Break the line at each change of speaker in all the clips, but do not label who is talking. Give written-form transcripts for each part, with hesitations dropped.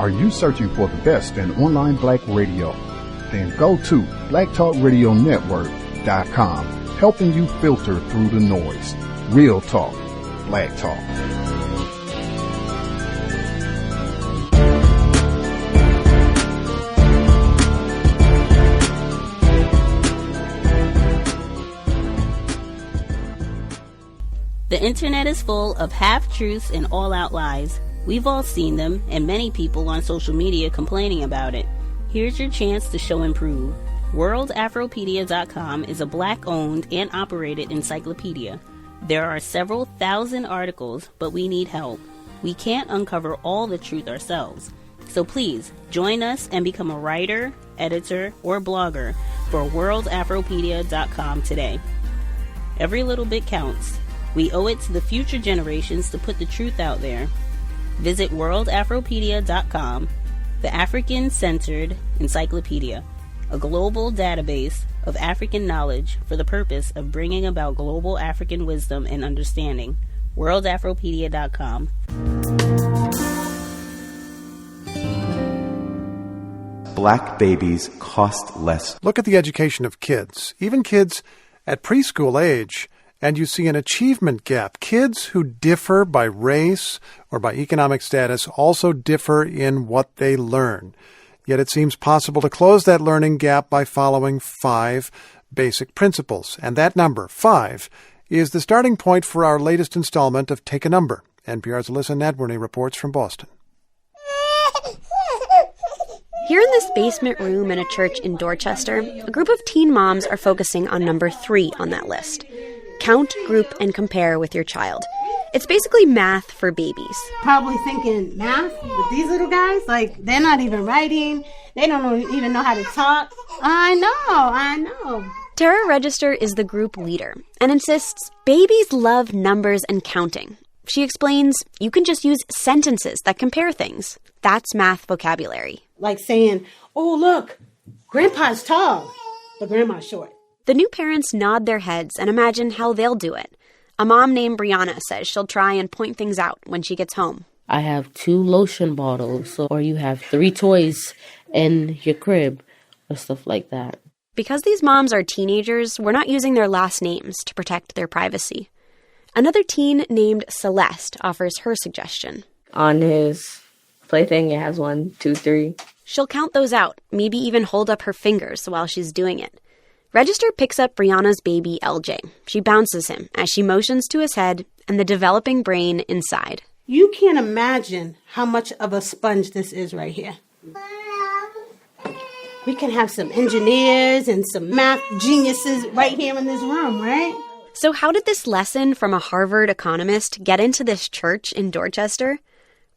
Are you searching for the best in online black radio? Then go to blacktalkradionetwork.com, helping you filter through the noise. Real talk, black talk.
The internet is full of half-truths and all-out lies. We've all seen them, and many people on social media complaining about it. Here's your chance to show and prove. WorldAfropedia.com is a black-owned and operated encyclopedia. There are several thousand articles, but we need help. We can't uncover all the truth ourselves. So please, join us and become a writer, editor, or blogger for WorldAfropedia.com today. Every little bit counts. We owe it to the future generations to put the truth out there. Visit WorldAfropedia.com, the African-centered encyclopedia, a global database of African knowledge for the purpose of bringing about global African wisdom and understanding. WorldAfropedia.com.
Black babies cost less.
Look at the education of kids, even kids at preschool age, and you see an achievement gap. Kids who differ by race or by economic status also differ in what they learn. Yet it seems possible to close that learning gap by following 5 basic principles. And that number, 5, is the starting point for our latest installment of Take a Number. NPR's Alyssa Nedworny reports from Boston.
Here in this basement room in a church in Dorchester, a group of teen moms are focusing on number 3 on that list. Count, group, and compare with your child. It's basically math for babies.
Probably thinking math with these little guys? Like, they're not even writing. They don't even know how to talk. I know.
Tara Register is the group leader and insists babies love numbers and counting. She explains you can just use sentences that compare things. That's math vocabulary.
Like saying, oh, look, Grandpa's tall, but Grandma's short.
The new parents nod their heads and imagine how they'll do it. A mom named Brianna says she'll try and point things out when she gets home.
I have 2 lotion bottles, or you have 3 toys in your crib, or stuff like that.
Because these moms are teenagers, we're not using their last names to protect their privacy. Another teen named Celeste offers her suggestion.
On his plaything, it has 1, 2, 3.
She'll count those out, maybe even hold up her fingers while she's doing it. Register picks up Brianna's baby, LJ. She bounces him as she motions to his head and the developing brain inside.
You can't imagine how much of a sponge this is right here. We can have some engineers and some math geniuses right here in this room, right?
So how did this lesson from a Harvard economist get into this church in Dorchester?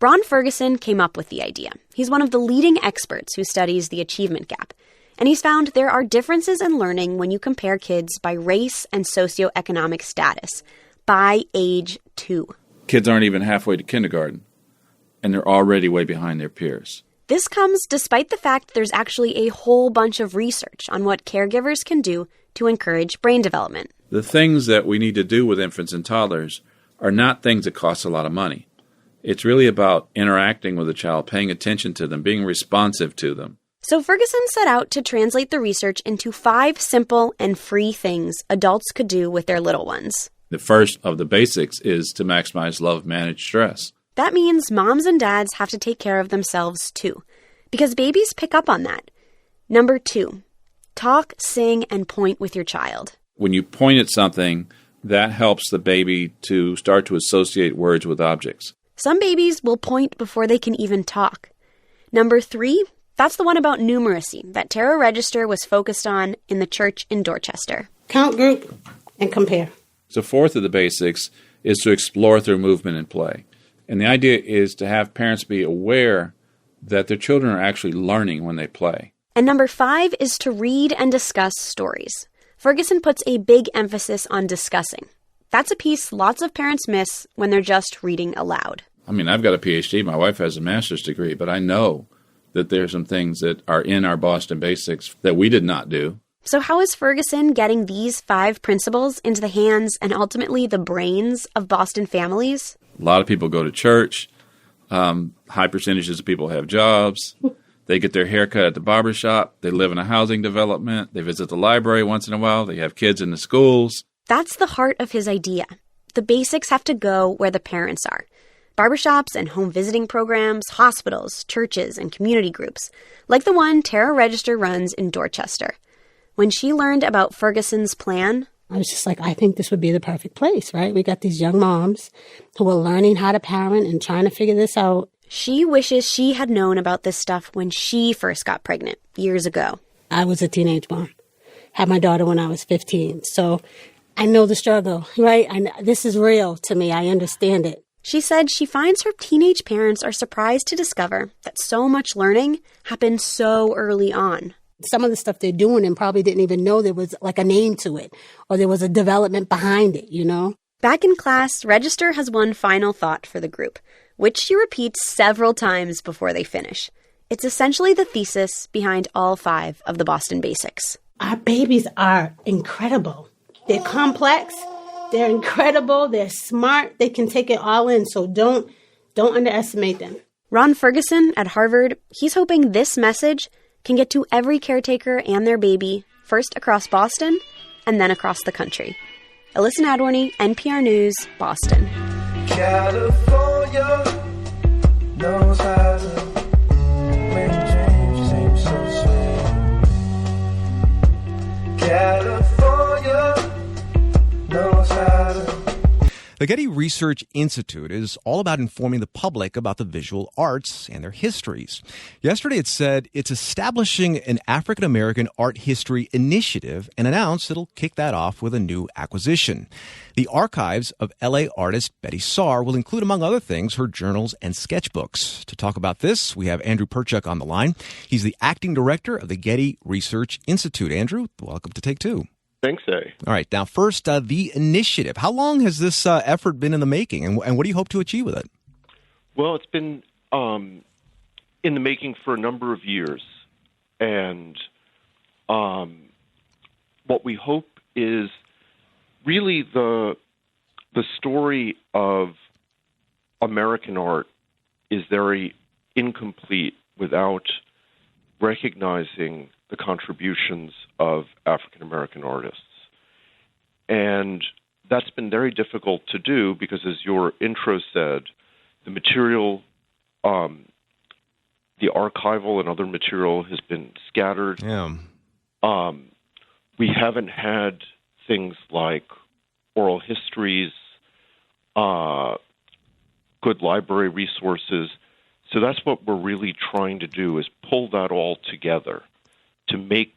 Ron Ferguson came up with the idea. He's one of the leading experts who studies the achievement gap. And he's found there are differences in learning when you compare kids by race and socioeconomic status, by age 2.
Kids aren't even halfway to kindergarten, and they're already way behind their peers.
This comes despite the fact there's actually a whole bunch of research on what caregivers can do to encourage brain development.
The things that we need to do with infants and toddlers are not things that cost a lot of money. It's really about interacting with a child, paying attention to them, being responsive to them.
So Ferguson set out to translate the research into 5 simple and free things adults could do with their little ones.
The first of the basics is to maximize love, manage stress.
That means moms and dads have to take care of themselves too, because babies pick up on that. Number 2, talk, sing, and point with your child.
When you point at something, that helps the baby to start to associate words with objects.
Some babies will point before they can even talk. Number 3, that's the one about numeracy that Tara Register was focused on in the church in Dorchester.
Count, group, and compare.
The fourth of the basics is to explore through movement and play. And the idea is to have parents be aware that their children are actually learning when they play.
And number 5 is to read and discuss stories. Ferguson puts a big emphasis on discussing. That's a piece lots of parents miss when they're just reading aloud.
I mean, I've got a PhD, my wife has a master's degree, but I know that there are some things that are in our Boston Basics that we did not do.
So how is Ferguson getting these 5 principles into the hands and ultimately the brains of Boston families?
A lot of people go to church. High percentages of people have jobs. They get their hair cut at the barber shop. They live in a housing development. They visit the library once in a while. They have kids in the schools.
That's the heart of his idea. The basics have to go where the parents are. Barbershops and home visiting programs, hospitals, churches, and community groups, like the one Tara Register runs in Dorchester. When she learned about Ferguson's plan,
I was just like, I think this would be the perfect place, right? We got these young moms who are learning how to parent and trying to figure this out.
She wishes she had known about this stuff when she first got pregnant years ago.
I was a teenage mom. Had my daughter when I was 15. So I know the struggle, right? This is real to me. I understand it.
She said she finds her teenage parents are surprised to discover that so much learning happened so early on.
Some of the stuff they're doing and probably didn't even know there was like a name to it or there was a development behind it, you know?
Back in class, Register has one final thought for the group, which she repeats several times before they finish. It's essentially the thesis behind all 5 of the Boston Basics.
Our babies are incredible. They're complex. They're incredible. They're smart. They can take it all in. So don't underestimate them.
Ron Ferguson at Harvard, he's hoping this message can get to every caretaker and their baby, first across Boston and then across the country. Alyssa Nadworny, NPR News, Boston.
California knows how to when dreams seem so sweet. California knows how to.
The Getty Research Institute is all about informing the public about the visual arts and their histories. Yesterday it said it's establishing an African-American art history initiative and announced it'll kick that off with a new acquisition. The archives of L.A. artist Betty Saar will include, among other things, her journals and sketchbooks. To talk about this, we have Andrew Perchuk on the line. He's the acting director of the Getty Research Institute. Andrew, welcome to Take Two.
Thanks, A.
All right. Now, first, the initiative. How long has this effort been in the making, and what do you hope to achieve with it?
Well, it's been in the making for a number of years. And what we hope is really the story of American art is very incomplete without recognizing the contributions of African-American artists. And that's been very difficult to do because, as your intro said, the material, the archival and other material has been scattered.
Yeah.
We haven't had things like oral histories, good library resources. So that's what we're really trying to do, is pull that all together to make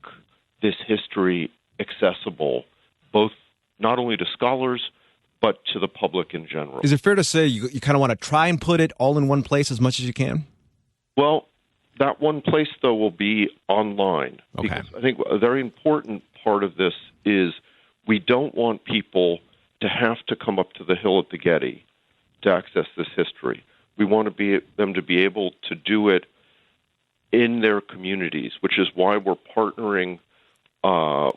this history accessible, both not only to scholars, but to the public in general.
Is it fair to say you kind of want to try and put it all in one place as much as you can?
Well, that one place, though, will be online.
Okay.
Because I think a very important part of this is we don't want people to have to come up to the Hill at the Getty to access this history. We want them to be able to do it in their communities, which is why we're partnering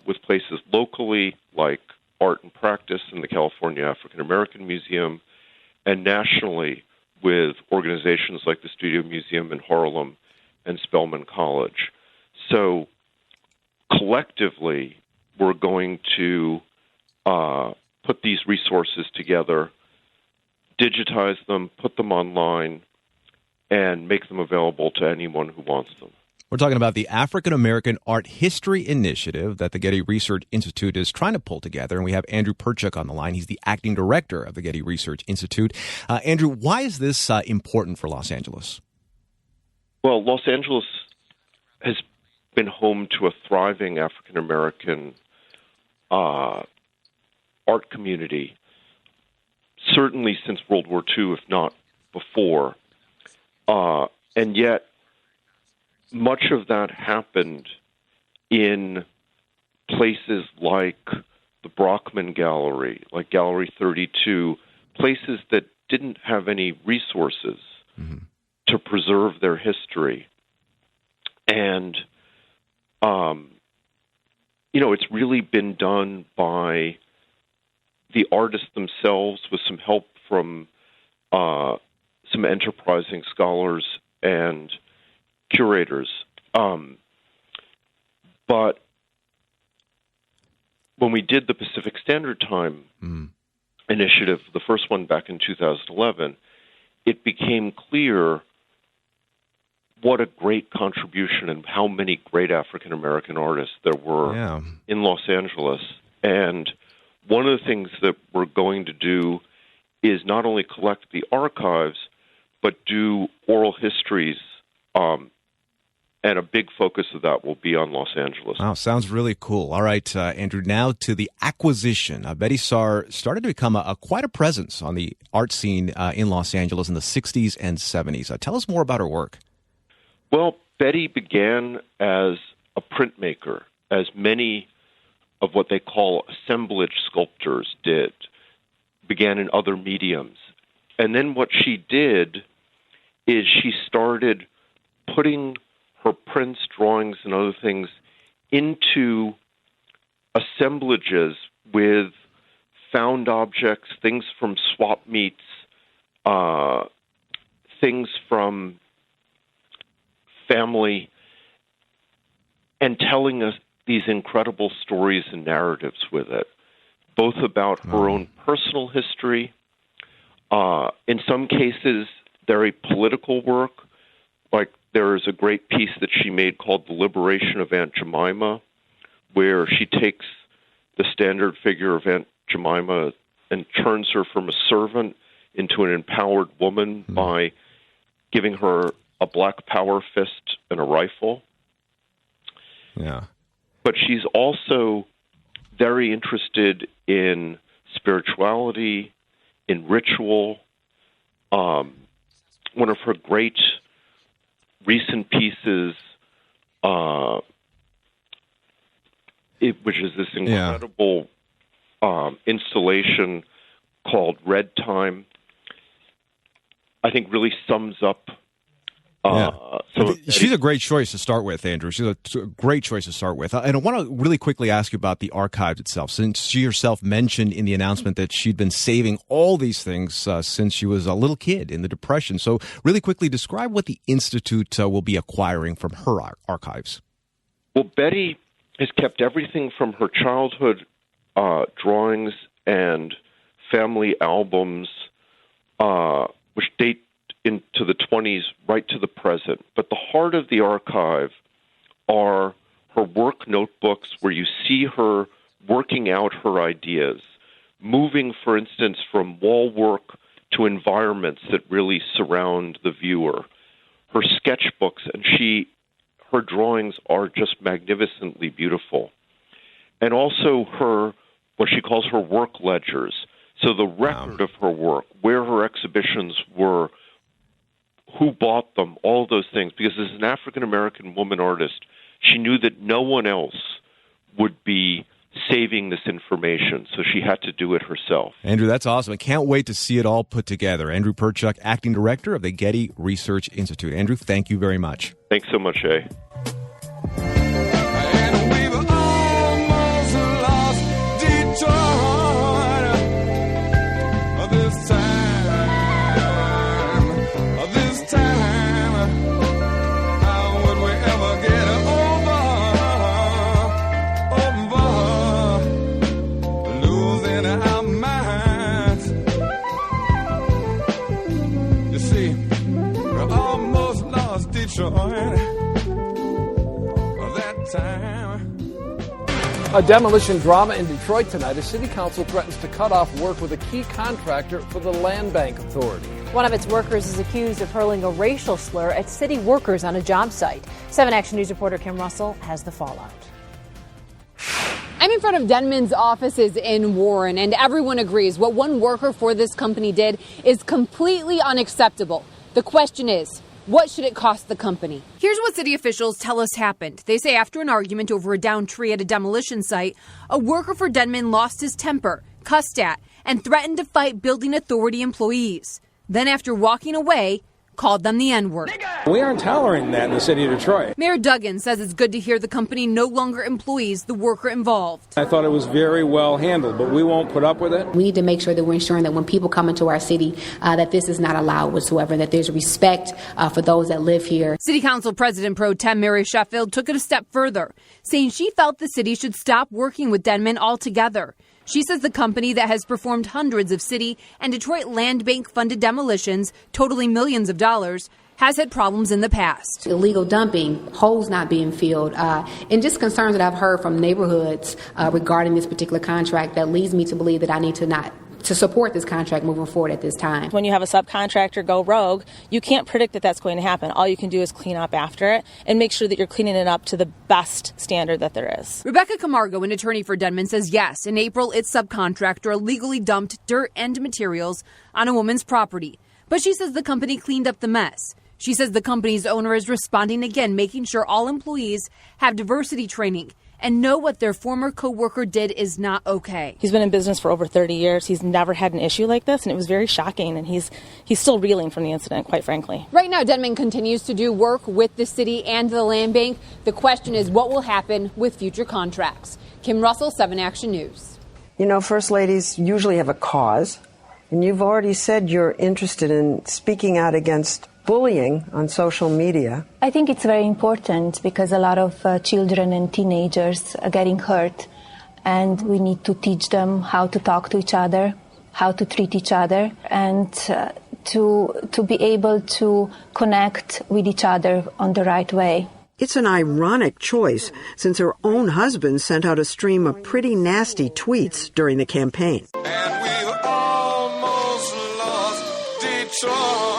with places locally like Art and Practice in the California African American Museum, and nationally with organizations like the Studio Museum in Harlem and Spelman College. So collectively, we're going to put these resources together, digitize them, put them online, and make them available to anyone who wants them.
We're talking about the African American Art History Initiative that the Getty Research Institute is trying to pull together. And we have Andrew Perchuk on the line. He's the acting director of the Getty Research Institute. Andrew, why is this important for Los Angeles?
Well, Los Angeles has been home to a thriving African American art community, certainly since World War II, if not before. And yet, much of that happened in places like the Brockman Gallery, like Gallery 32, places that didn't have any resources to preserve their history. And, it's really been done by the artists themselves with some help from some enterprising scholars and curators. But when we did the Pacific Standard Time initiative, the first one back in 2011, it became clear what a great contribution and how many great African-American artists there were in Los Angeles. And one of the things that we're going to do is not only collect the archives, but do oral histories, and a big focus of that will be on Los Angeles.
Wow, sounds really cool. All right, Andrew, now to the acquisition. Betty Saar started to become quite a presence on the art scene in Los Angeles in the 60s and 70s. Tell us more about her work.
Well, Betty began as a printmaker, as many of what they call assemblage sculptors did, began in other mediums. And then what she did is she started putting her prints, drawings, and other things into assemblages with found objects, things from swap meets, things from family, and telling us these incredible stories and narratives with it, both about her own personal history, in some cases, very political work. Like there is a great piece that she made called The Liberation of Aunt Jemima, where she takes the standard figure of Aunt Jemima and turns her from a servant into an empowered woman by giving her a black power fist and a rifle.
Yeah.
But she's also very interested in spirituality, in ritual. One of her great recent pieces, which is this incredible installation called Red Time, I think really sums up
she's a great choice to start with, Andrew. She's a great choice to start with. And I want to really quickly ask you about the archives itself, since she herself mentioned in the announcement that she'd been saving all these things since she was a little kid in the Depression. So really quickly, describe what the Institute will be acquiring from her archives.
Well, Betty has kept everything from her childhood drawings and family albums, which date into the 20s right to the present. But the heart of the archive are her work notebooks where you see her working out her ideas, moving, for instance, from wall work to environments that really surround the viewer. Her sketchbooks, and her drawings are just magnificently beautiful. And also what she calls her work ledgers. So the record of her work, where her exhibitions were, who bought them, all those things. Because as an African-American woman artist, she knew that no one else would be saving this information, so she had to do it herself.
Andrew, that's awesome. I can't wait to see it all put together. Andrew Perchuk, Acting Director of the Getty Research Institute. Andrew, thank you very much.
Thanks so much, A.
And we've almost lost Detroit this time.
A demolition drama in Detroit tonight. A city council threatens to cut off work with a key contractor for the Land Bank Authority.
One of its workers is accused of hurling a racial slur at city workers on a job site. 7 Action News reporter Kim Russell has the fallout.
I'm in front of Denman's offices in Warren, and everyone agrees what one worker for this company did is completely unacceptable. The question is, what should it cost the company? Here's what city officials tell us happened. They say after an argument over a downed tree at a demolition site, a worker for Denman lost his temper, cussed at, and threatened to fight building authority employees. Then after walking away, called them the N-word.
We aren't tolerating that in the city of Detroit.
Mayor Duggan says it's good to hear the company no longer employs the worker involved.
I thought it was very well handled, but we won't put up with it.
We need to make sure that we're ensuring that when people come into our city, that this is not allowed whatsoever, that there's respect for those that live here.
City Council President Pro Tem Mary Sheffield took it a step further, saying she felt the city should stop working with Denman altogether. She says the company that has performed hundreds of city and Detroit Land Bank funded demolitions, totaling millions of dollars, has had problems in the past.
Illegal dumping, holes not being filled, and just concerns that I've heard from neighborhoods regarding this particular contract that leads me to believe that I need to support this contract moving forward at this time.
When you have a subcontractor go rogue, you can't predict that that's going to happen. All you can do is clean up after it and make sure that you're cleaning it up to the best standard that there is.
Rebecca Camargo, an attorney for Denman, says yes, in April, its subcontractor illegally dumped dirt and materials on a woman's property. But she says the company cleaned up the mess. She says the company's owner is responding again, making sure all employees have diversity training and know what their former co-worker did is not okay.
He's been in business for over 30 years. He's never had an issue like this, and it was very shocking, and he's still reeling from the incident, quite frankly.
Right now, Denman continues to do work with the city and the land bank. The question is what will happen with future contracts. Kim Russell, 7 Action News.
You know, First Ladies usually have a cause, and you've already said you're interested in speaking out against bullying on social media.
I think it's very important because a lot of children and teenagers are getting hurt, and we need to teach them how to talk to each other, how to treat each other, and to be able to connect with each other on the right way.
It's an ironic choice since her own husband sent out a stream of pretty nasty tweets during the campaign.
And we almost lost Detroit.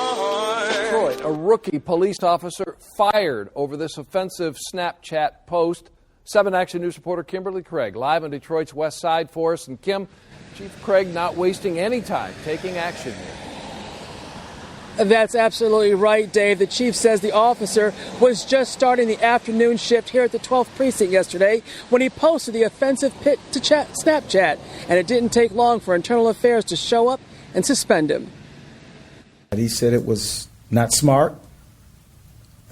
A rookie police officer fired over this offensive Snapchat post. 7 Action News reporter Kimberly Craig live on Detroit's West Side for us. And Kim, Chief Craig not wasting any time taking action here.
That's absolutely right, Dave. The chief says the officer was just starting the afternoon shift here at the 12th precinct yesterday when he posted the offensive pic to Snapchat. And it didn't take long for Internal Affairs to show up and suspend him.
He said it was not smart.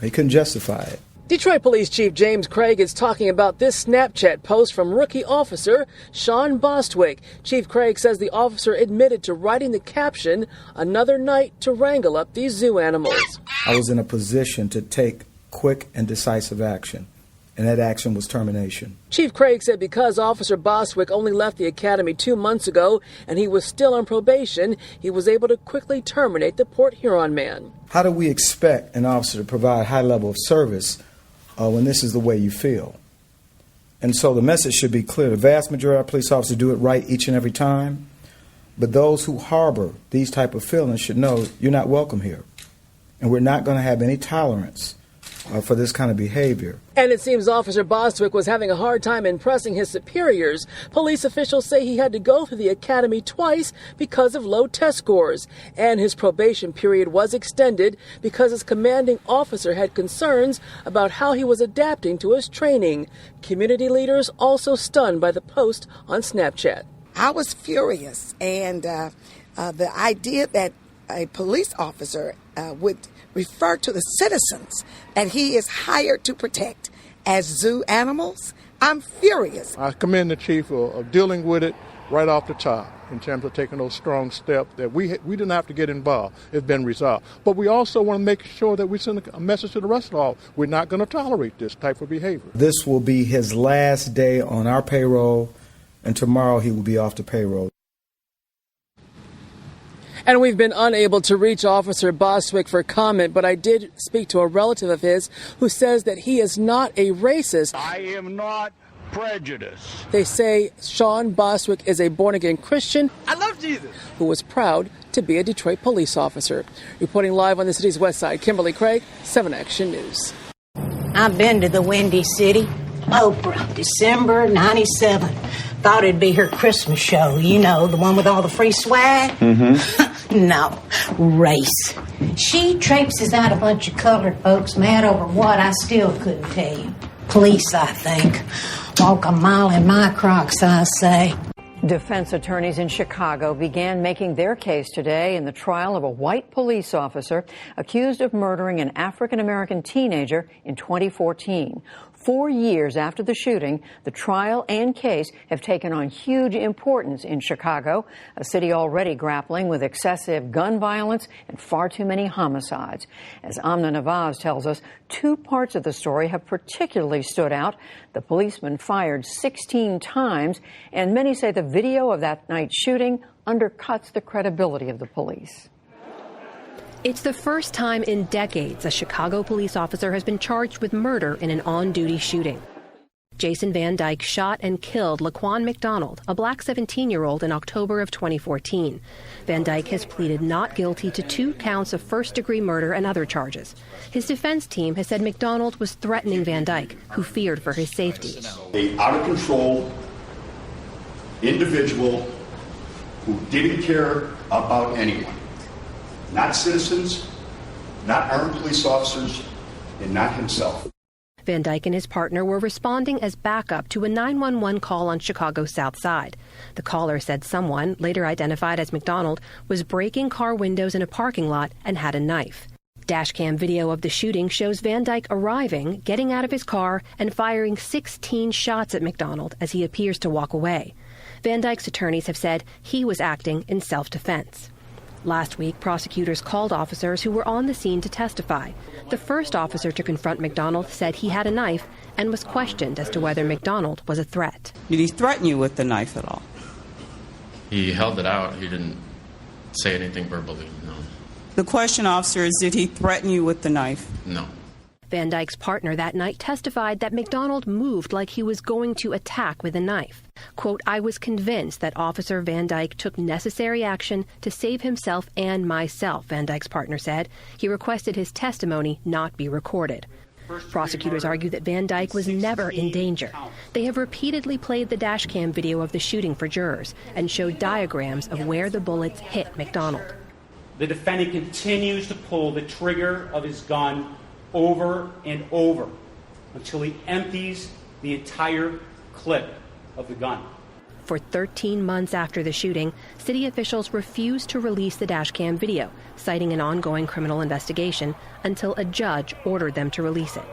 He couldn't justify it.
Detroit Police Chief James Craig is talking about this Snapchat post from rookie officer Sean Bostwick. Chief Craig says the officer admitted to writing the caption, "Another night to wrangle up these zoo animals."
I was in a position to take quick and decisive action, and that action was termination.
Chief Craig said because Officer Bostwick only left the academy 2 months ago and he was still on probation, he was able to quickly terminate the Port Huron man.
How do we expect an officer to provide a high level of service when this is the way you feel? And so the message should be clear. The vast majority of police officers do it right each and every time, but those who harbor these type of feelings should know you're not welcome here, and we're not going to have any tolerance for this kind of behavior.
And it seems Officer Bostwick was having a hard time impressing his superiors. Police officials say he had to go through the academy twice because of low test scores. And his probation period was extended because his commanding officer had concerns about how he was adapting to his training. Community leaders also stunned by the post on Snapchat.
I was furious, and the idea that a police officer would refer to the citizens that he is hired to protect as zoo animals, I'm furious.
I commend the chief of dealing with it right off the top in terms of taking those strong steps that we didn't have to get involved. It's been resolved. But we also want to make sure that we send a message to the rest of all. We're not going to tolerate this type of behavior.
This will be his last day on our payroll, and tomorrow he will be off the payroll.
And we've been unable to reach Officer Bostwick for comment, but I did speak to a relative of his who says that he is not a racist.
I am not prejudiced.
They say Sean Bostwick is a born-again Christian.
I love Jesus.
Who was proud to be a Detroit police officer. Reporting live on the city's west side, Kimberly Craig, 7 Action News.
I've been to the Windy City. Oprah, December 97. Thought it'd be her Christmas show, you know, the one with all the free swag. Mm-hmm. No, race. She traipses out a bunch of colored folks mad over what I still couldn't tell you. Police, I think. Walk a mile in my Crocs, I say.
Defense attorneys in Chicago began making their case today in the trial of a white police officer accused of murdering an African-American teenager in 2014. 4 years after the shooting, the trial and case have taken on huge importance in Chicago, a city already grappling with excessive gun violence and far too many homicides. As Amna Nawaz tells us, two parts of the story have particularly stood out. The policeman fired 16 times, and many say the video of that night's shooting undercuts the credibility of the police.
It's the first time in decades a Chicago police officer has been charged with murder in an on-duty shooting. Jason Van Dyke shot and killed Laquan McDonald, a black 17-year-old, in October of 2014. Van Dyke has pleaded not guilty to 2 counts of first-degree murder and other charges. His defense team has said McDonald was threatening Van Dyke, who feared for his safety.
An out-of-control individual who didn't care about anyone. Not citizens, not armed police officers, and not himself.
Van Dyke and his partner were responding as backup to a 911 call on Chicago's South Side. The caller said someone, later identified as McDonald, was breaking car windows in a parking lot and had a knife. Dashcam video of the shooting shows Van Dyke arriving, getting out of his car, and firing 16 shots at McDonald as he appears to walk away. Van Dyke's attorneys have said he was acting in self-defense. Last week, prosecutors called officers who were on the scene to testify. The first officer to confront McDonald said he had a knife and was questioned as to whether McDonald was a threat.
Did he threaten you with the knife at all?
He held it out. He didn't say anything verbally, no.
The question, officer, is did he threaten you with the knife?
No.
Van Dyke's partner that night testified that McDonald moved like he was going to attack with a knife. Quote, "I was convinced that Officer Van Dyke took necessary action to save himself and myself," Van Dyke's partner said. He requested his testimony not be recorded. Prosecutors argue that Van Dyke was never in danger. They have repeatedly played the dashcam video of the shooting for jurors and showed diagrams of where the bullets hit McDonald.
The defendant continues to pull the trigger of his gun over and over until he empties the entire clip of the gun.
For 13 months after the shooting, city officials refused to release the dashcam video, citing an ongoing criminal investigation, until a judge ordered them to release it.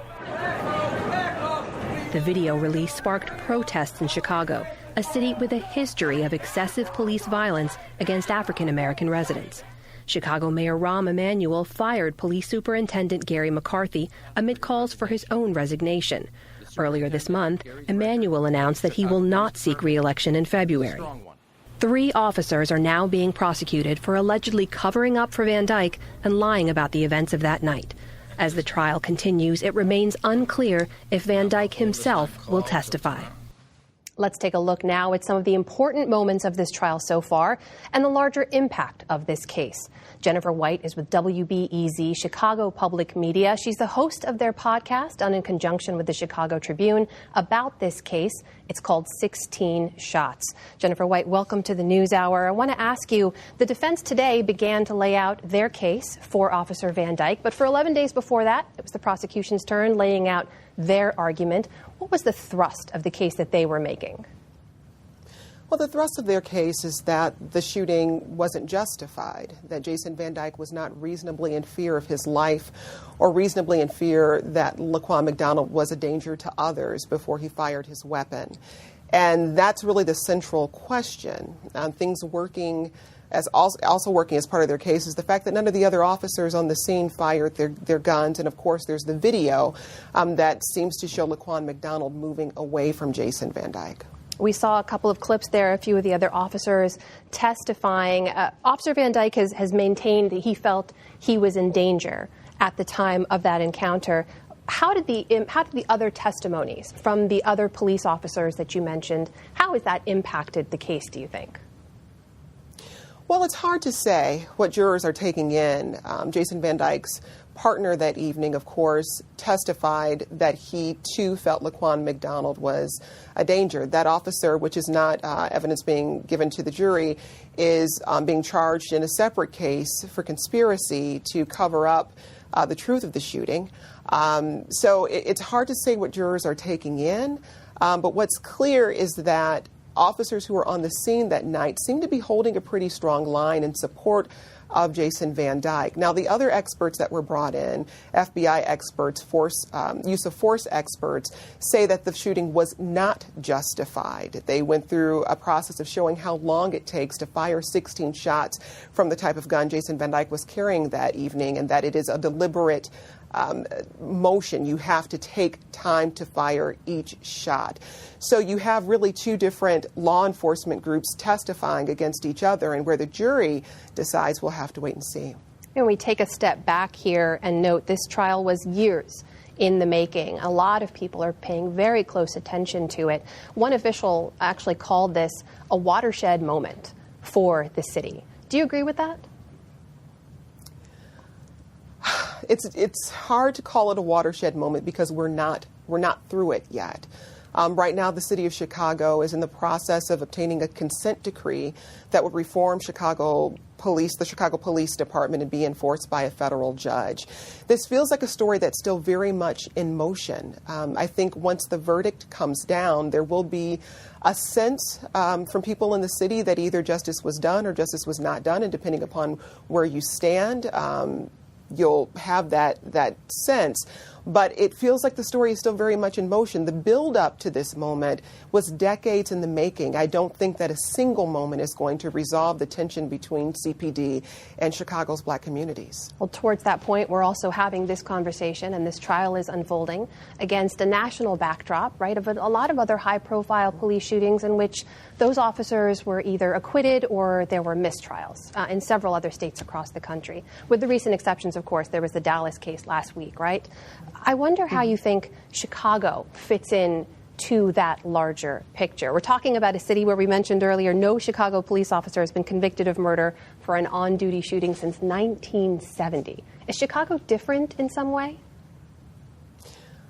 The video release sparked protests in Chicago, a city with a history of excessive police violence against African American residents. Chicago Mayor Rahm Emanuel fired Police Superintendent Gary McCarthy amid calls for his own resignation. Earlier this month, Emanuel announced that he will not seek re-election in February. 3 officers are now being prosecuted for allegedly covering up for Van Dyke and lying about the events of that night. As the trial continues, it remains unclear if Van Dyke himself will testify. Let's take a look now at some of the important moments of this trial so far and the larger impact of this case. Jennifer White is with WBEZ Chicago Public Media. She's the host of their podcast done in conjunction with the Chicago Tribune about this case. It's called 16 Shots. Jennifer White, welcome to the NewsHour. I want to ask you, the defense today began to lay out their case for Officer Van Dyke, but for 11 days before that, it was the prosecution's turn laying out their argument. What was the thrust of the case that they were making?
Well, the thrust of their case is that the shooting wasn't justified, that Jason Van Dyke was not reasonably in fear of his life or reasonably in fear that Laquan McDonald was a danger to others before he fired his weapon. And that's really the central question. Things working as also working as part of their case is the fact that none of the other officers on the scene fired their guns. And, of course, there's the video that seems to show Laquan McDonald moving away from Jason Van Dyke.
We saw a couple of clips there, a few of the other officers testifying. Officer Van Dyke has maintained that he felt he was in danger at the time of that encounter. How did the other testimonies from the other police officers that you mentioned, how has that impacted the case, do you think?
Well, it's hard to say what jurors are taking in. Jason Van Dyke's partner that evening, of course, testified that he, too, felt Laquan McDonald was a danger. That officer, which is not evidence being given to the jury, is being charged in a separate case for conspiracy to cover up the truth of the shooting. So it's hard to say what jurors are taking in. But what's clear is that officers who were on the scene that night seem to be holding a pretty strong line in support of Jason Van Dyke. Now, the other experts that were brought in, FBI experts, use of force experts, say that the shooting was not justified. They went through a process of showing how long it takes to fire 16 shots from the type of gun Jason Van Dyke was carrying that evening, and that it is a deliberate motion. You have to take time to fire each shot. So you have really two different law enforcement groups testifying against each other, and where the jury decides, we'll have to wait and see.
And we take a step back here and note this trial was years in the making. A lot of people are paying very close attention to it. One official actually called this a watershed moment for the city. Do you agree with that?
It's hard to call it a watershed moment because we're not through it yet. Right now, the city of Chicago is in the process of obtaining a consent decree that would reform the Chicago Police Department and be enforced by a federal judge. This feels like a story that's still very much in motion. I think once the verdict comes down, there will be a sense from people in the city that either justice was done or justice was not done, and depending upon where you stand, you'll have that sense. But it feels like the story is still very much in motion. The build-up to this moment was decades in the making. I don't think that a single moment is going to resolve the tension between CPD and Chicago's black communities.
Well, towards that point, we're also having this conversation, and this trial is unfolding against a national backdrop, right, of a lot of other high-profile police shootings in which those officers were either acquitted or there were mistrials in several other states across the country. With the recent exceptions, of course, there was the Dallas case last week, right? I wonder how you think Chicago fits in to that larger picture. We're talking about a city where we mentioned earlier no Chicago police officer has been convicted of murder for an on-duty shooting since 1970. Is Chicago different in some way?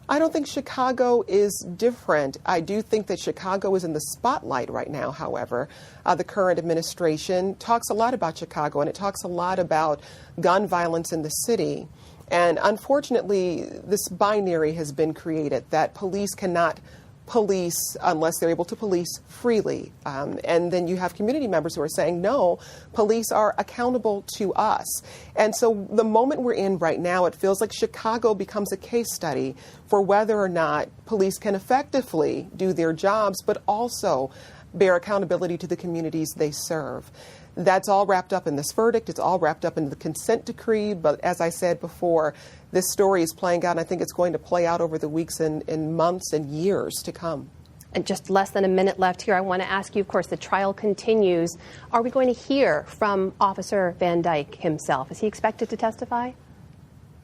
I don't think Chicago is different. I do think that Chicago is in the spotlight right now, however. The current administration talks a lot about Chicago, and it talks a lot about gun violence in the city. And unfortunately, this binary has been created that police cannot police unless they're able to police freely. And then you have community members who are saying, no, police are accountable to us. And so the moment we're in right now, it feels like Chicago becomes a case study for whether or not police can effectively do their jobs, but also bear accountability to the communities they serve. That's all wrapped up in this verdict. It's all wrapped up in the consent decree. But as I said before, this story is playing out, and I think it's going to play out over the weeks and months and years to come.
And just less than a minute left here. I want to ask you, of course, the trial continues. Are we going to hear from Officer Van Dyke himself? Is he expected to testify?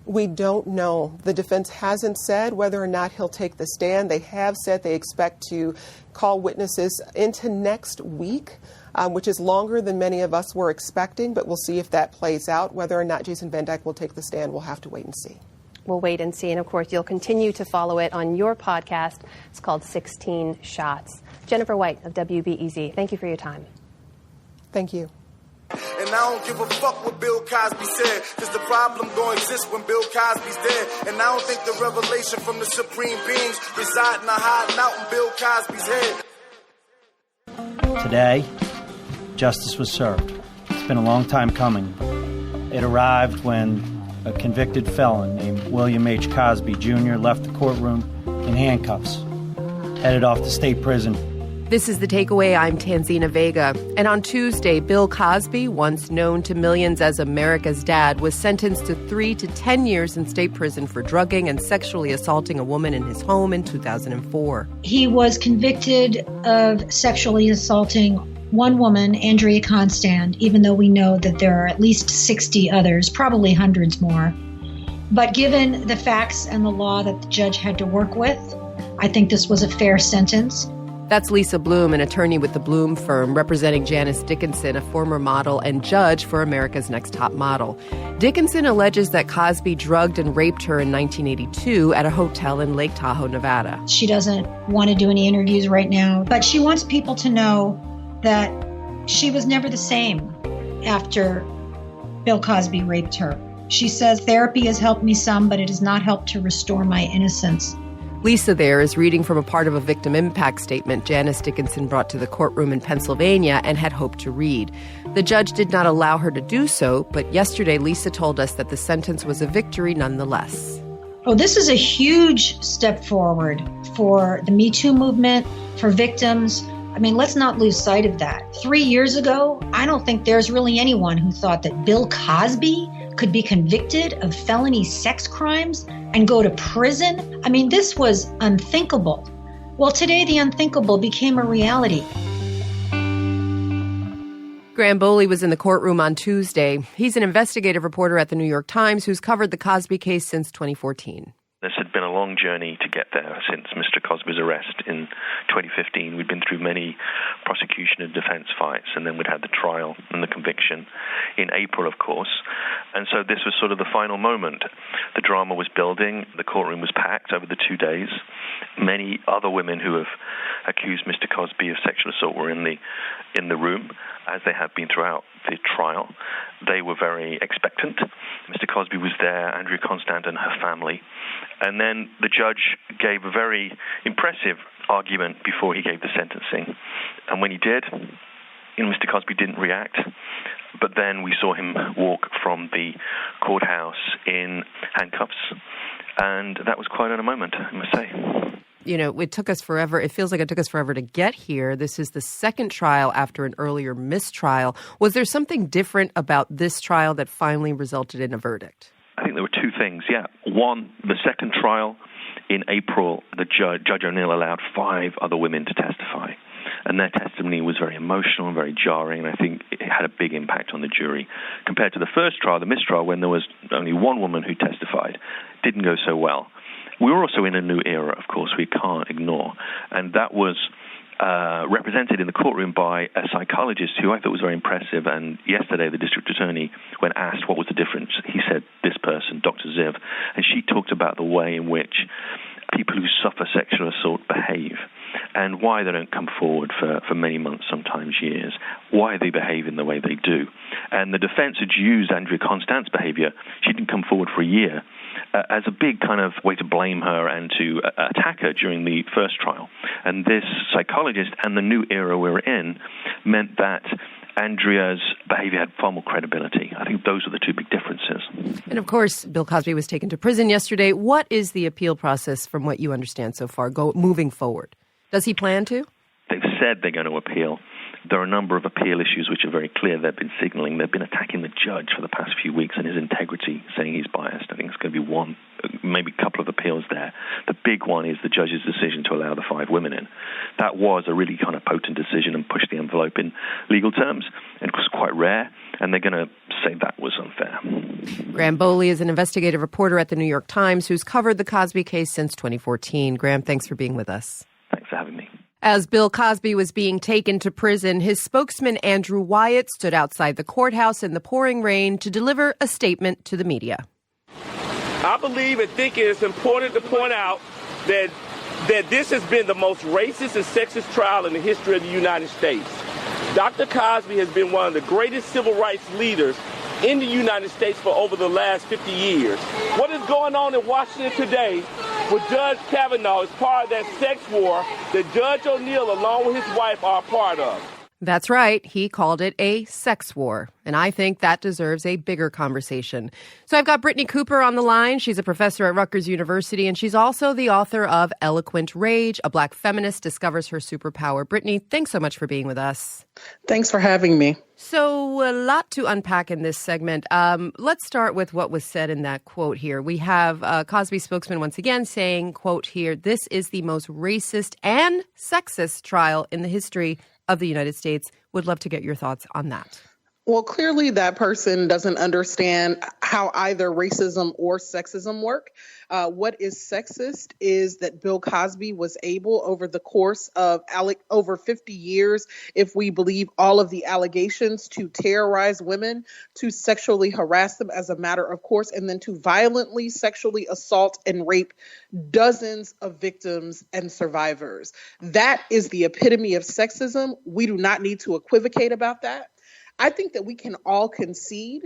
We don't know. The defense hasn't said whether or not he'll take the stand. They have said they expect to call witnesses into next week, which is longer than many of us were expecting, but we'll see if that plays out. Whether or not Jason Van Dyke will take the stand, we'll have to wait and see.
We'll wait and see. And, of course, you'll continue to follow it on your podcast. It's called 16 Shots. Jennifer White of WBEZ, thank you for your time.
Thank you.
And I don't give a fuck what Bill Cosby said, because the problem don't exist when Bill Cosby's dead. And I don't think the revelation from the supreme beings residing or hiding out in Bill Cosby's head.
Today, justice was served. It's been a long time coming. It arrived when a convicted felon named William H. Cosby Jr. left the courtroom in handcuffs, headed off to state prison.
This is The Takeaway. I'm Tanzina Vega. And on Tuesday, Bill Cosby, once known to millions as America's dad, was sentenced to 3 to 10 years in state prison for drugging and sexually assaulting a woman in his home in 2004.
He was convicted of sexually assaulting one woman, Andrea Constand, even though we know that there are at least 60 others, probably hundreds more. But given the facts and the law that the judge had to work with, I think this was a fair sentence.
That's Lisa Bloom, an attorney with the Bloom firm, representing Janice Dickinson, a former model and judge for America's Next Top Model. Dickinson alleges that Cosby drugged and raped her in 1982 at a hotel in Lake Tahoe, Nevada.
She doesn't want to do any interviews right now, but she wants people to know that she was never the same after Bill Cosby raped her. She says, therapy has helped me some, but it has not helped to restore my innocence.
Lisa there is reading from a part of a victim impact statement Janice Dickinson brought to the courtroom in Pennsylvania and had hoped to read. The judge did not allow her to do so, but yesterday Lisa told us that the sentence was a victory nonetheless.
Oh, this is a huge step forward for the Me Too movement, for victims. I mean, let's not lose sight of that. 3 years ago, I don't think there's really anyone who thought that Bill Cosby could be convicted of felony sex crimes and go to prison. I mean, this was unthinkable. Well, today the unthinkable became a reality.
Graham Boley was in the courtroom on Tuesday. He's an investigative reporter at the New York Times who's covered the Cosby case since 2014.
This had been a long journey to get there since Mr. Cosby's arrest in 2015. We'd been through many prosecution and defense fights, and then we'd had the trial and the conviction in April, of course. And so this was sort of the final moment. The drama was building. The courtroom was packed over the 2 days. Many other women who have accused Mr. Cosby of sexual assault were in the room, as they have been throughout the trial. They were very expectant. Mr. Cosby was there, Andrea Constand and her family. And then the judge gave a very impressive argument before he gave the sentencing. And when he did, Mr. Cosby didn't react. But then we saw him walk from the courthouse in handcuffs. And that was quite a moment, I must say.
You know, it took us forever. It feels like it took us forever to get here. This is the second trial after an earlier mistrial. Was there something different about this trial that finally resulted in a verdict?
I think there were two things, yeah. One, the second trial in April, Judge O'Neill allowed 5 other women to testify. And their testimony was very emotional and very jarring, and I think it had a big impact on the jury. Compared to the first trial, the mistrial, when there was only one woman who testified, didn't go so well. We were also in a new era, of course, we can't ignore. And that was represented in the courtroom by a psychologist who I thought was very impressive. And yesterday, the district attorney, when asked what was the difference, he said, this person, Dr. Ziv. And she talked about the way in which people who suffer sexual assault behave and why they don't come forward for many months, sometimes years, why they behave in the way they do. And the defense had used Andrea Constand's behavior. She didn't come forward for a year as a big kind of way to blame her and to attack her during the first trial. And this psychologist and the new era we're in meant that Andrea's behavior had far more credibility. I think those are the two big differences.
And of course, Bill Cosby was taken to prison yesterday. What is the appeal process from what you understand so far moving forward? Does he plan to?
They've said they're going to appeal. There are a number of appeal issues which are very clear. They've been signaling. They've been attacking the judge for the past few weeks and his integrity, saying he's biased. I think it's going to be one, maybe a couple of appeals there. The big one is the judge's decision to allow the 5 women in. That was a really kind of potent decision and pushed the envelope in legal terms, and it was quite rare, and they're going to say that was unfair.
Graham Boley is an investigative reporter at the New York Times who's covered the Cosby case since 2014. Graham, thanks for being with us.
Thanks for having me.
As Bill Cosby was being taken to prison, his spokesman Andrew Wyatt stood outside the courthouse in the pouring rain to deliver a statement to the media.
I believe and think it is important to point out that this has been the most racist and sexist trial in the history of the United States. Dr. Cosby has been one of the greatest civil rights leaders in the United States for over the last 50 years. What is going on in Washington today with Judge Kavanaugh is part of that sex war that Judge O'Neill, along with his wife, are a part of.
That's right. He called it a sex war. And I think that deserves a bigger conversation. So I've got Brittany Cooper on the line. She's a professor at Rutgers University, and she's also the author of Eloquent Rage, A Black Feminist Discovers Her Superpower. Brittany, thanks so much for being with us.
Thanks for having me.
So a lot to unpack in this segment. Let's start with what was said in that quote here. We have Cosby spokesman once again saying, quote here, "This is the most racist and sexist trial in the history of the United States." Would love to get your thoughts on that.
Well, clearly that person doesn't understand how either racism or sexism work. What is sexist is that Bill Cosby was able over the course of over 50 years, if we believe all of the allegations, to terrorize women, to sexually harass them as a matter of course, and then to violently sexually assault and rape dozens of victims and survivors. That is the epitome of sexism. We do not need to equivocate about that. I think that we can all concede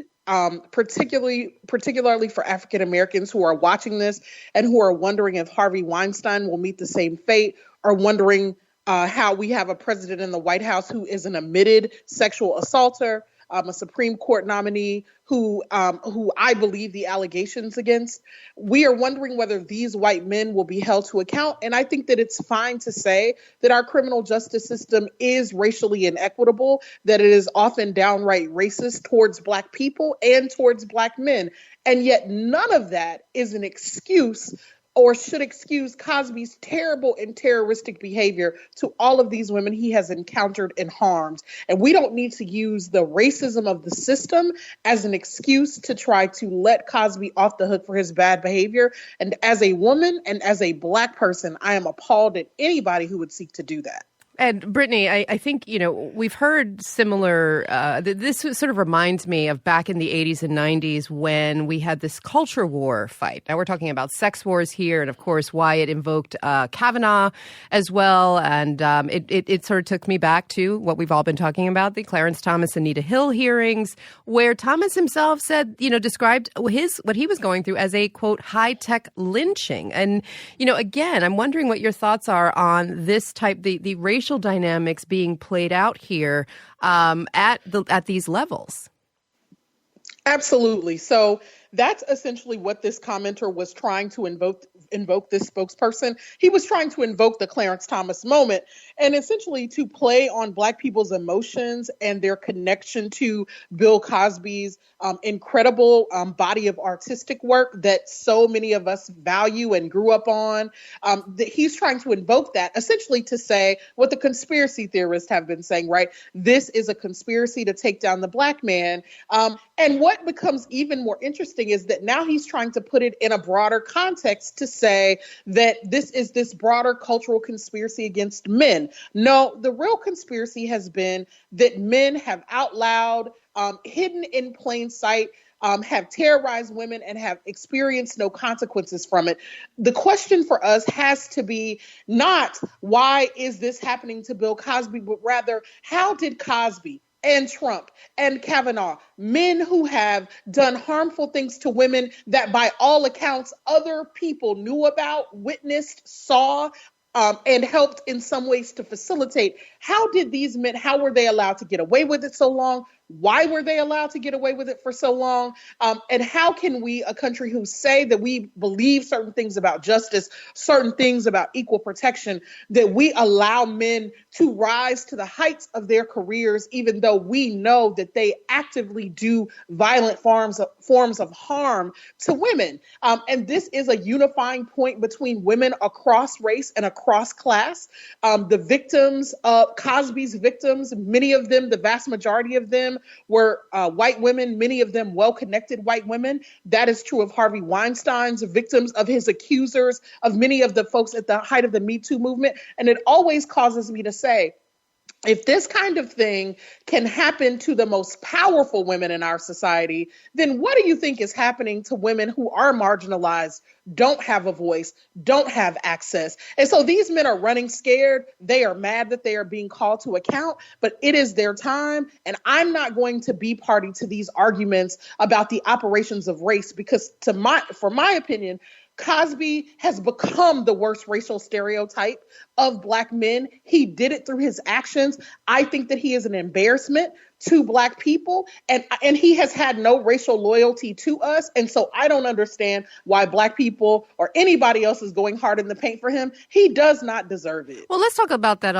particularly for African Americans who are watching this and who are wondering if Harvey Weinstein will meet the same fate, or wondering how we have a president in the White House who is an admitted sexual assaulter, a Supreme Court nominee who I believe the allegations against. We are wondering whether these white men will be held to account. And I think that it's fine to say that our criminal justice system is racially inequitable, that it is often downright racist towards Black people and towards Black men. And yet none of that is an excuse or should excuse Cosby's terrible and terroristic behavior to all of these women he has encountered and harmed. And we don't need to use the racism of the system as an excuse to try to let Cosby off the hook for his bad behavior. And as a woman and as a Black person, I am appalled at anybody who would seek to do that.
And Brittany, I think, we've heard similar, this sort of reminds me of back in the 80s and 90s when we had this culture war fight. Now we're talking about sex wars here, and of course why it invoked Kavanaugh as well. And it sort of took me back to what we've all been talking about, the Clarence Thomas, Anita Hill hearings, where Thomas himself said, described what he was going through as a, quote, high-tech lynching. And, again, I'm wondering what your thoughts are on this type, the racial dynamics being played out here at these levels.
Absolutely. So that's essentially what this commenter was trying to invoke this spokesperson. He was trying to invoke the Clarence Thomas moment and essentially to play on Black people's emotions and their connection to Bill Cosby's incredible body of artistic work that so many of us value and grew up on. He's trying to invoke that essentially to say what the conspiracy theorists have been saying, right? This is a conspiracy to take down the Black man. And what becomes even more interesting is that now he's trying to put it in a broader context to say that this is this broader cultural conspiracy against men. No, the real conspiracy has been that men have out loud, hidden in plain sight, have terrorized women and have experienced no consequences from it. The question for us has to be not why is this happening to Bill Cosby, but rather how did Cosby and Trump and Kavanaugh, men who have done harmful things to women that by all accounts other people knew about, witnessed, saw, and helped in some ways to facilitate, how did these men, how were they allowed to get away with it so long? Why were they allowed to get away with it for so long? And how can we, a country who say that we believe certain things about justice, certain things about equal protection, that we allow men to rise to the heights of their careers, even though we know that they actively do violent forms of harm to women? And this is a unifying point between women across race and across class. The victims of Cosby's victims, many of them, the vast majority of them, were white women, many of them well-connected white women. That is true of Harvey Weinstein's victims, of his accusers, of many of the folks at the height of the Me Too movement. And it always causes me to say, if this kind of thing can happen to the most powerful women in our society, then what do you think is happening to women who are marginalized, don't have a voice, don't have access? And so these men are running scared. They are mad that they are being called to account, but it is their time. And I'm not going to be party to these arguments about the operations of race, because for my opinion, Cosby has become the worst racial stereotype of Black men. He did it through his actions. I think that he is an embarrassment to Black people, and he has had no racial loyalty to us. And so I don't understand why Black people or anybody else is going hard in the paint for him. He does not deserve it.
Well, let's talk about that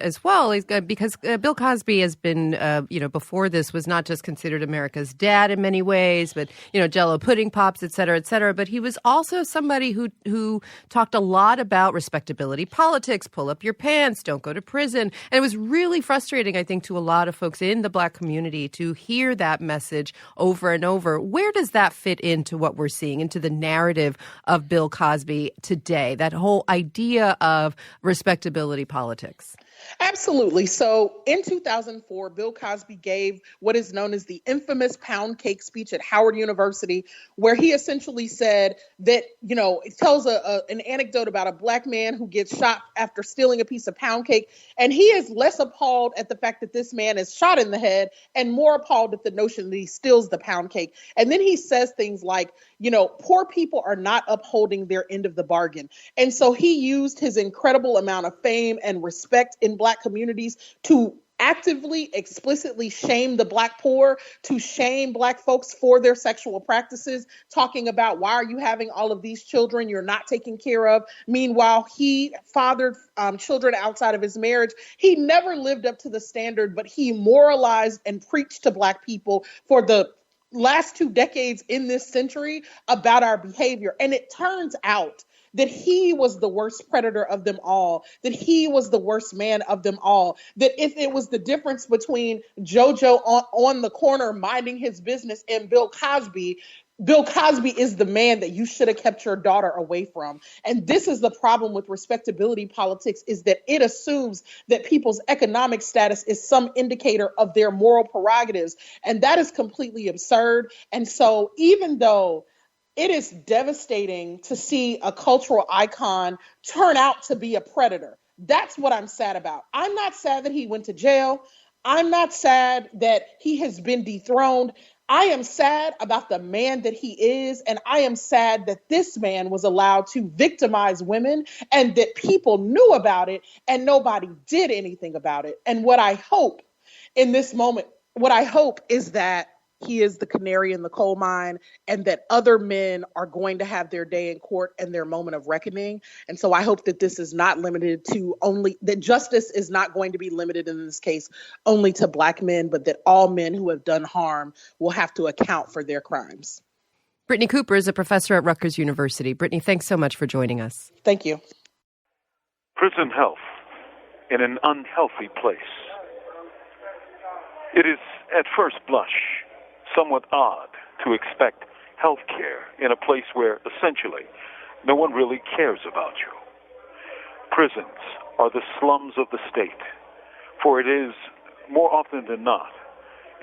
as well, because Bill Cosby has been, before this was not just considered America's dad in many ways, but, Jell-O pudding pops, et cetera, but he was also somebody who talked a lot about respectability politics, pull up your pants, don't go to prison. And it was really frustrating, I think, to a lot of folks in the Black community to hear that message over and over. Where does that fit into what we're seeing, into the narrative of Bill Cosby today, that whole idea of respectability politics?
Absolutely. So in 2004, Bill Cosby gave what is known as the infamous pound cake speech at Howard University, where he essentially said that, it tells an anecdote about a black man who gets shot after stealing a piece of pound cake. And he is less appalled at the fact that this man is shot in the head and more appalled at the notion that he steals the pound cake. And then he says things like, poor people are not upholding their end of the bargain. And so he used his incredible amount of fame and respect in black communities to actively, explicitly shame the black poor, to shame black folks for their sexual practices, talking about why are you having all of these children you're not taking care of. Meanwhile, he fathered children outside of his marriage. He never lived up to the standard, but he moralized and preached to black people for the last 2 decades in this century about our behavior. And it turns out that he was the worst predator of them all, that he was the worst man of them all, that if it was the difference between JoJo on the corner minding his business and Bill Cosby is the man that you should have kept your daughter away from. And this is the problem with respectability politics, is that it assumes that people's economic status is some indicator of their moral prerogatives. And that is completely absurd. And so even though it is devastating to see a cultural icon turn out to be a predator, that's what I'm sad about. I'm not sad that he went to jail. I'm not sad that he has been dethroned. I am sad about the man that he is, and I am sad that this man was allowed to victimize women and that people knew about it and nobody did anything about it. And what I hope in this moment, is that he is the canary in the coal mine and that other men are going to have their day in court and their moment of reckoning. And so I hope that this is not limited to that justice is not going to be limited in this case only to black men, but that all men who have done harm will have to account for their crimes.
Brittany Cooper is a professor at Rutgers University. Brittany, thanks so much for joining us.
Thank you.
Prison health in an unhealthy place. It is at first blush somewhat odd to expect health care in a place where, essentially, no one really cares about you. Prisons are the slums of the state, for it is, more often than not,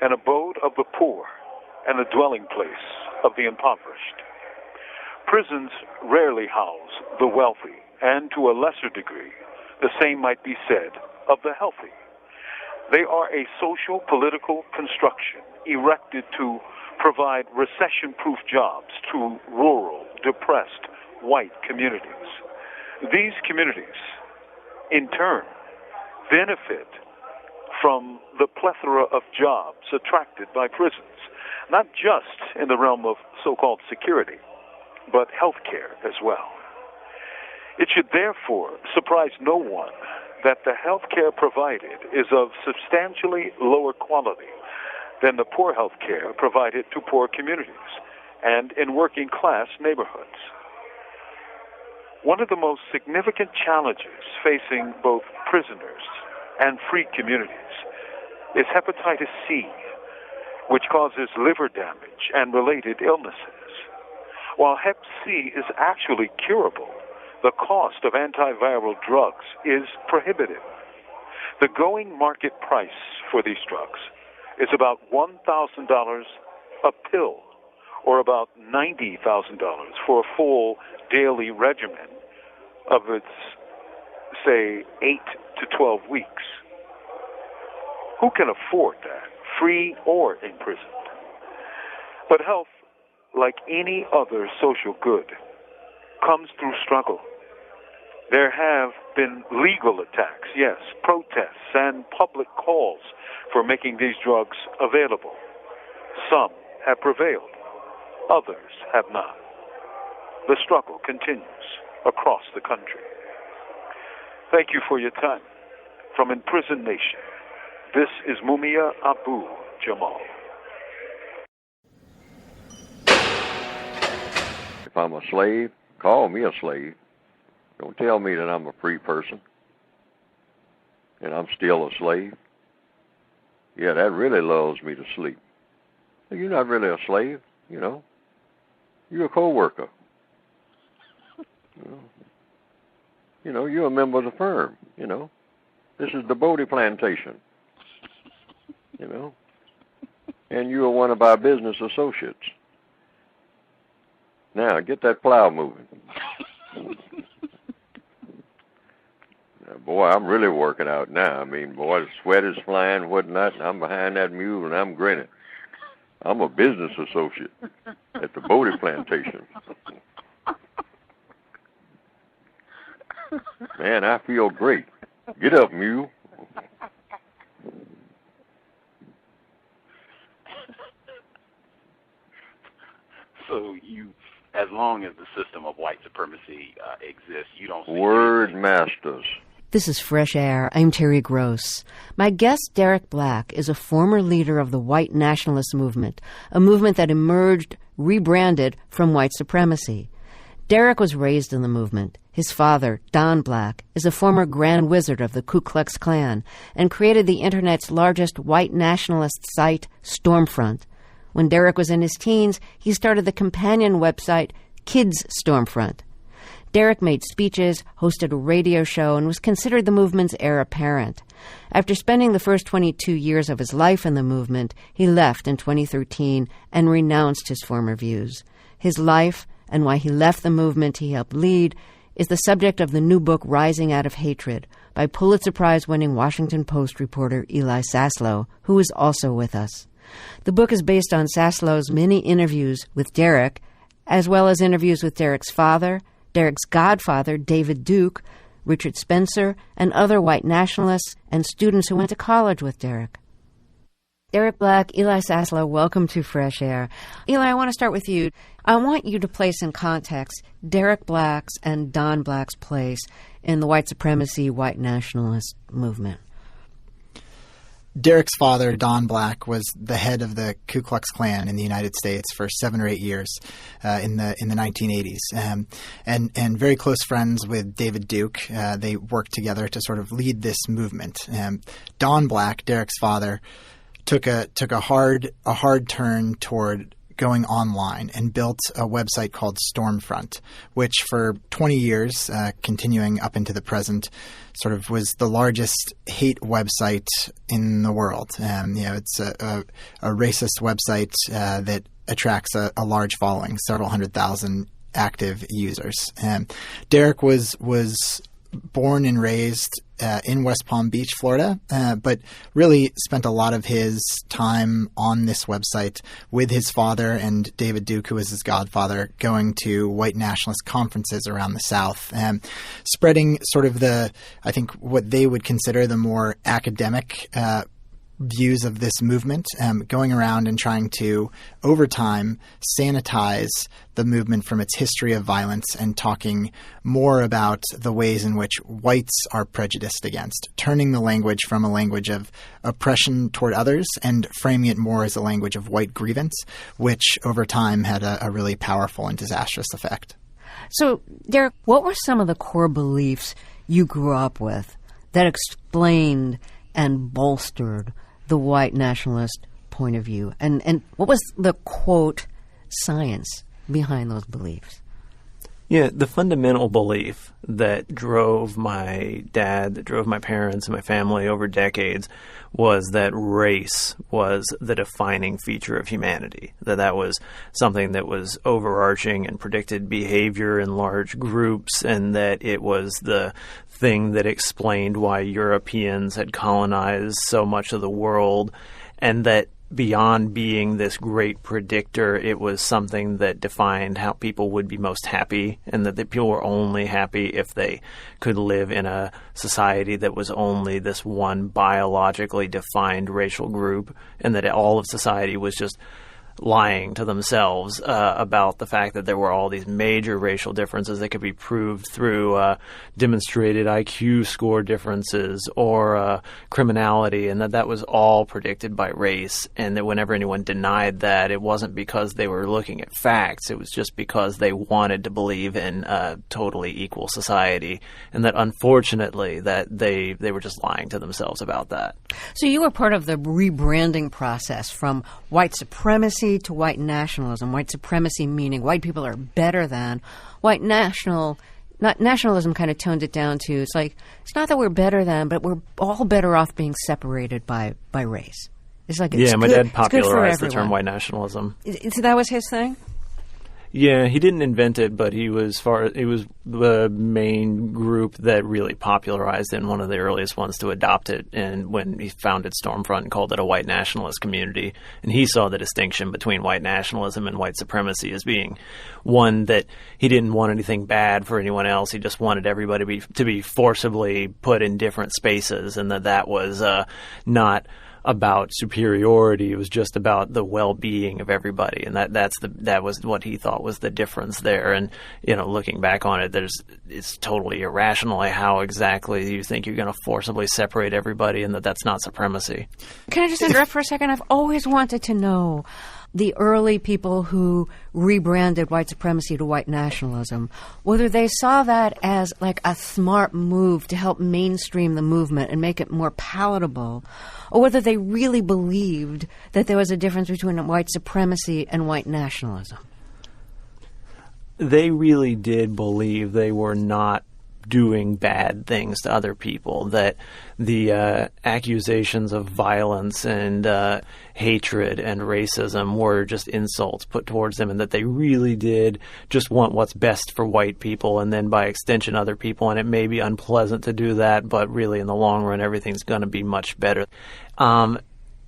an abode of the poor and a dwelling place of the impoverished. Prisons rarely house the wealthy, and to a lesser degree, the same might be said of the healthy. They are a social political construction erected to provide recession-proof jobs to rural, depressed, white communities. These communities, in turn, benefit from the plethora of jobs attracted by prisons, not just in the realm of so-called security, but healthcare as well. It should therefore surprise no one that the health care provided is of substantially lower quality than the poor health care provided to poor communities and in working class neighborhoods. One of the most significant challenges facing both prisoners and free communities is hepatitis C, which causes liver damage and related illnesses. While hep C is actually curable, the cost of antiviral drugs is prohibitive. The going market price for these drugs is about $1,000 a pill, or about $90,000 for a full daily regimen of its, say, 8 to 12 weeks. Who can afford that, free or imprisoned? But health, like any other social good, comes through struggle. There have been legal attacks, yes, protests, and public calls for making these drugs available. Some have prevailed, others have not. The struggle continues across the country. Thank you for your time. From Imprisoned Nation, this is Mumia Abu-Jamal.
If I'm a slave, call me a slave. Don't tell me that I'm a free person and I'm still a slave. Yeah, that really lulls me to sleep. You're not really a slave, you know. You're a co-worker. You know, you're a member of the firm, you know. This is the Bodie plantation, you know. And you are one of our business associates. Now, get that plow moving. Now, boy, I'm really working out now. I mean, boy, the sweat is flying and whatnot, and I'm behind that mule and I'm grinning. I'm a business associate at the Bodie plantation. Man, I feel great. Get up, mule.
So you, as long as the system of white supremacy exists, you don't see
Word masters.
This is Fresh Air. I'm Terry Gross. My guest, Derek Black, is a former leader of the white nationalist movement, a movement that emerged, rebranded from white supremacy. Derek was raised in the movement. His father, Don Black, is a former Grand Wizard of the Ku Klux Klan and created the Internet's largest white nationalist site, Stormfront. When Derek was in his teens, he started the companion website, Kids Stormfront. Derek made speeches, hosted a radio show, and was considered the movement's heir apparent. After spending the first 22 years of his life in the movement, he left in 2013 and renounced his former views. His life and why he left the movement he helped lead is the subject of the new book Rising Out of Hatred by Pulitzer Prize-winning Washington Post reporter Eli Saslow, who is also with us. The book is based on Saslow's many interviews with Derek, as well as interviews with Derek's father, Derek's godfather, David Duke, Richard Spencer, and other white nationalists and students who went to college with Derek. Derek Black, Eli Saslow, welcome to Fresh Air. Eli, I want to start with you. I want you to place in context Derek Black's and Don Black's place in the white supremacy, white nationalist movement.
Derek's father, Don Black, was the head of the Ku Klux Klan in the United States for 7 or 8 years in the 1980s, and very close friends with David Duke. They worked together to sort of lead this movement. Don Black, Derek's father, took a hard turn toward going online and built a website called Stormfront, which for 20 years, continuing up into the present, sort of was the largest hate website in the world. It's a racist website that attracts a large following, several 100,000 active users. Derek was born and raised in West Palm Beach, Florida, but really spent a lot of his time on this website with his father and David Duke, who was his godfather, going to white nationalist conferences around the South, spreading sort of I think what they would consider the more academic views of this movement, going around and trying to, over time, sanitize the movement from its history of violence and talking more about the ways in which whites are prejudiced against, turning the language from a language of oppression toward others and framing it more as a language of white grievance, which over time had a really powerful and disastrous effect.
So, Derek, what were some of the core beliefs you grew up with that explained and bolstered the white nationalist point of view? And what was the, quote, science behind those beliefs?
Yeah, the fundamental belief that drove my dad, that drove my parents and my family over decades was that race was the defining feature of humanity, that was something that was overarching and predicted behavior in large groups, and that it was the thing that explained why Europeans had colonized so much of the world, and that beyond being this great predictor, it was something that defined how people would be most happy, and that the people were only happy if they could live in a society that was only this one biologically defined racial group, and that all of society was just lying to themselves about the fact that there were all these major racial differences that could be proved through demonstrated IQ score differences or criminality, and that was all predicted by race, and that whenever anyone denied that, it wasn't because they were looking at facts, it was just because they wanted to believe in a totally equal society, and that unfortunately that they were just lying to themselves about that.
So you were part of the rebranding process from white supremacy to white nationalism. White supremacy meaning white people are better than. White national nationalism kind of toned it down to, it's like, it's not that we're better than, but we're all better off being separated by race. It's like, it's
my
good,
dad popularized the term
everyone.
white nationalism.
So that was his thing?
Yeah, he didn't invent it, but he was the main group that really popularized it, and one of the earliest ones to adopt it. And when he founded Stormfront and called it a white nationalist community, and he saw the distinction between white nationalism and white supremacy as being one that he didn't want anything bad for anyone else. He just wanted everybody to be forcibly put in different spaces, and that was not about superiority. It was just about the well-being of everybody, and that was what he thought was the difference there. And looking back on it, it's totally irrational how exactly you think you're going to forcibly separate everybody, and that's not supremacy.
Can I just interrupt for a second? I've always wanted to know the early people who rebranded white supremacy to white nationalism, whether they saw that as like a smart move to help mainstream the movement and make it more palatable, or whether they really believed that there was a difference between white supremacy and white nationalism.
They really did believe they were not doing bad things to other people, that the accusations of violence and hatred and racism were just insults put towards them, and that they really did just want what's best for white people, and then by extension other people. And it may be unpleasant to do that, but really in the long run everything's going to be much better.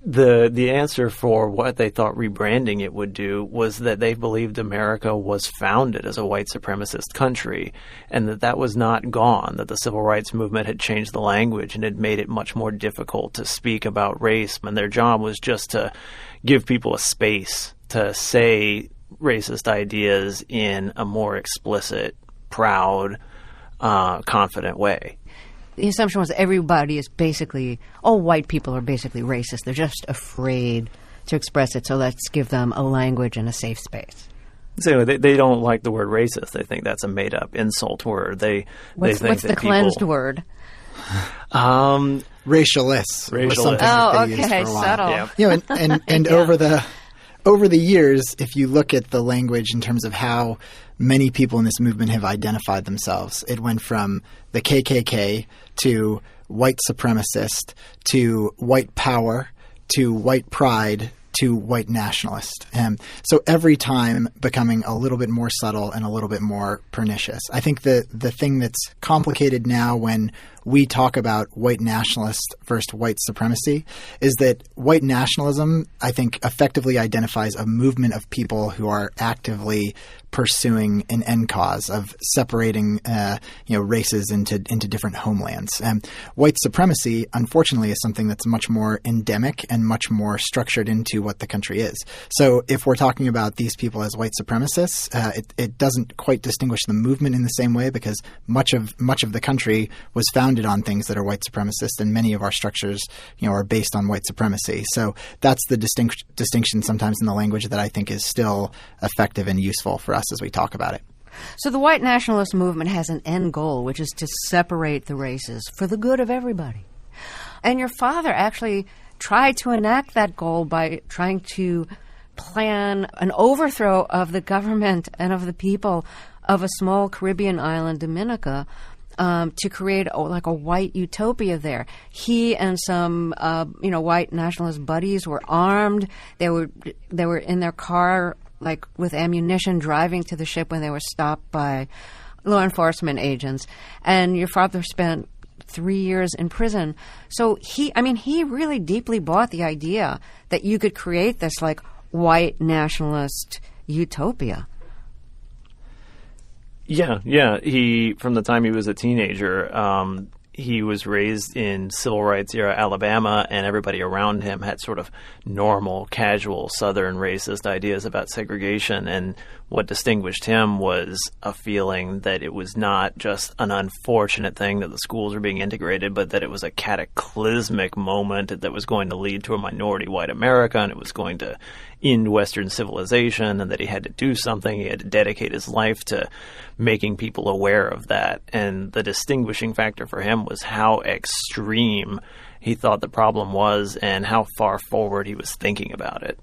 The answer for what they thought rebranding it would do was that they believed America was founded as a white supremacist country, and that was not gone, that the civil rights movement had changed the language and had made it much more difficult to speak about race, and their job was just to give people a space to say racist ideas in a more explicit, proud, confident way.
The assumption was everybody is basically, all white people are basically racist. They're just afraid to express it, so let's give them a language and a safe space.
So they don't like the word racist. They think that's a made-up insult word.
What's the cleansed word?
Racialist.
Oh, okay, subtle.
Yeah. And over the years, if you look at the language in terms of how many people in this movement have identified themselves, it went from the KKK to white supremacist to white power to white pride to white nationalist. So every time becoming a little bit more subtle and a little bit more pernicious. I think the thing that's complicated now when we talk about white nationalist versus white supremacy is that white nationalism, I think, effectively identifies a movement of people who are actively pursuing an end cause of separating races into different homelands. White supremacy, unfortunately, is something that's much more endemic and much more structured into what the country is. So if we're talking about these people as white supremacists, it doesn't quite distinguish the movement in the same way, because much of the country was founded on things that are white supremacist, and many of our structures are based on white supremacy. So that's the distinction sometimes in the language that I think is still effective and useful for us as we talk about it.
So the white nationalist movement has an end goal, which is to separate the races for the good of everybody. And your father actually tried to enact that goal by trying to plan an overthrow of the government and of the people of a small Caribbean island, Dominica, to create a white utopia there. He and some white nationalist buddies were armed. They were in their car with ammunition driving to the ship when they were stopped by law enforcement agents. And your father spent 3 years in prison. So he really deeply bought the idea that you could create this white nationalist utopia.
Yeah. He, from the time he was a teenager, he was raised in civil rights era Alabama, and everybody around him had sort of normal, casual, Southern racist ideas about segregation. And what distinguished him was a feeling that it was not just an unfortunate thing that the schools were being integrated, but that it was a cataclysmic moment that was going to lead to a minority white America, and it was going to in Western civilization and that he had to do something. He had to dedicate his life to making people aware of that. And the distinguishing factor for him was how extreme he thought the problem was and how far forward he was thinking about it.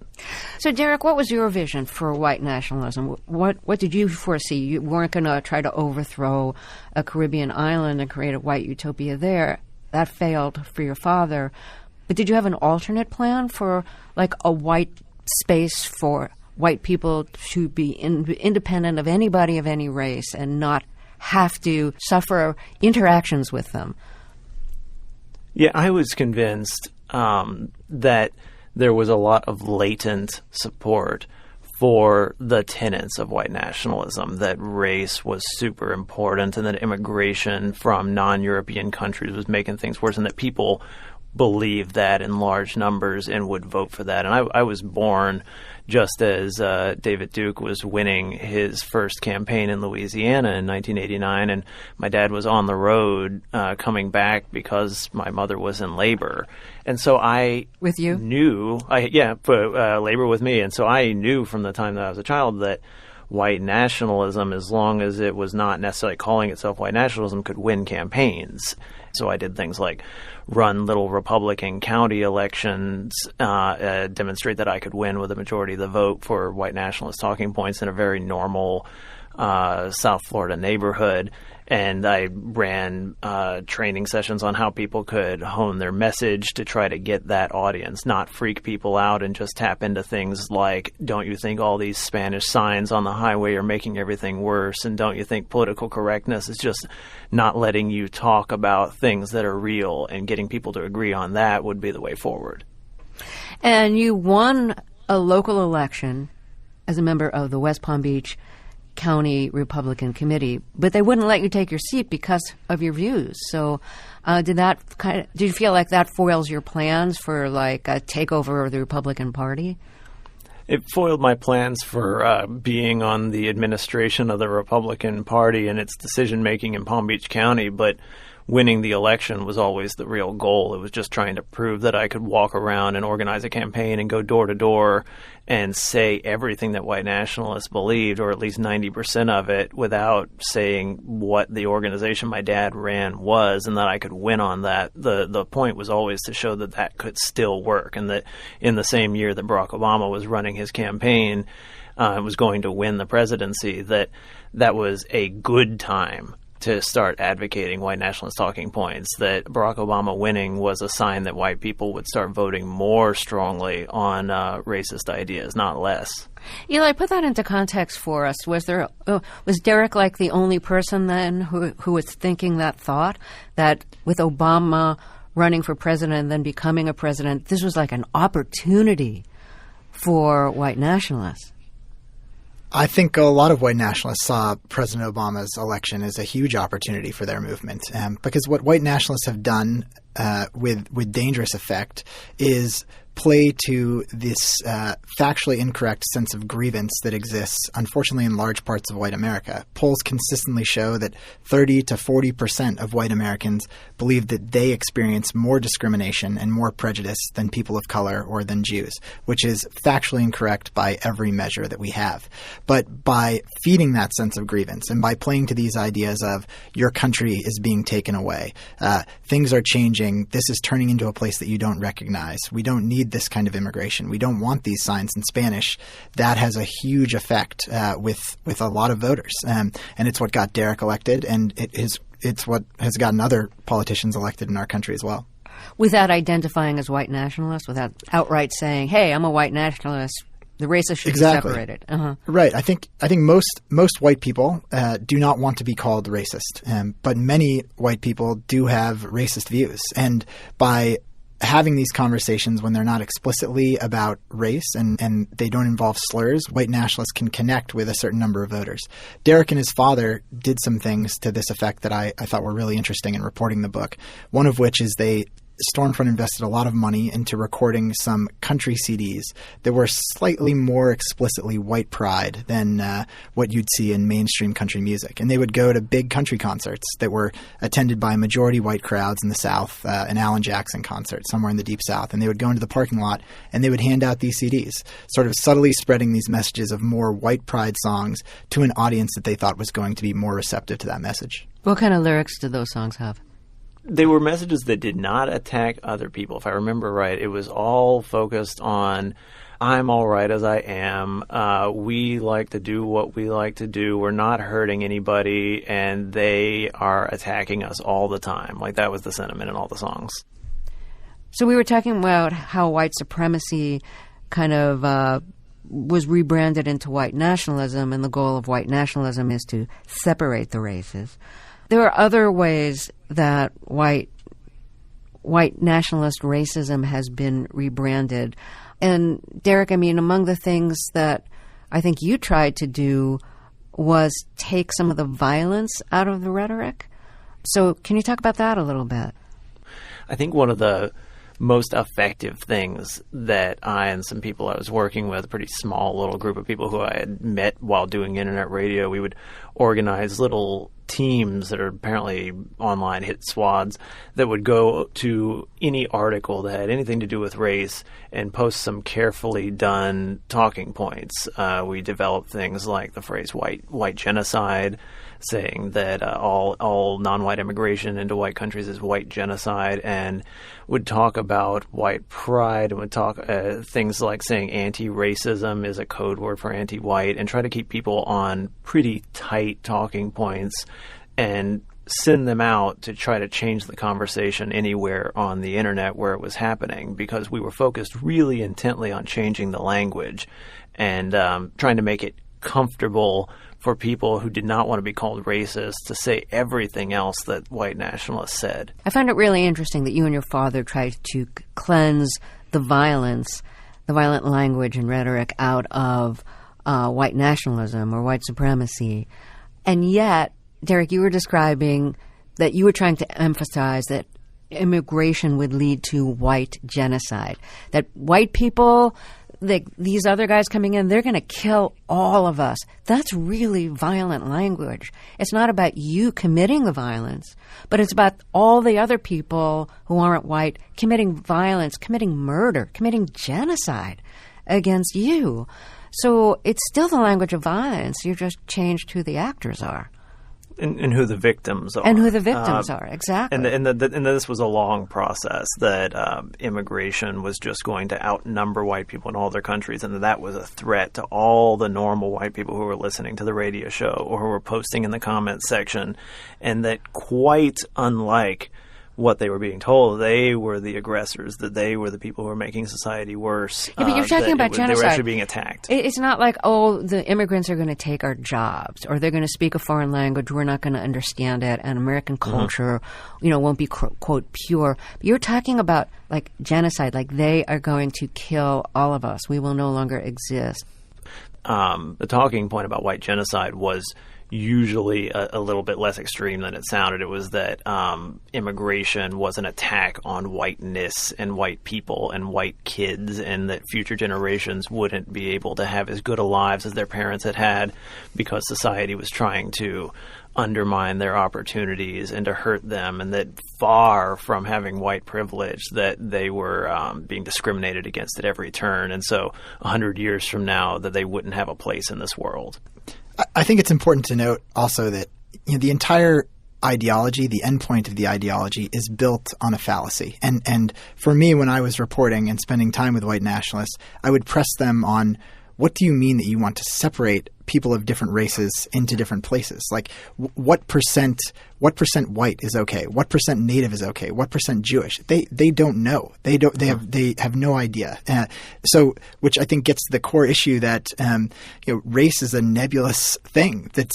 So, Derek, what was your vision for white nationalism? What did you foresee? You weren't going to try to overthrow a Caribbean island and create a white utopia there. That failed for your father. But did you have an alternate plan for, like, a white space for white people to be independent of anybody of any race and not have to suffer interactions with them?
Yeah, I was convinced that there was a lot of latent support for the tenets of white nationalism, that race was super important and that immigration from non-European countries was making things worse, and that people believed that in large numbers and would vote for that. And I was born just as David Duke was winning his first campaign in Louisiana in 1989, and my dad was on the road coming back because my mother was in labor. And so I
with you
knew, labor with me. And so I knew from the time that I was a child that white nationalism, as long as it was not necessarily calling itself white nationalism, could win campaigns. So I did things like run little Republican county elections, demonstrate that I could win with a majority of the vote for white nationalist talking points in a very normal South Florida neighborhood. And I ran training sessions on how people could hone their message to try to get that audience, not freak people out and just tap into things like, don't you think all these Spanish signs on the highway are making everything worse? And don't you think political correctness is just not letting you talk about things that are real, and getting people to agree on that would be the way forward.
And you won a local election as a member of the West Palm Beach County Republican Committee, but they wouldn't let you take your seat because of your views. So did you feel like that foils your plans for like a takeover of the Republican Party?
It foiled my plans for being on the administration of the Republican Party and its decision-making in Palm Beach County, but winning the election was always the real goal. It was just trying to prove that I could walk around and organize a campaign and go door to door and say everything that white nationalists believed, or at least 90% of it, without saying what the organization my dad ran was, and that I could win on that. The point was always to show that that could still work, and that in the same year that Barack Obama was running his campaign, was going to win the presidency, that was a good time to start advocating white nationalist talking points, that Barack Obama winning was a sign that white people would start voting more strongly on racist ideas, not less.
Eli, put that into context for us. Was Derek like the only person then who was thinking that thought, that with Obama running for president and then becoming a president, this was like an opportunity for white nationalists?
I think a lot of white nationalists saw President Obama's election as a huge opportunity for their movement, because what white nationalists have done with dangerous effect is play to this factually incorrect sense of grievance that exists, unfortunately, in large parts of white America. Polls consistently show that 30 to 40% of white Americans believe that they experience more discrimination and more prejudice than people of color or than Jews, which is factually incorrect by every measure that we have. But by feeding that sense of grievance and by playing to these ideas of your country is being taken away, things are changing, this is turning into a place that you don't recognize, we don't need this kind of immigration, we don't want these signs in Spanish, that has a huge effect with a lot of voters. And it's what got Derek elected, and it's what has gotten other politicians elected in our country as well.
Without identifying as white nationalists, without outright saying, hey, I'm a white nationalist, the races should be separated.
Right. I think most white people do not want to be called racist, but many white people do have racist views. And by having these conversations when they're not explicitly about race and they don't involve slurs, white nationalists can connect with a certain number of voters. Derek and his father did some things to this effect that I thought were really interesting in reporting the book. One of which is they Stormfront invested a lot of money into recording some country CDs that were slightly more explicitly white pride than what you'd see in mainstream country music. And they would go to big country concerts that were attended by majority white crowds in the South, an Alan Jackson concert somewhere in the Deep South. And they would go into the parking lot and they would hand out these CDs, sort of subtly spreading these messages of more white pride songs to an audience that they thought was going to be more receptive to that message.
What kind of lyrics did those songs have?
They were messages that did not attack other people. If I remember right, it was all focused on, I'm all right as I am. We like to do what we like to do. We're not hurting anybody, and they are attacking us all the time. Like, that was the sentiment in all the songs.
So we were talking about how white supremacy kind of was rebranded into white nationalism, and the goal of white nationalism is to separate the races. There are other ways that white nationalist racism has been rebranded. And Derek, I mean, among the things that I think you tried to do was take some of the violence out of the rhetoric. So can you talk about that a little bit?
I think one of the most effective things that I and some people I was working with, a pretty small little group of people who I had met while doing internet radio, we would organize little teams that are apparently online hit squads that would go to any article that had anything to do with race and post some carefully done talking points. We developed things like the phrase white genocide, saying that all non-white immigration into white countries is white genocide, and would talk about white pride, and would talk things like saying anti-racism is a code word for anti-white, and try to keep people on pretty tight talking points and send them out to try to change the conversation anywhere on the internet where it was happening, because we were focused really intently on changing the language and trying to make it comfortable for people who did not want to be called racist to say everything else that white nationalists said.
I find it really interesting that you and your father tried to cleanse the violent language and rhetoric out of white nationalism or white supremacy. And yet, Derek, you were describing that you were trying to emphasize that immigration would lead to white genocide, that white people, these other guys coming in, they're going to kill all of us. That's really violent language. It's not about you committing the violence, but it's about all the other people who aren't white committing violence, committing murder, committing genocide against you. So it's still the language of violence. You just changed who the actors are.
And who the victims are.
And who the victims are, exactly.
And this was a long process, that immigration was just going to outnumber white people in all their countries, and that was a threat to all the normal white people who were listening to the radio show or who were posting in the comments section, and that quite unlike what they were being told, they were the aggressors, that they were the people who were making society worse.
Yeah, but you're talking about genocide.
They were actually being attacked.
It's not like, oh, the immigrants are going to take our jobs, or they're going to speak a foreign language, we're not going to understand it, and American culture, won't be, quote, pure. But you're talking about, like, genocide, like they are going to kill all of us. We will no longer exist.
The talking point about white genocide was usually a little bit less extreme than it sounded. It was that immigration was an attack on whiteness and white people and white kids, and that future generations wouldn't be able to have as good a lives as their parents had had because society was trying to undermine their opportunities and to hurt them, and that far from having white privilege, that they were being discriminated against at every turn, and so 100 years from now that they wouldn't have a place in this world.
I think it's important to note also that the entire ideology, the endpoint of the ideology, is built on a fallacy. And for me, when I was reporting and spending time with white nationalists, I would press them on, what do you mean that you want to separate people of different races into different places? Like, what percent white is okay? What percent Native is okay? What percent Jewish? They don't know. They have no idea. So, which I think gets to the core issue that race is a nebulous thing that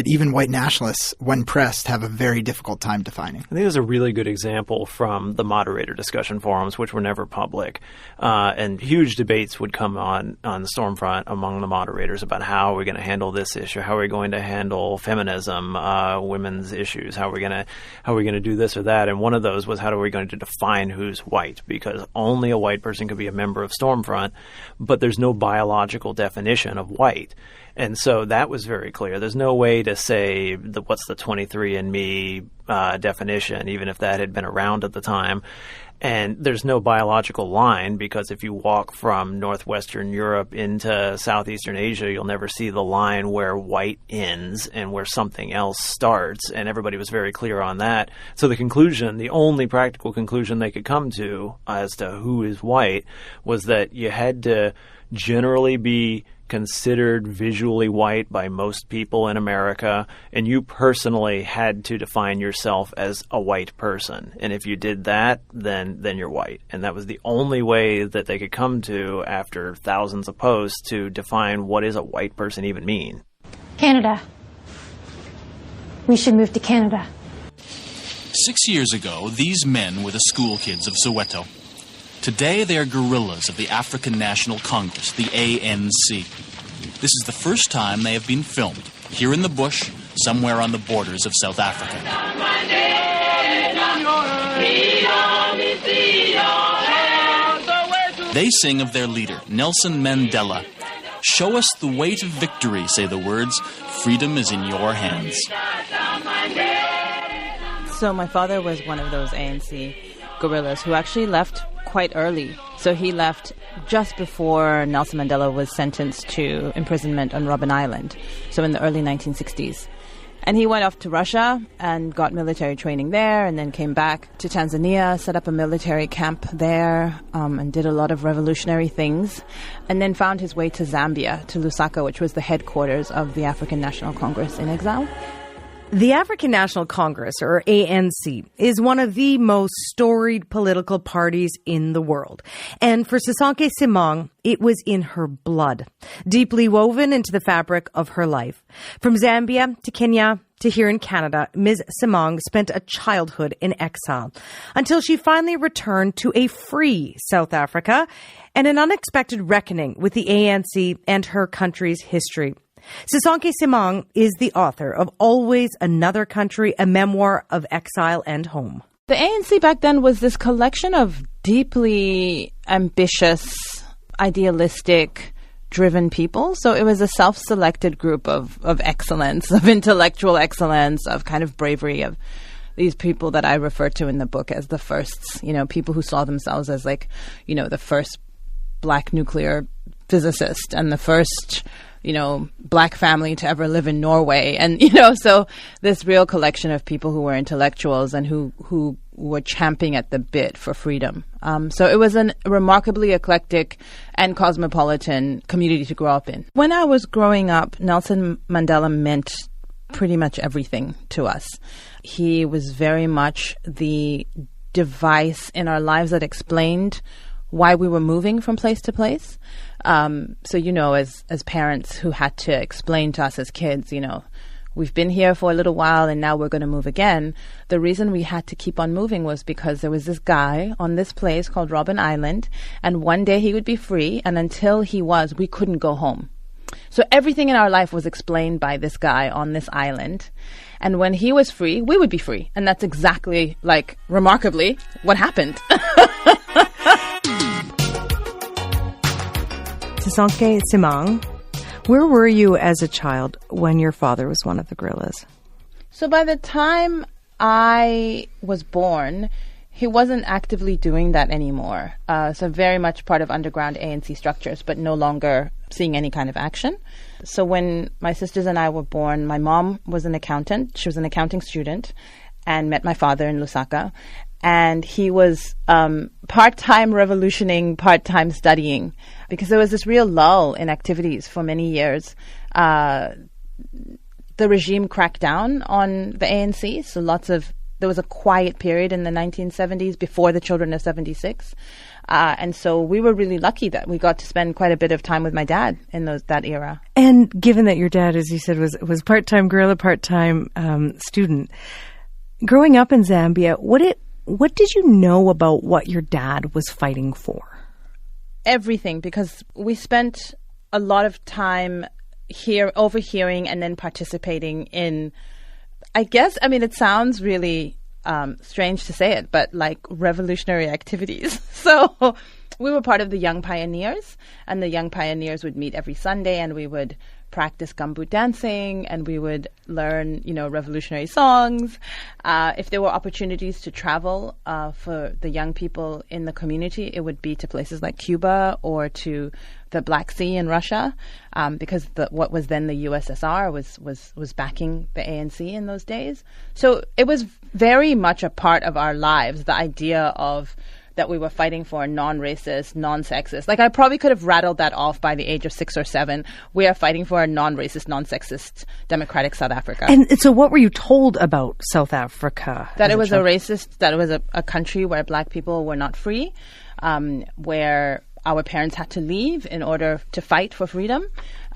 even white nationalists, when pressed, have a very difficult time defining.
I think there's a really good example from the moderator discussion forums, which were never public, and huge debates would come on the Stormfront among the moderators about how are we going to handle this issue, how are we going to handle feminism, feminism, women's issues. How are we gonna do this or that? And one of those was, how are we going to define who's white? Because only a white person could be a member of Stormfront, but there's no biological definition of white. And so that was very clear. There's no way to say what's the 23andMe definition, even if that had been around at the time. And there's no biological line, because if you walk from northwestern Europe into Southeastern Asia, you'll never see the line where white ends and where something else starts. And everybody was very clear on that. So the only practical conclusion they could come to as to who is white was that you had to generally be considered visually white by most people in America, and you personally had to define yourself as a white person. And if you did that, then you're white. And that was the only way that they could come to, after thousands of posts, to define what does a white person even mean.
Canada. We should move to Canada.
6 years ago, these men were the school kids of Soweto. Today, they are guerrillas of the African National Congress, the ANC. This is the first time they have been filmed, here in the bush, somewhere on the borders of South Africa. They sing of their leader, Nelson Mandela. Show us the way to victory, say the words. Freedom is in your hands.
So my father was one of those ANC guerrillas who actually left quite early. So he left just before Nelson Mandela was sentenced to imprisonment on Robben Island, so in the early 1960s. And he went off to Russia and got military training there, and then came back to Tanzania, set up a military camp there, and did a lot of revolutionary things, and then found his way to Zambia, to Lusaka, which was the headquarters of the African National Congress in Exile.
The African National Congress, or ANC, is one of the most storied political parties in the world. And for Sisonke Simang, it was in her blood, deeply woven into the fabric of her life. From Zambia to Kenya to here in Canada, Ms. Simang spent a childhood in exile until she finally returned to a free South Africa and an unexpected reckoning with the ANC and her country's history. Sisonke Simang is the author of Always Another Country, a memoir of exile and home.
The ANC back then was this collection of deeply ambitious, idealistic, driven people. So it was a self-selected group of excellence, of intellectual excellence, of kind of bravery, of these people that I refer to in the book as the firsts, people who saw themselves as the first black nuclear physicist and the first black family to ever live in Norway. And, so this real collection of people who were intellectuals and who were champing at the bit for freedom. So it was a remarkably eclectic and cosmopolitan community to grow up in. When I was growing up, Nelson Mandela meant pretty much everything to us. He was very much the device in our lives that explained why we were moving from place to place. So, as parents who had to explain to us as kids, we've been here for a little while and now we're going to move again. The reason we had to keep on moving was because there was this guy on this place called Robben Island, and one day he would be free, and until he was, we couldn't go home. So everything in our life was explained by this guy on this island. And when he was free, we would be free. And that's exactly, remarkably, what happened.
Sisonke Simang, where were you as a child when your father was one of the guerrillas?
So by the time I was born, he wasn't actively doing that anymore. So very much part of underground ANC structures, but no longer seeing any kind of action. So when my sisters and I were born, my mom was an accountant. She was an accounting student and met my father in Lusaka. And he was part-time revolutioning, part-time studying, because there was this real lull in activities for many years. The regime cracked down on the ANC, so there was a quiet period in the 1970s before the Children of 76. And so we were really lucky that we got to spend quite a bit of time with my dad in that era.
And given that your dad, as you said, was part-time guerrilla, part-time student, growing up in Zambia, what did you know about what your dad was fighting for?
Everything, because we spent a lot of time overhearing and then participating in I guess, I mean, it sounds really strange to say it, but like revolutionary activities. So we were part of the Young Pioneers, and the Young Pioneers would meet every Sunday, and we would practice gumboot dancing, and we would learn, revolutionary songs. If there were opportunities to travel for the young people in the community, it would be to places like Cuba or to the Black Sea in Russia, because what was then the USSR was backing the ANC in those days. So it was very much a part of our lives, the idea of that we were fighting for non-racist, non-sexist. Like, I probably could have rattled that off by the age of 6 or 7. We are fighting for a non-racist, non-sexist, democratic South Africa.
And so what were you told about South Africa?
That it was a racist, that it was a country where black people were not free, where our parents had to leave in order to fight for freedom.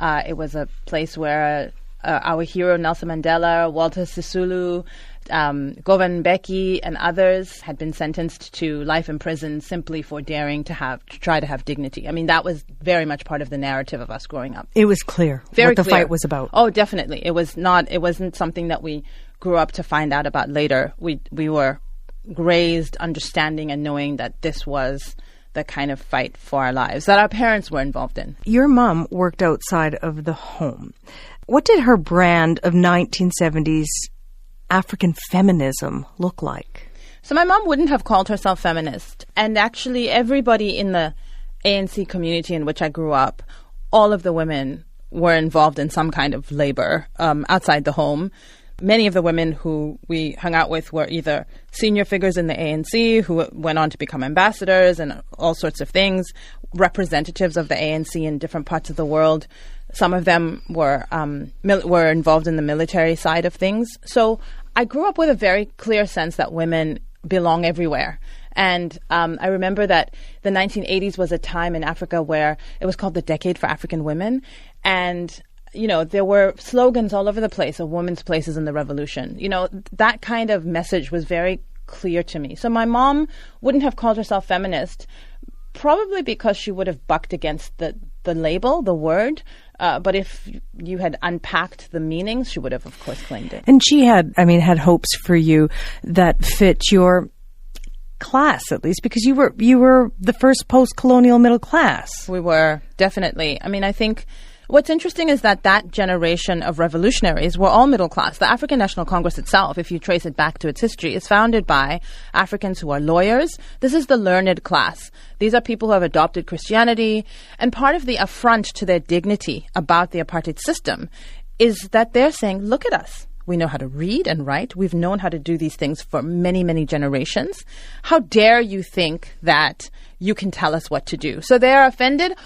It was a place where our hero Nelson Mandela, Walter Sisulu, Govan Mbeki and others had been sentenced to life in prison simply for daring to try to have dignity. I mean, that was very much part of the narrative of us growing up.
It was clear what the fight was about.
Oh, definitely. It wasn't something that we grew up to find out about later. We were raised understanding and knowing that this was the kind of fight for our lives that our parents were involved in.
Your mom worked outside of the home. What did her brand of 1970s African feminism look like?
So my mom wouldn't have called herself feminist. And actually everybody in the ANC community in which I grew up, all of the women were involved in some kind of labor outside the home. Many of the women who we hung out with were either senior figures in the ANC who went on to become ambassadors and all sorts of things, representatives of the ANC in different parts of the world. Some of them were involved in the military side of things. So I grew up with a very clear sense that women belong everywhere. And I remember that the 1980s was a time in Africa where it was called the Decade for African Women. And, there were slogans all over the place, a woman's place is in the revolution. That kind of message was very clear to me. So my mom wouldn't have called herself feminist, probably because she would have bucked against the label, the word. But if you had unpacked the meanings, she would have, of course, claimed it.
And she had hopes for you that fit your class, at least, because you were the first post-colonial middle class.
We were, definitely. I mean, I think what's interesting is that generation of revolutionaries were all middle class. The African National Congress itself, if you trace it back to its history, is founded by Africans who are lawyers. This is the learned class. These are people who have adopted Christianity. And part of the affront to their dignity about the apartheid system is that they're saying, look at us. We know how to read and write. We've known how to do these things for many, many generations. How dare you think that you can tell us what to do? So they are offended,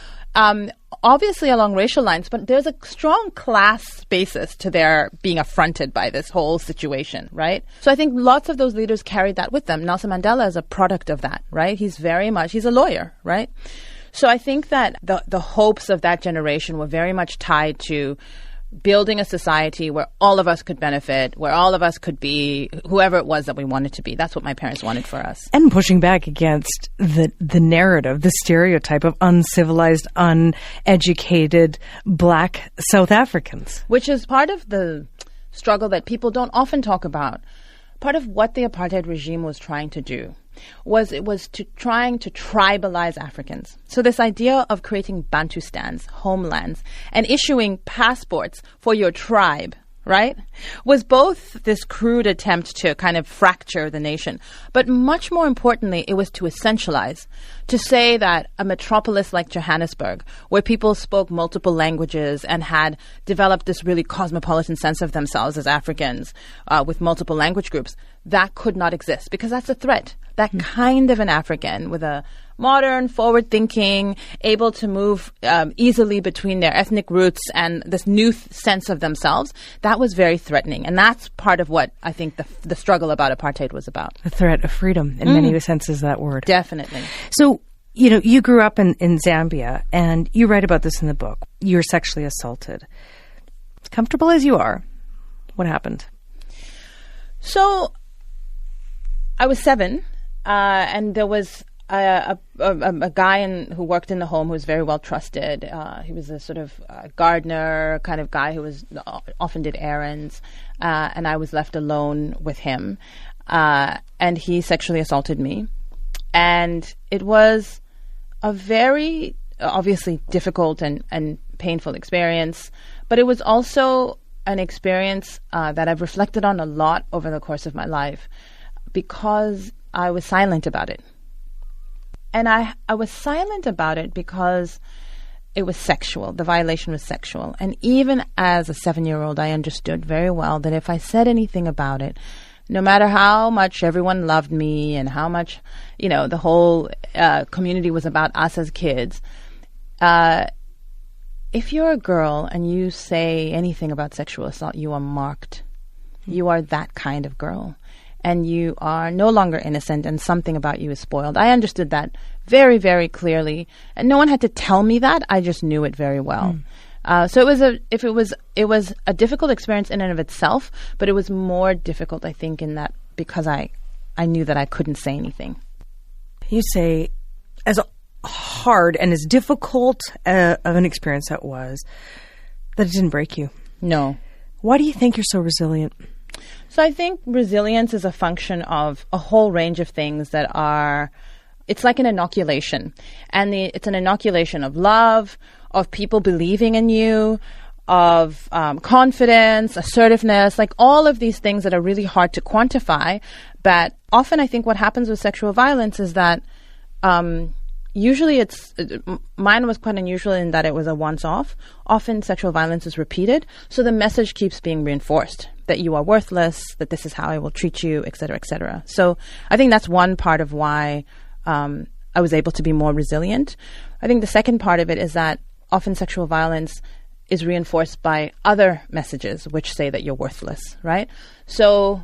obviously along racial lines, but there's a strong class basis to their being affronted by this whole situation, right? So I think lots of those leaders carried that with them. Nelson Mandela is a product of that, right? He's a lawyer, right? So I think that the hopes of that generation were very much tied to building a society where all of us could benefit, where all of us could be whoever it was that we wanted to be. That's what my parents wanted for us.
And pushing back against the narrative, the stereotype of uncivilized, uneducated black South Africans.
Which is part of the struggle that people don't often talk about. Part of what the apartheid regime was trying to do was trying to tribalize Africans. So this idea of creating Bantustans, homelands, and issuing passports for your tribe, right, was both this crude attempt to kind of fracture the nation, but much more importantly, it was to essentialize, to say that a metropolis like Johannesburg, where people spoke multiple languages and had developed this really cosmopolitan sense of themselves as Africans with multiple language groups, that could not exist because that's a threat. That kind of an African with a modern, forward-thinking, able to move easily between their ethnic roots and this new sense of themselves, that was very threatening. And that's part of what I think the struggle about apartheid was about.
The threat of freedom, in many senses, that word.
Definitely.
So, you grew up in Zambia, and you write about this in the book. You were sexually assaulted. Comfortable as you are, what happened?
So, I was 7. And there was a guy who worked in the home who was very well trusted. He was a sort of gardener kind of guy who often did errands, and I was left alone with him. And he sexually assaulted me. And it was a very obviously difficult and painful experience, but it was also an experience that I've reflected on a lot over the course of my life because I was silent about it. And I was silent about it because it was sexual. The violation was sexual. And even as a 7-year-old, I understood very well that if I said anything about it, no matter how much everyone loved me and how much, the whole community was about us as kids, if you're a girl and you say anything about sexual assault, you are marked. You are that kind of girl. And you are no longer innocent and something about you is spoiled. I understood that very, very clearly. And no one had to tell me that. I just knew it very well. So it was a difficult experience in and of itself, but it was more difficult, I think, in that because I knew that I couldn't say anything.
You say, as hard and as difficult of an experience that was, that it didn't break you.
No.
Why do you think you're so resilient?
So I think resilience is a function of a whole range of things that it's like an inoculation. And it's an inoculation of love, of people believing in you, of confidence, assertiveness, like all of these things that are really hard to quantify. But often I think what happens with sexual violence is that usually mine was quite unusual in that it was a once-off. Often sexual violence is repeated. So the message keeps being reinforced that you are worthless, that this is how I will treat you, et cetera, et cetera. So I think that's one part of why I was able to be more resilient. I think the second part of it is that often sexual violence is reinforced by other messages which say that you're worthless, right? So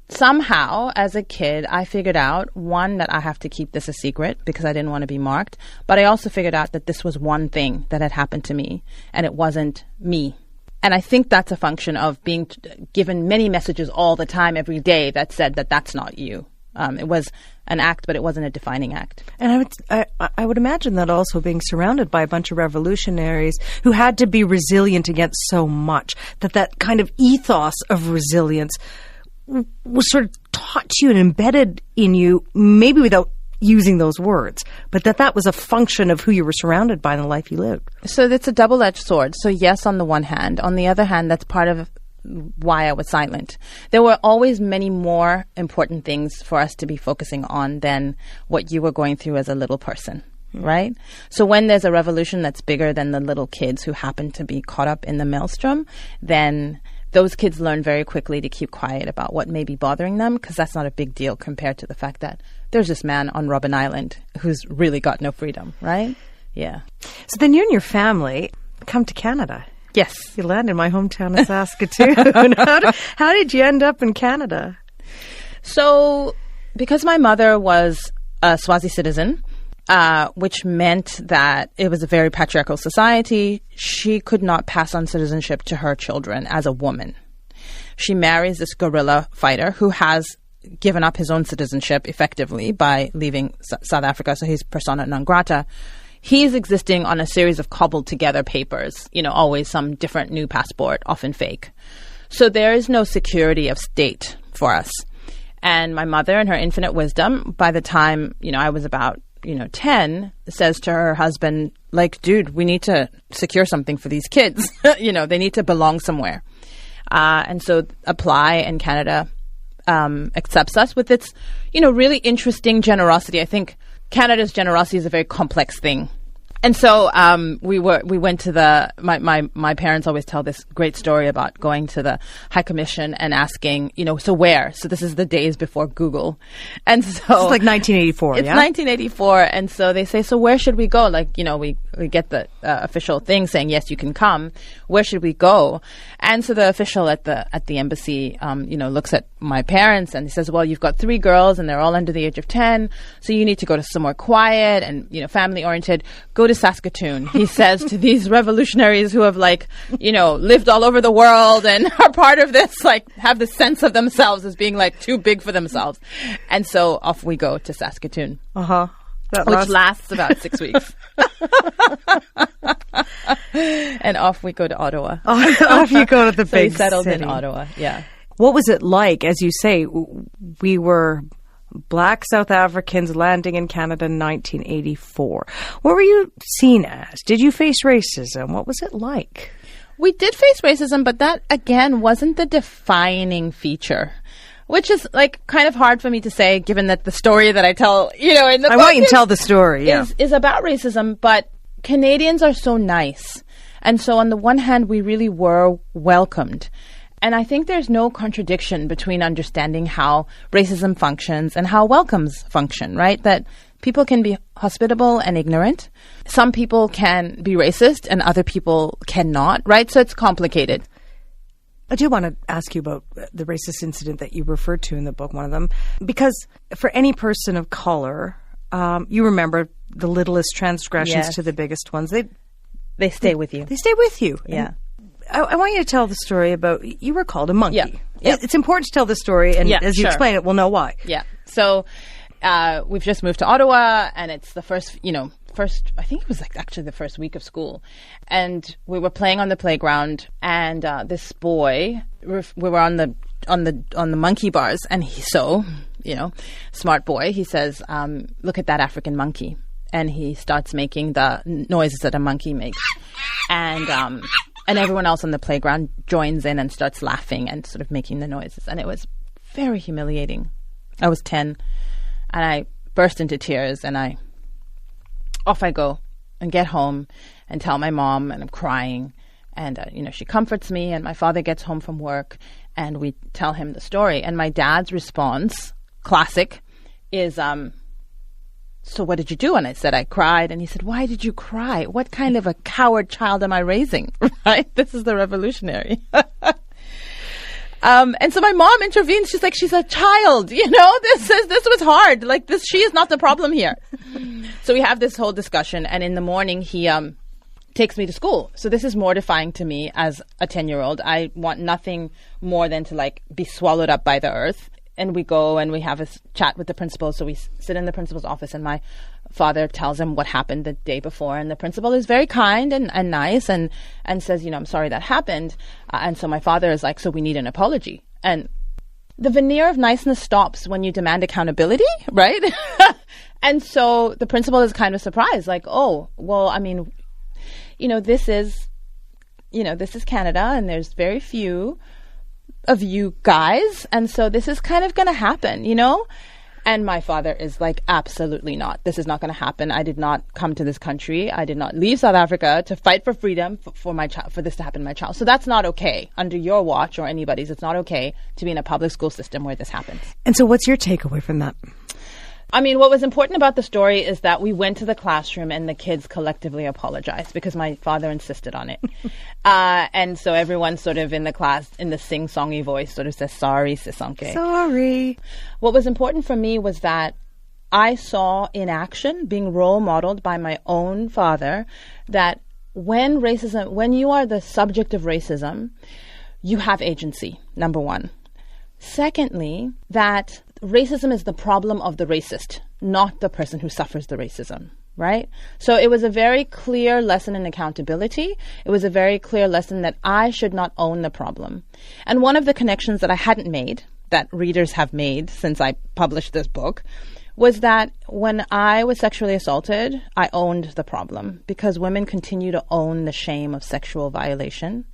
somehow, as a kid, I figured out, one, that I have to keep this a secret because I didn't want to be marked. But I also figured out that this was one thing that had happened to me, and it wasn't me. And I think that's a function of being given many messages all the time, every day, that said that that's not you. It was an act, but it wasn't a defining act.
And I would imagine that also being surrounded by a bunch of revolutionaries who had to be resilient against so much, that kind of ethos of resilience was sort of taught to you and embedded in you, maybe without using those words, but that was a function of who you were surrounded by in the life you lived.
So it's a double-edged sword. So yes, on the one hand. On the other hand, that's part of why I was silent. There were always many more important things for us to be focusing on than what you were going through as a little person, right? So when there's a revolution that's bigger than the little kids who happen to be caught up in the maelstrom, then those kids learn very quickly to keep quiet about what may be bothering them, because that's not a big deal compared to the fact that there's this man on Robben Island who's really got no freedom, right? Yeah.
So then you and your family come to Canada.
Yes.
You land in my hometown of Saskatoon. How did you end up in Canada?
So because my mother was a Swazi citizen, which meant that it was a very patriarchal society, she could not pass on citizenship to her children as a woman. She marries this guerrilla fighter who has given up his own citizenship effectively by leaving South Africa, so he's persona non grata. He's existing on a series of cobbled together papers, always some different new passport, often fake. So there is no security of state for us. And my mother, in her infinite wisdom, by the time, I was about 10, says to her husband, like, dude, we need to secure something for these kids. They need to belong somewhere. And so Apply in Canada accepts us with its, really interesting generosity. I think Canada's generosity is a very complex thing. And so we went to my parents always tell this great story about going to the High Commission and asking, so where? So this is the days before Google. And so
it's like 1984,
It's 1984. And so they say, so where should we go? Like, we get the official thing saying, yes, you can come. Where should we go? And so the official at the embassy, looks at my parents and he says, well, you've got 3 girls and they're all under the age of 10. So you need to go to somewhere quiet and, family oriented. Go to Saskatoon, he says to these revolutionaries who have lived all over the world and are part of this, have the sense of themselves as being too big for themselves. And so off we go to Saskatoon.
Uh-huh.
which lasts about 6 weeks. And off we go to Ottawa.
Off you go to the
so
big
we settled
city.
in Ottawa, yeah.
What was it like? As you say, we were Black South Africans landing in Canada in 1984. What were you seen as? Did you face racism? What was it like?
We did face racism, but that, again, wasn't the defining feature, which is like kind of hard for me to say, given that the story that I tell, in the book
want you to tell the story, yeah.
is about racism, but Canadians are so nice. And so on the one hand, we really were welcomed. And I think there's no contradiction between understanding how racism functions and how welcomes function, right? That people can be hospitable and ignorant. Some people can be racist and other people cannot, right? So it's complicated.
I do want to ask you about the racist incident that you referred to in the book, one of them, because for any person of color, you remember the littlest transgressions to the biggest ones.
They stay with you.
They stay with you.
Yeah.
I want you to tell the story about, you were called a monkey.
Yeah.
It's important to tell the story, and as you explain it, we'll know why.
Yeah. So we've just moved to Ottawa, and it's the first, I think it was actually the first week of school. And we were playing on the playground, and this boy, we were on the monkey bars, and smart boy, he says, look at that African monkey. And he starts making the noises that a monkey makes. And everyone else on the playground joins in and starts laughing and sort of making the noises. And it was very humiliating. I was 10, and I burst into tears, and off I go and get home and tell my mom, and I'm crying. And, she comforts me, and my father gets home from work, and we tell him the story. And my dad's response, classic, is, so what did you do? And I said, I cried. And he said, why did you cry? What kind of a coward child am I raising? Right? This is the revolutionary. And so my mom intervenes. She's like, she's a child, this was hard. Like this, she is not the problem here. So we have this whole discussion. And in the morning, he takes me to school. So this is mortifying to me as a 10-year-old. I want nothing more than to be swallowed up by the earth. And we go and we have a chat with the principal. So we sit in the principal's office, and my father tells him what happened the day before. And the principal is very kind and nice and says, I'm sorry that happened. And so my father is like, so we need an apology. And the veneer of niceness stops when you demand accountability, right? And so the principal is kind of surprised, like, oh, well, I mean, this is Canada, and there's very few of you guys, and so this is kind of going to happen, And my father is like, absolutely not. This is not going to happen. I did not come to this country. I did not leave South Africa to fight for freedom for my child, for this to happen to my child. So that's not okay. Under your watch or anybody's, it's not okay to be in a public school system where this happens.
And so what's your takeaway from that?
I mean, what was important about the story is that we went to the classroom and the kids collectively apologized because my father insisted on it. And so everyone sort of in the class, in the sing-songy voice, sort of says, sorry, Sisanke.
Sorry. What
was important for me was that I saw in action, being role modeled by my own father, that when you are the subject of racism, you have agency, number one. Secondly, that racism is the problem of the racist, not the person who suffers the racism, right? So it was a very clear lesson in accountability. It was a very clear lesson that I should not own the problem. And one of the connections that I hadn't made, that readers have made since I published this book, was that when I was sexually assaulted, I owned the problem because women continue to own the shame of sexual violation.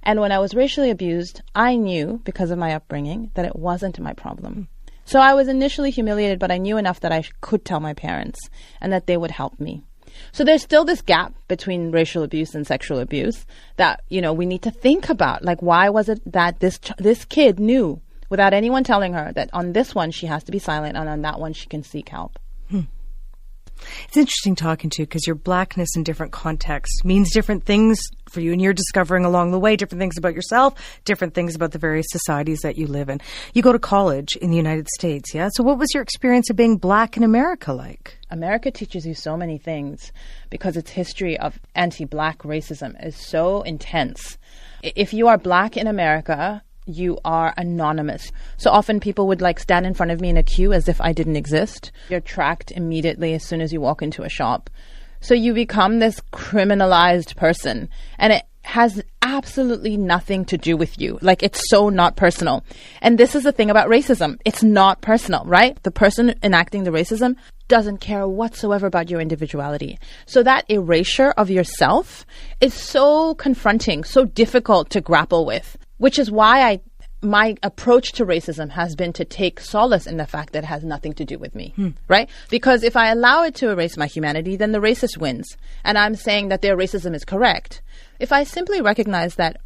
And when I was racially abused, I knew, because of my upbringing, that it wasn't my problem. So I was initially humiliated, but I knew enough that I could tell my parents and that they would help me. So there's still this gap between racial abuse and sexual abuse that, we need to think about. Like, why was it that this kid knew without anyone telling her that on this one she has to be silent and on that one she can seek help?
It's interesting talking to you because your blackness in different contexts means different things for you, and you're discovering along the way different things about yourself, different things about the various societies that you live in. You go to college in the United States, yeah? So what was your experience of being black in America like?
America teaches you so many things because its history of anti-black racism is so intense. If you are black in America, you are anonymous. So often people would like stand in front of me in a queue as if I didn't exist. You're tracked immediately as soon as you walk into a shop. So you become this criminalized person, and it has absolutely nothing to do with you. Like, it's so not personal. And this is the thing about racism. It's not personal, right? The person enacting the racism doesn't care whatsoever about your individuality. So that erasure of yourself is so confronting, so difficult to grapple with, which is why my approach to racism has been to take solace in the fact that it has nothing to do with me, right? Because if I allow it to erase my humanity, then the racist wins. And I'm saying that their racism is correct. If I simply recognize that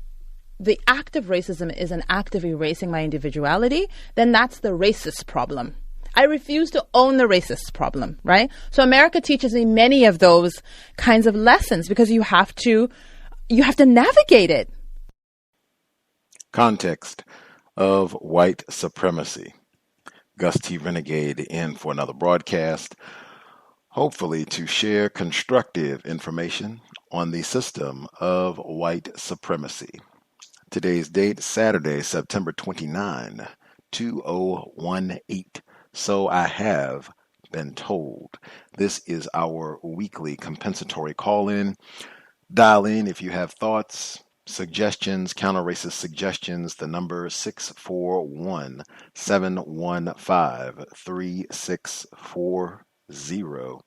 the act of racism is an act of erasing my individuality, then that's the racist problem. I refuse to own the racist problem, right? So America teaches me many of those kinds of lessons because you have to navigate it.
Context of White Supremacy. Gus T Renegade in for another broadcast, hopefully to share constructive information on the system of white supremacy. Today's date, Saturday, September 29, 2018. So I have been told. This is our weekly compensatory call-in. Dial in if you have thoughts, suggestions, counter-racist suggestions. The number 641-715-3640.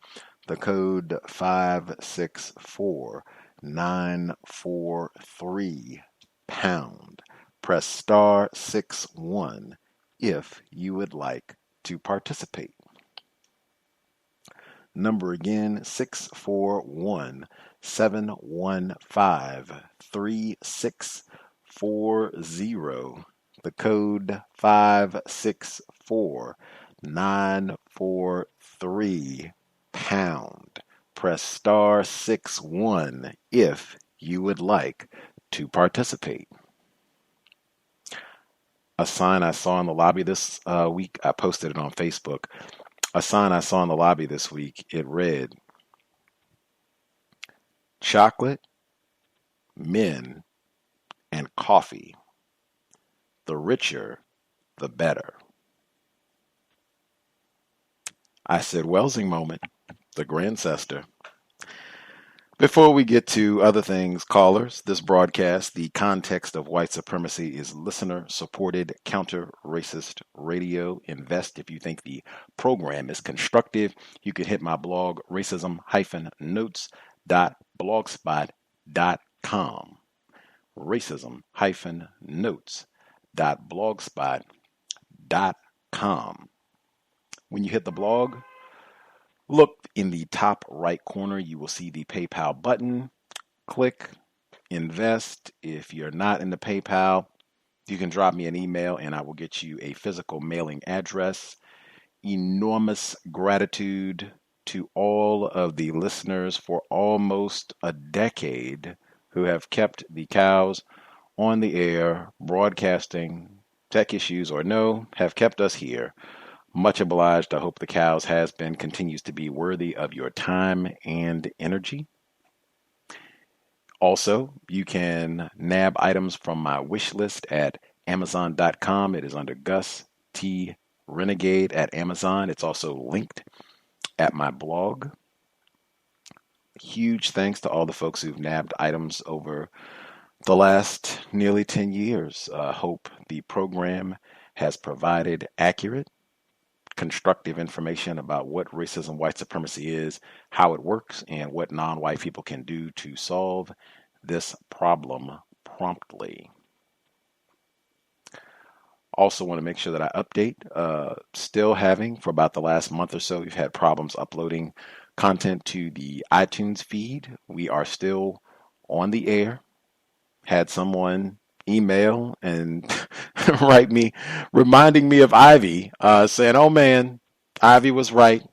The code 564-943 pound. Press star 61 if you would like to participate. Number again, 641-715-3640. The code 564-943 pound. Press star 61 if you would like to participate. A sign I saw in the lobby this week, I posted it on Facebook. A sign I saw in the lobby this week, it read, chocolate, men, and coffee. The richer, the better. I said, Welsing moment, the Grandcester. Before we get to other things, callers, this broadcast, the Context of White Supremacy, is listener-supported counter-racist radio. Invest if you think the program is constructive. You can hit my blog, racism-notes.blogspot.com. racism-notes.blogspot.com. When you hit the blog, look in the top right corner. You will see the PayPal button. Click invest. If you're not in the PayPal, you can drop me an email and I will get you a physical mailing address. Enormous gratitude to all of the listeners for almost a decade who have kept the cows on the air, broadcasting, tech issues or no, have kept us here. Much obliged. I hope the cows has been, continues to be worthy of your time and energy. Also, you can nab items from my wish list at Amazon.com. It is under Gus T Renegade at Amazon. It's also linked at my blog. Huge thanks to all the folks who've nabbed items over the last nearly 10 years. Hope the program has provided accurate, constructive information about what racism, white supremacy is, how it works, and what non-white people can do to solve this problem promptly. Also want to make sure that I update. Still having, for about the last month or so, we've had problems uploading content to the iTunes feed. We are still on the air. Had someone email and write me, reminding me of Ivy, saying, oh man, Ivy was right.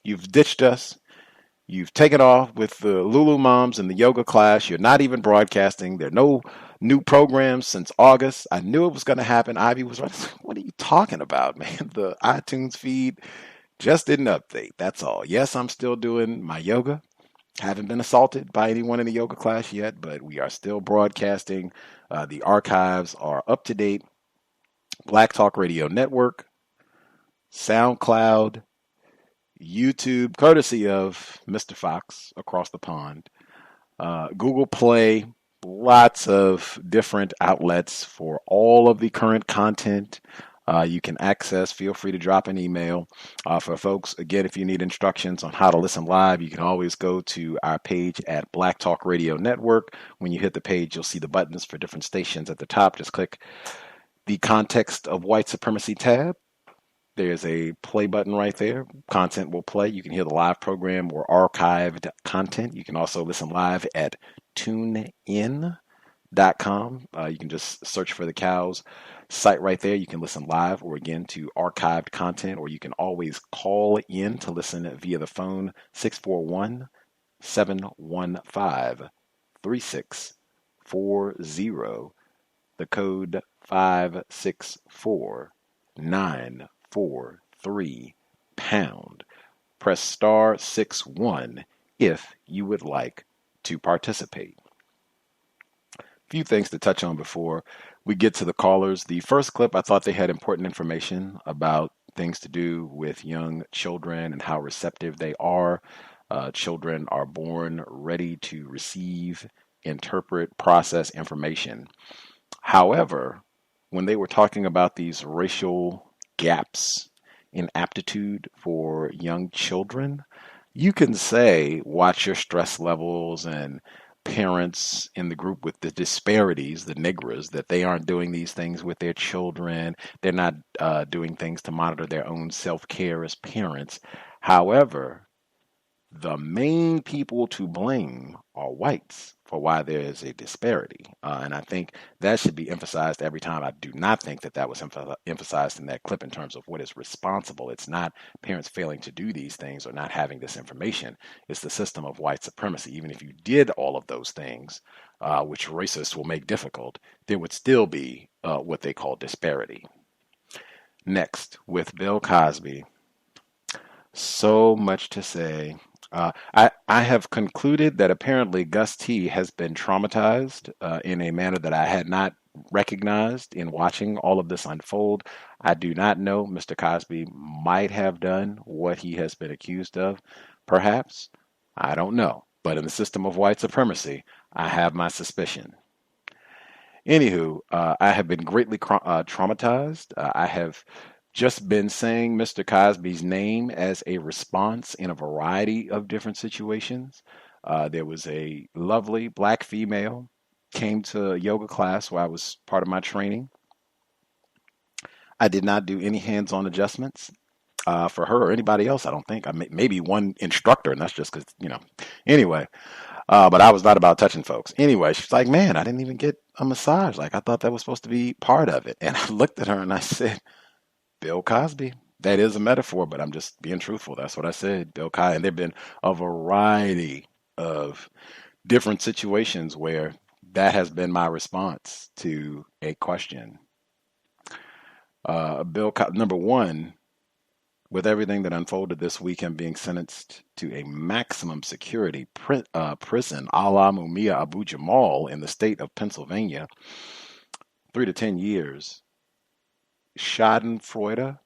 You've ditched us. You've taken off with the Lulu moms and the yoga class. You're not even broadcasting. There are no new programs since August. I knew it was going to happen. Ivy was right. What are you talking about, man? The iTunes feed just didn't update. That's all. Yes, I'm still doing my yoga. Haven't been assaulted by anyone in the yoga class yet, but we are still broadcasting. The archives are up to date. Black Talk Radio Network, SoundCloud, YouTube, courtesy of Mr. Fox across the pond, Google Play, lots of different outlets for all of the current content you can access. Feel free to drop an email. For folks, again, if you need instructions on how to listen live, you can always go to our page at Black Talk Radio Network. When you hit the page, you'll see the buttons for different stations at the top. Just click the Context of White Supremacy tab. There's a play button right there. Content will play. You can hear the live program or archived content. You can also listen live at tunein.com. You can just search for the COWS site right there. You can listen live or again to archived content, or you can always call in to listen via the phone 641-715-3640. The code 564-943#. Press star 61 if you would like to participate. A few things to touch on before we get to the callers. The first clip, I thought they had important information about things to do with young children and how receptive they are. Children are born ready to receive, interpret, process information. However, when they were talking about these racial gaps in aptitude for young children, you can say, watch your stress levels, and parents in the group with the disparities, the nigras, that they aren't doing these things with their children. They're not doing things to monitor their own self-care as parents. However, the main people to blame are whites for why there is a disparity. And I think that should be emphasized every time. I do not think that that was emphasized in that clip in terms of what is responsible. It's not parents failing to do these things or not having this information. It's the system of white supremacy. Even if you did all of those things, which racists will make difficult, there would still be what they call disparity. Next, with Bill Cosby, so much to say. I have concluded that apparently Gus T has been traumatized in a manner that I had not recognized in watching all of this unfold. I do not know. Mr. Cosby might have done what he has been accused of, perhaps. I don't know. But in the system of white supremacy, I have my suspicion. Anywho, I have been greatly traumatized. I have just been saying Mr. Cosby's name as a response in a variety of different situations. There was a lovely black female came to a yoga class where I was part of my training. I did not do any hands-on adjustments for her or anybody else, I don't think. Maybe one instructor, and that's just because, Anyway, but I was not about touching folks. Anyway, she's like, man, I didn't even get a massage. Like, I thought that was supposed to be part of it. And I looked at her and I said, Bill Cosby. That is a metaphor, but I'm just being truthful. That's what I said, Bill Cosby. And there have been a variety of different situations where that has been my response to a question. Number one, with everything that unfolded this weekend, being sentenced to a maximum security prison a la Mumia Abu-Jamal in the state of Pennsylvania, 3 to 10 years. Schadenfreude.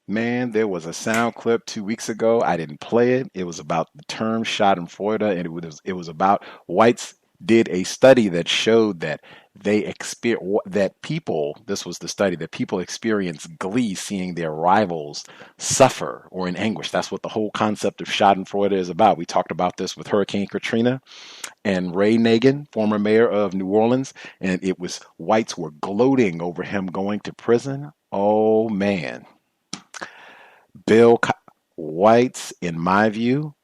Man, there was a sound clip 2 weeks ago. I didn't play it. It was about the term Schadenfreude, and it was about whites did a study that showed that people experience glee seeing their rivals suffer or in anguish. That's what the whole concept of Schadenfreude is about. We talked about this with Hurricane Katrina and Ray Nagin, former mayor of New Orleans, and it was whites were gloating over him going to prison. Oh man. Whites, in my view,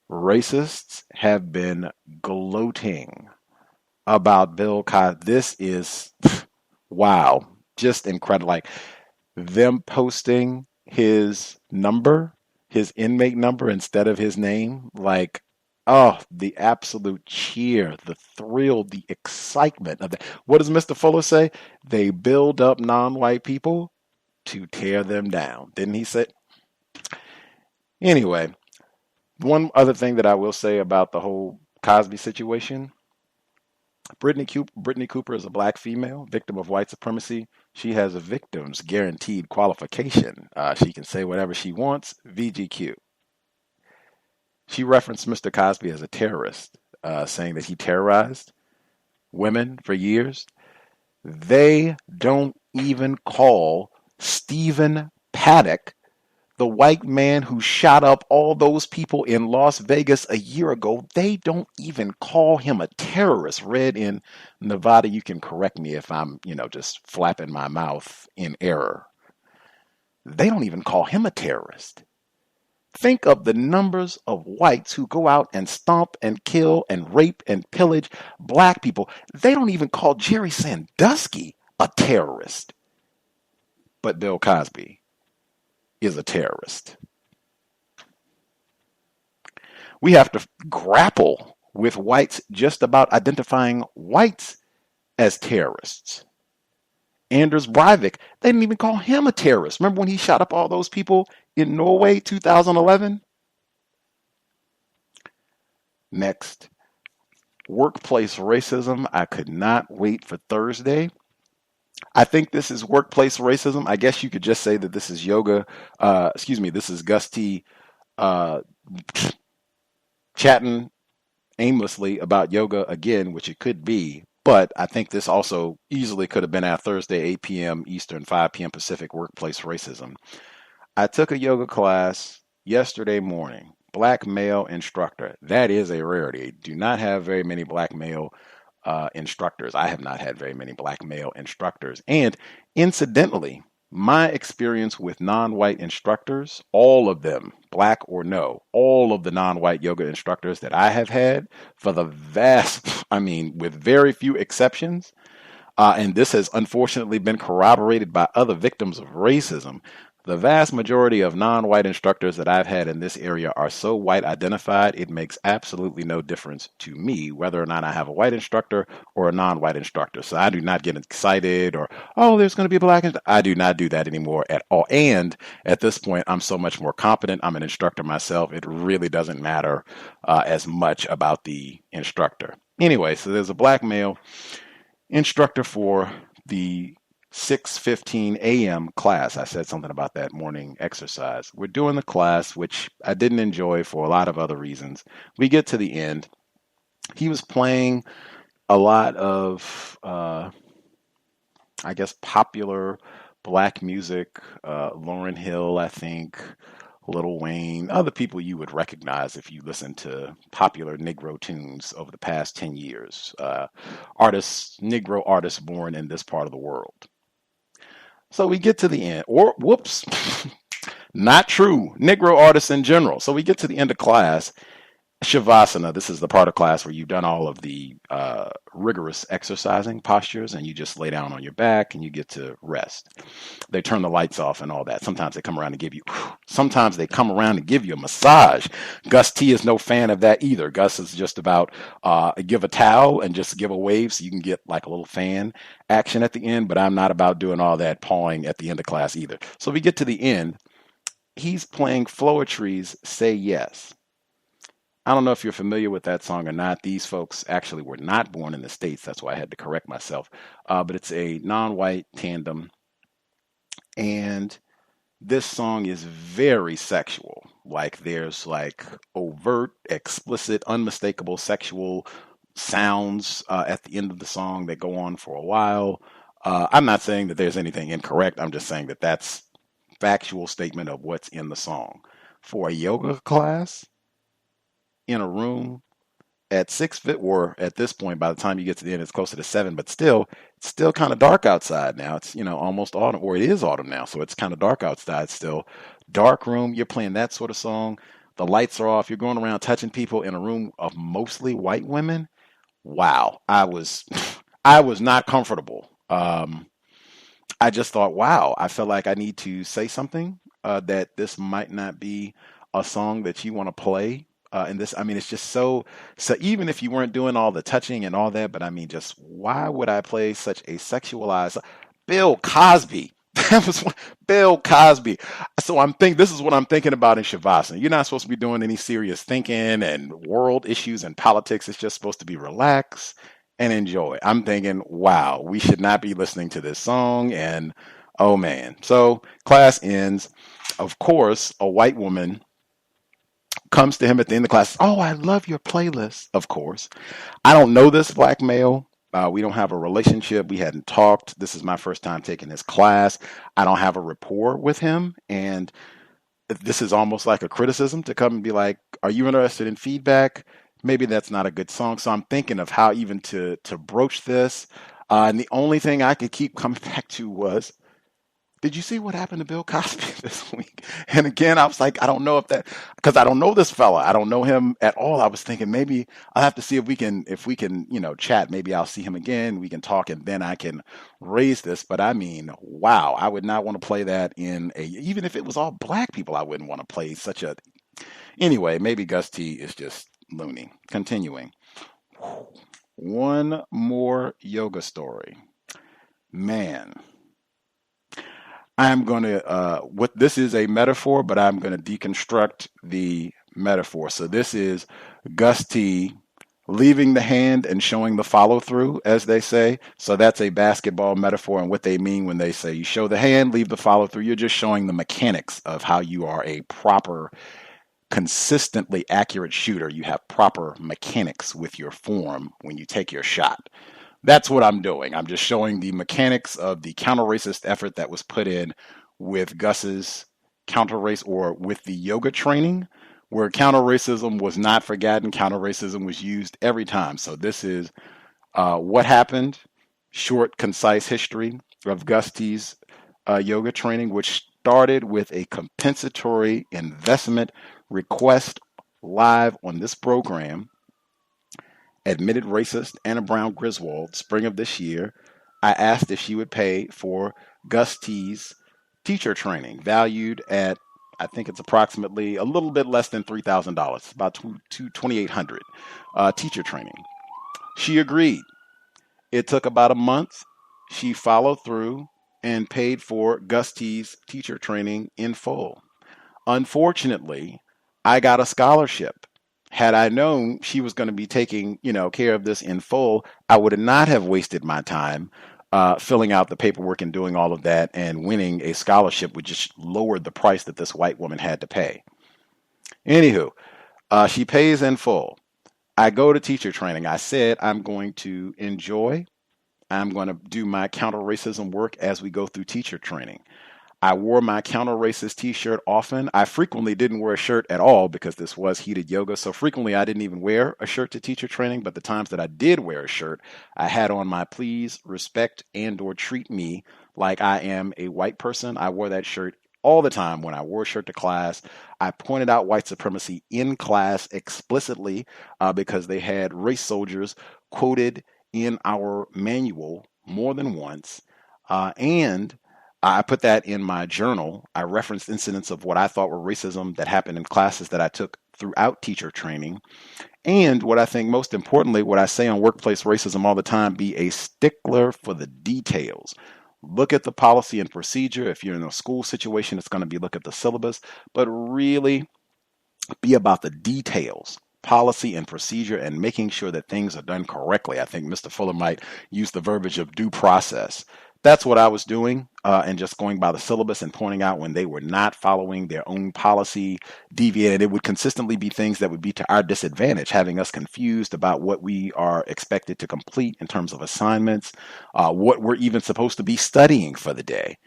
racists have been gloating about Bill Cosby. This is, wow, just incredible. Like them posting his number, his inmate number instead of his name. Like, oh, the absolute cheer, the thrill, the excitement of that. What does Mr. Fuller say? They build up non-white people to tear them down. Didn't he say? Anyway, one other thing that I will say about the whole Cosby situation, Brittany Cooper is a black female, victim of white supremacy. She has a victim's guaranteed qualification. She can say whatever she wants, VGQ. She referenced Mr. Cosby as a terrorist, saying that he terrorized women for years. They don't even call Stephen Paddock, the white man who shot up all those people in Las Vegas a year ago, they don't even call him a terrorist. Red in Nevada, you can correct me if I'm, just flapping my mouth in error. They don't even call him a terrorist. Think of the numbers of whites who go out and stomp and kill and rape and pillage black people. They don't even call Jerry Sandusky a terrorist. But Bill Cosby is a terrorist. We have to grapple with whites just about identifying whites as terrorists. Anders Breivik, they didn't even call him a terrorist. Remember when he shot up all those people in Norway, 2011? Next, workplace racism. I could not wait for Thursday. I think this is workplace racism. I guess you could just say that this is this is Gus T chatting aimlessly about yoga again, which it could be. But I think this also easily could have been our Thursday, 8 p.m. Eastern, 5 p.m. Pacific workplace racism. I took a yoga class yesterday morning, black male instructor. That is a rarity. Do not have very many black male instructors. I have not had very many black male instructors. And incidentally, my experience with non-white instructors, all of them, black or no, all of the non-white yoga instructors that I have had, for the with very few exceptions, and this has unfortunately been corroborated by other victims of racism, the vast majority of non-white instructors that I've had in this area are so white identified, it makes absolutely no difference to me whether or not I have a white instructor or a non-white instructor. So I do not get excited or, oh, there's going to be a black instructor. I do not do that anymore at all. And at this point, I'm so much more competent. I'm an instructor myself. It really doesn't matter as much about the instructor. Anyway, so there's a black male instructor for the 6:15 a.m. class. I said something about that morning exercise. We're doing the class, which I didn't enjoy for a lot of other reasons. We get to the end. He was playing a lot of, popular black music. Lauryn Hill, I think, Lil Wayne, other people you would recognize if you listen to popular Negro tunes over the past 10 years. Negro artists born in this part of the world. So we get to the end, not true, Negro artists in general. So we get to the end of class, Shavasana. This is the part of class where you've done all of the rigorous exercising postures and you just lay down on your back and you get to rest. They turn the lights off and all that. Sometimes they come around and give you a massage. Gus T is no fan of that either. Gus is just about give a towel and just give a wave so you can get like a little fan action at the end, but I'm not about doing all that pawing at the end of class either. So we get to the end. He's playing Floetry's Say Yes. I don't know if you're familiar with that song or not. These folks actually were not born in the States. That's why I had to correct myself. But it's a non-white tandem. And this song is very sexual. Like there's like overt, explicit, unmistakable sexual sounds at the end of the song that go on for a while. I'm not saying that there's anything incorrect. I'm just saying that that's factual statement of what's in the song. For a yoga class, in a room at 6 feet, or at this point, by the time you get to the end, it's closer to 7, but still, it's still kind of dark outside now. It's, almost autumn, or it is autumn now, so it's kind of dark outside still. Dark room, you're playing that sort of song. The lights are off. You're going around touching people in a room of mostly white women. Wow. I was not comfortable. I just thought, wow, I felt like I need to say something, that this might not be a song that you want to play. And this, it's just so even if you weren't doing all the touching and all that, but just why would I play such a sexualized Bill Cosby? That was Bill Cosby. So this is what I'm thinking about in Shavasana. You're not supposed to be doing any serious thinking and world issues and politics. It's just supposed to be relax and enjoy. I'm thinking, wow, we should not be listening to this song. And oh man. So class ends. Of course, a white woman comes to him at the end of class. Oh, I love your playlist. Of course. I don't know this black male. We don't have a relationship. We hadn't talked. This is my first time taking his class. I don't have a rapport with him. And this is almost like a criticism to come and be like, are you interested in feedback? Maybe that's not a good song. So I'm thinking of how even to broach this. And the only thing I could keep coming back to was, did you see what happened to Bill Cosby this week? And again, I was like, I don't know if that, because I don't know this fella. I don't know him at all. I was thinking maybe I'll have to see if we can, chat. Maybe I'll see him again. We can talk and then I can raise this. But I mean, wow, I would not want to play that even if it was all black people, I wouldn't want to play anyway, maybe Gus T is just loony. Continuing. One more yoga story. Man. I'm going to, this is a metaphor, but I'm going to deconstruct the metaphor. So this is Gus T leaving the hand and showing the follow through, as they say. So that's a basketball metaphor. And what they mean when they say you show the hand, leave the follow through, you're just showing the mechanics of how you are a proper, consistently accurate shooter. You have proper mechanics with your form when you take your shot. That's what I'm doing. I'm just showing the mechanics of the counter-racist effort that was put in with Gus's counter-race or with the yoga training, where counter-racism was not forgotten. Counter-racism was used every time. So this is what happened, short, concise history of Gus T's yoga training, which started with a compensatory investment request live on this program. Admitted racist Anna Brown Griswold, spring of this year. I asked if she would pay for Gus T's teacher training, valued at, I think it's approximately a little bit less than $3,000, about $2,800 teacher training. She agreed. It took about a month. She followed through and paid for Gus T's teacher training in full. Unfortunately, I got a scholarship. Had I known she was going to be taking, care of this in full, I would not have wasted my time filling out the paperwork and doing all of that, and winning a scholarship would just lower the price that this white woman had to pay. Anywho, she pays in full. I go to teacher training. I said I'm going to enjoy. I'm going to do my counter-racism work as we go through teacher training. I wore my counter-racist t-shirt often. I frequently didn't wear a shirt at all because this was heated yoga. So frequently I didn't even wear a shirt to teacher training. But the times that I did wear a shirt, I had on my please, respect, and or treat me like I am a white person. I wore that shirt all the time when I wore a shirt to class. I pointed out white supremacy in class explicitly because they had race soldiers quoted in our manual more than once. And I put that in my journal. I referenced incidents of what I thought were racism that happened in classes that I took throughout teacher training. And what I think most importantly, what I say on workplace racism all the time, be a stickler for the details. Look at the policy and procedure. If you're in a school situation, it's going to be look at the syllabus, but really be about the details, policy and procedure, and making sure that things are done correctly. I think Mr. Fuller might use the verbiage of due process. That's what I was doing, and just going by the syllabus and pointing out when they were not following their own policy, deviated. It would consistently be things that would be to our disadvantage, having us confused about what we are expected to complete in terms of assignments, what we're even supposed to be studying for the day.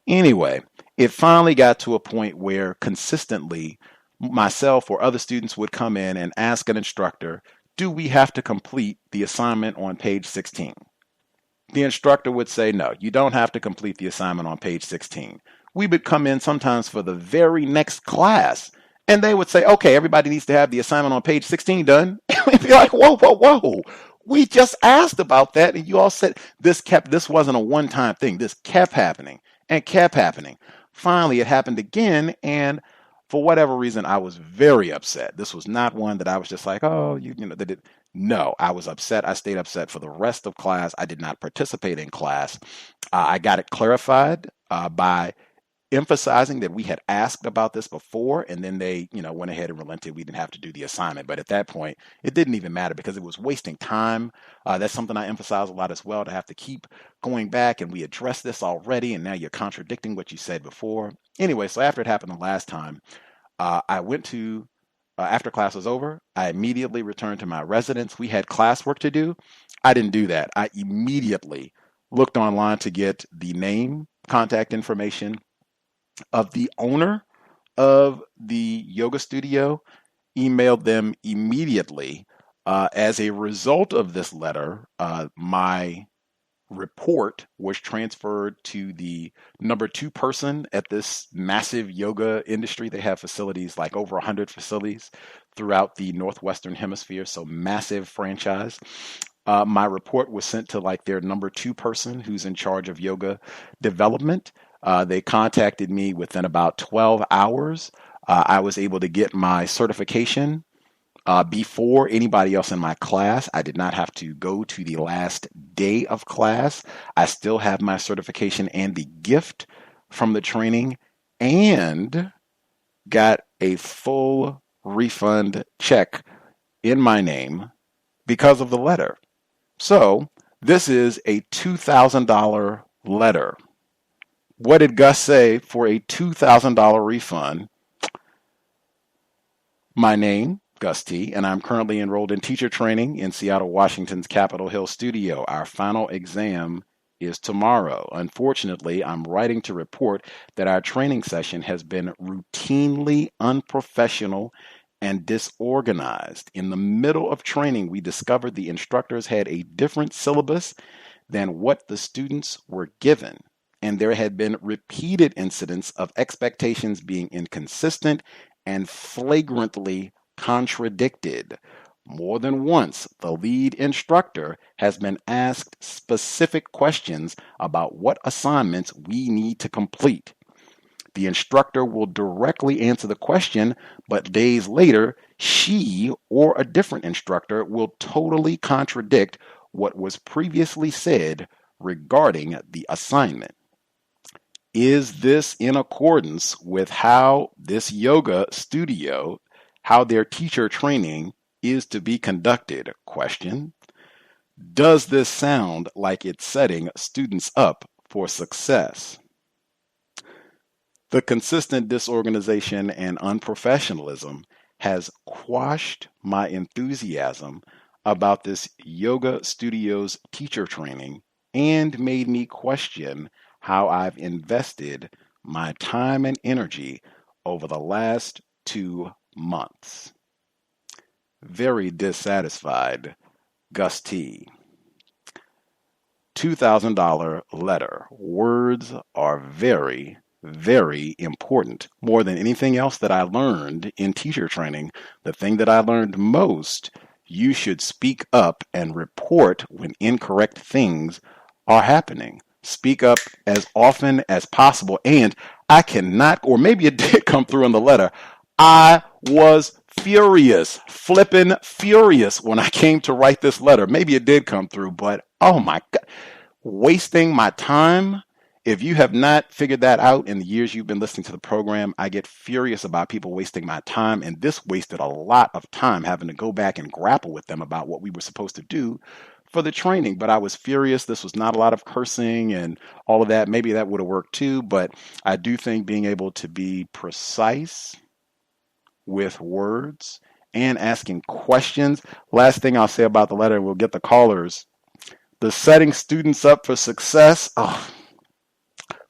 Anyway, it finally got to a point where consistently myself or other students would come in and ask an instructor, do we have to complete the assignment on page 16? The instructor would say, no, you don't have to complete the assignment on page 16. We would come in sometimes for the very next class, and they would say, okay, everybody needs to have the assignment on page 16 done. And we'd be like, whoa. We just asked about that, and you all said this wasn't a one-time thing. This kept happening and kept happening. Finally, it happened again, and for whatever reason, I was very upset. This was not one that I was just like, no, I was upset. I stayed upset for the rest of class. I did not participate in class. I got it clarified by emphasizing that we had asked about this before, and then they, went ahead and relented. We didn't have to do the assignment. But at that point, it didn't even matter because it was wasting time. That's something I emphasize a lot as well, to have to keep going back, and we addressed this already, and now you're contradicting what you said before. Anyway, so after it happened the last time, I went to, after class was over, I immediately returned to my residence. We had classwork to do. I didn't do that. I immediately looked online to get the name, contact information of the owner of the yoga studio, emailed them immediately. As a result of this letter, my report was transferred to the number 2 person at this massive yoga industry. They have facilities, like over 100 facilities throughout the Northwestern Hemisphere, so massive franchise. My report was sent to like their number 2 person who's in charge of yoga development. They contacted me within about 12 hours. I was able to get my certification before anybody else in my class. I did not have to go to the last day of class. I still have my certification and the gift from the training, and got a full refund check in my name because of the letter. So this is a $2,000 letter. What did Gus say for a $2,000 refund? My name, Gus T, and I'm currently enrolled in teacher training in Seattle, Washington's Capitol Hill studio. Our final exam is tomorrow. Unfortunately, I'm writing to report that our training session has been routinely unprofessional and disorganized. In the middle of training, we discovered the instructors had a different syllabus than what the students were given, and there had been repeated incidents of expectations being inconsistent and flagrantly contradicted. More than once, the lead instructor has been asked specific questions about what assignments we need to complete. The instructor will directly answer the question, but days later, she or a different instructor will totally contradict what was previously said regarding the assignment. Is this in accordance with how this yoga studio, how their teacher training is to be conducted? Question. Does this sound like it's setting students up for success? The consistent disorganization and unprofessionalism has quashed my enthusiasm about this yoga studio's teacher training and made me question how I've invested my time and energy over the last 2 months. Very dissatisfied, Gus T. $2,000 letter. Words are very, very important. More than anything else that I learned in teacher training, the thing that I learned most, you should speak up and report when incorrect things are happening. Speak up as often as possible. And I cannot, or maybe it did come through in the letter, I was furious, flipping furious when I came to write this letter. Maybe it did come through, but oh my God, wasting my time. If you have not figured that out in the years you've been listening to the program, I get furious about people wasting my time, and this wasted a lot of time having to go back and grapple with them about what we were supposed to do for the training. But I was furious. This was not a lot of cursing and all of that. Maybe that would have worked too, but I do think being able to be precise with words and asking questions. Last thing I'll say about the letter, and we'll get the callers. The setting students up for success.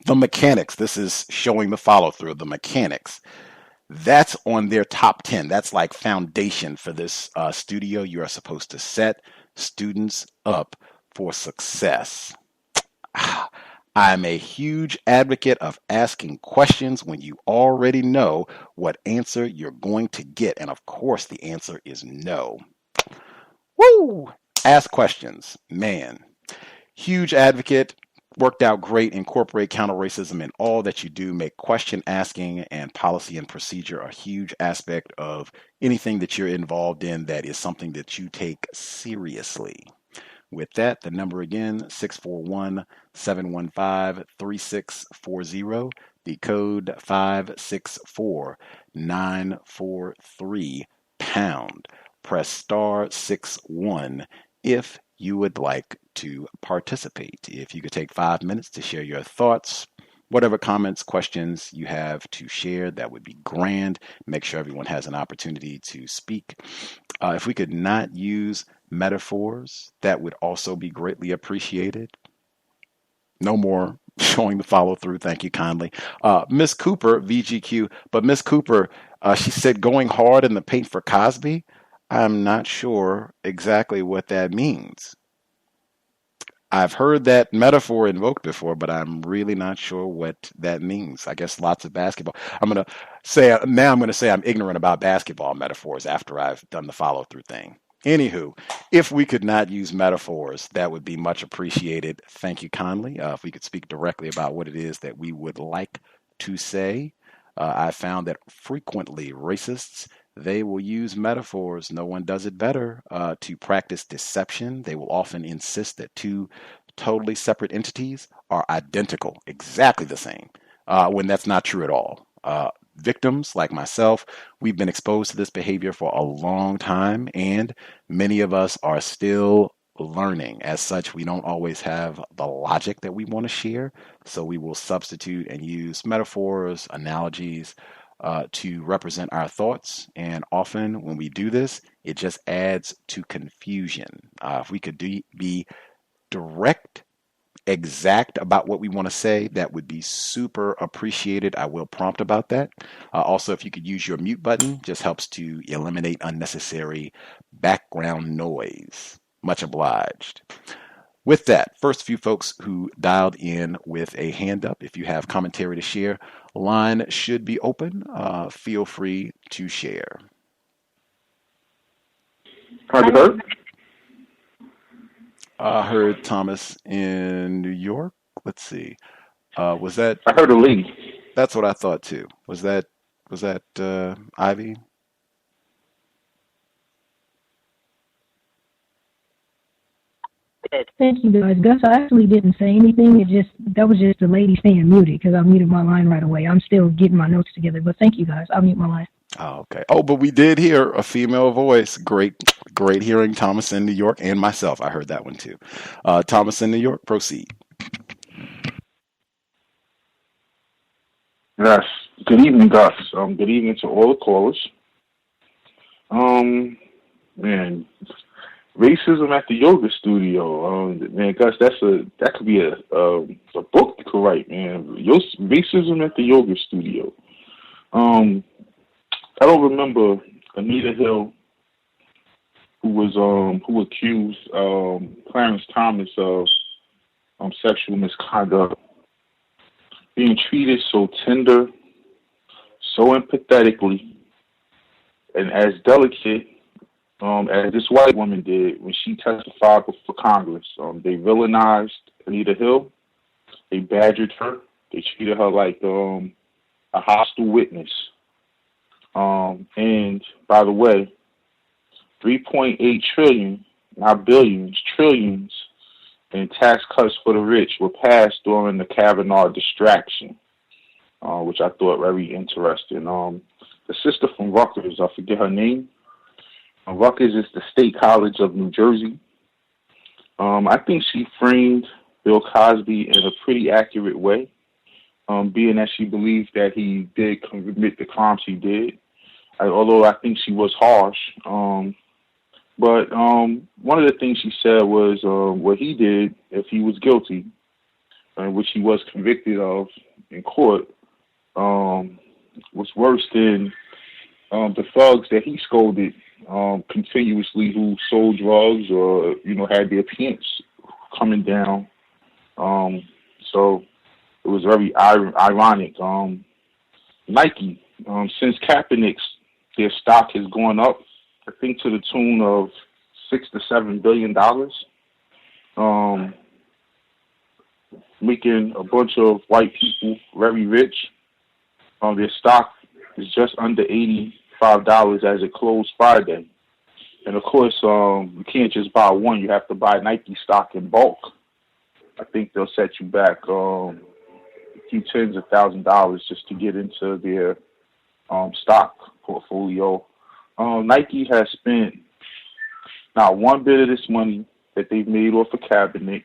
The mechanics. This is showing the follow through. The mechanics. That's on their top 10. That's like foundation for this studio. You are supposed to set students up for success. I'm a huge advocate of asking questions when you already know what answer you're going to get. And of course, the answer is no. Woo! Ask questions. Man. Huge advocate. Worked out great. Incorporate counter-racism in all that you do. Make question asking and policy and procedure a huge aspect of anything that you're involved in that is something that you take seriously. With that, the number again, 641-715-3640. The code 564943 pound. Press star 61 if you would like to participate. If you could take 5 minutes to share your thoughts, whatever comments, questions you have to share, that would be grand. Make sure everyone has an opportunity to speak. If we could not use metaphors, that would also be greatly appreciated. No more showing the follow through. Thank you kindly. Miss Cooper, VGQ, but Miss Cooper, she said going hard in the paint for Cosby. I'm not sure exactly what that means. I've heard that metaphor invoked before, but I'm really not sure what that means. I guess lots of basketball. I'm going to say I'm ignorant about basketball metaphors after I've done the follow through thing. Anywho, if we could not use metaphors, that would be much appreciated. Thank you kindly. If we could speak directly about what it is that we would like to say. I found that frequently racists, they will use metaphors. No one does it better to practice deception. They will often insist that two totally separate entities are identical, exactly the same, when that's not true at all. Victims like myself, we've been exposed to this behavior for a long time, and many of us are still learning. As such, we don't always have the logic that we want to share, so we will substitute and use metaphors, analogies, to represent our thoughts. And often when we do this, it just adds to confusion. If we could be direct, exact about what we want to say, that would be super appreciated. I will prompt about that. Also, if you could use your mute button, just helps to eliminate unnecessary background noise. Much obliged. With that, first few folks who dialed in with a hand up, if you have commentary to share, line should be open. Feel free to share. I heard Thomas in New York. Let's see. Was that?
I heard a lady.
That's what I thought too. Was that Ivy?
Thank you, guys. Gus, I actually didn't say anything. That was just the lady staying muted because I muted my line right away. I'm still getting my notes together, but thank you, guys. I'll mute my line.
Oh, okay. Oh, but we did hear a female voice. Great hearing Thomas in New York and myself. I heard that one too. Thomas in New York, proceed.
Yes. Good evening, Gus. Good evening to all the callers. Man, racism at the yoga studio. Man, Gus, that could be a book you could write, man. Racism at the yoga studio. I don't remember Anita Hill, who accused Clarence Thomas of sexual misconduct, being treated so tender, so empathetically, and as delicate as this white woman did when she testified before Congress. They villainized Anita Hill. They badgered her. They treated her like a hostile witness. And by the way, 3.8 trillion, not billions, trillions in tax cuts for the rich were passed during the Kavanaugh distraction, which I thought very interesting. The sister from Rutgers, I forget her name. Rutgers is the State College of New Jersey. I think she framed Bill Cosby in a pretty accurate way, being that she believed that he did commit the crimes he did. Although I think she was harsh. But one of the things she said was what he did, if he was guilty, which he was convicted of in court, was worse than the thugs that he scolded continuously, who sold drugs or had their pants coming down. So it was very ironic. Nike, since Kaepernick's, their stock has gone up, I think to the tune of $6 to $7 billion, making a bunch of white people very rich. Their stock is just under $85 as it closed Friday. And of course, you can't just buy one. You have to buy Nike stock in bulk. I think they'll set you back few tens of $1,000s just to get into their stock portfolio. Nike has spent not one bit of this money that they've made off of Kaepernick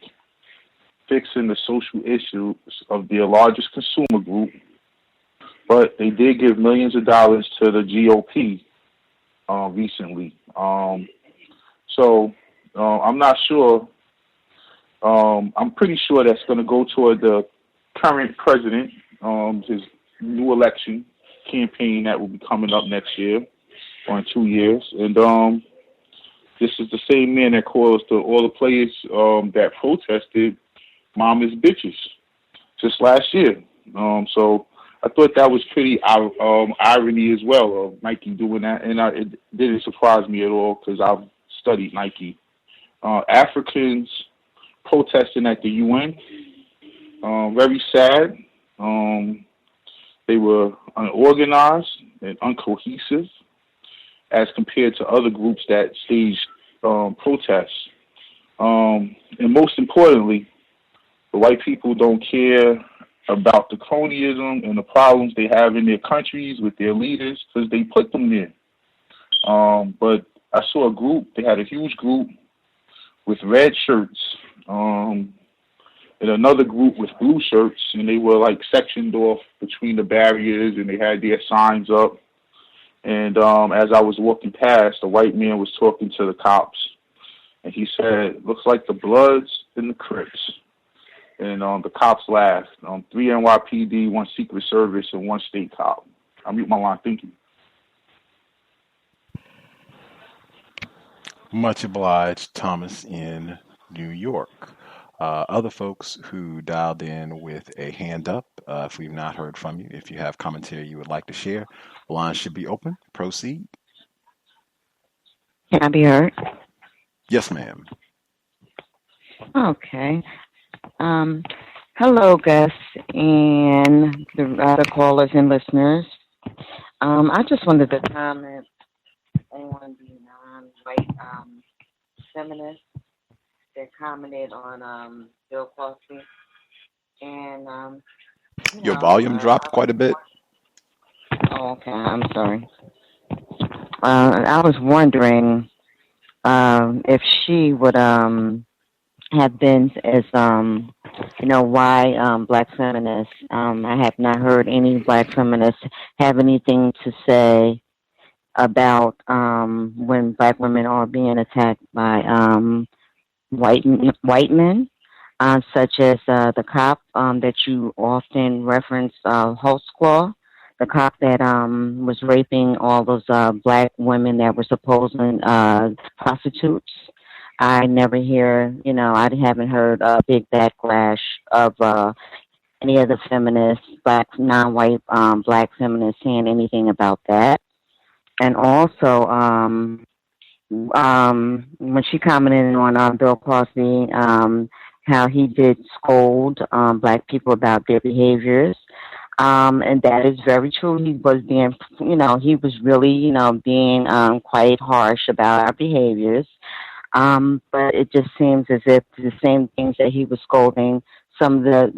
fixing the social issues of their largest consumer group, but they did give millions of dollars to the GOP recently. So I'm not sure. I'm pretty sure that's going to go toward the current president, his new election campaign that will be coming up next year or in 2 years. And this is the same man that calls to all the players that protested mama's bitches just last year. So I thought that was pretty irony as well of Nike doing that, and it didn't surprise me at all because I've studied Nike. Africans protesting at the UN, very sad. They were unorganized and uncohesive as compared to other groups that staged protests. And most importantly, the white people don't care about the cronyism and the problems they have in their countries with their leaders because they put them there. But I saw a group, they had a huge group with red shirts, and another group with blue shirts, and they were like sectioned off between the barriers, and they had their signs up. And as I was walking past, a white man was talking to the cops, and he said, "Looks like the Bloods and the Crips." And the cops laughed. 3 NYPD, 1 Secret Service, and 1 state cop. I'll mute my line. Thank you.
Much obliged, Thomas in New York. Other folks who dialed in with a hand up, if we've not heard from you, if you have commentary you would like to share, the line should be open. Proceed.
Can I be heard?
Yes, ma'am.
Okay. Hello, Gus, and the other callers and listeners. I just wanted to comment on the non-white feminists that commented on Bill Cosby. And
your volume dropped quite a bit.
Oh, okay. I'm sorry. I was wondering if she would have been as why black feminists. I have not heard any black feminists have anything to say about when black women are being attacked by white men, such as the cop that you often reference, Holtzclaw, the cop that was raping all those black women that were supposing prostitutes. I never hear, I haven't heard a big backlash of any of the feminists, black, non-white black feminists saying anything about that. And also, when she commented on Bill Cosby, how he did scold black people about their behaviors. And that is very true. He was being, he was really, being quite harsh about our behaviors. But it just seems as if the same things that he was scolding some of the,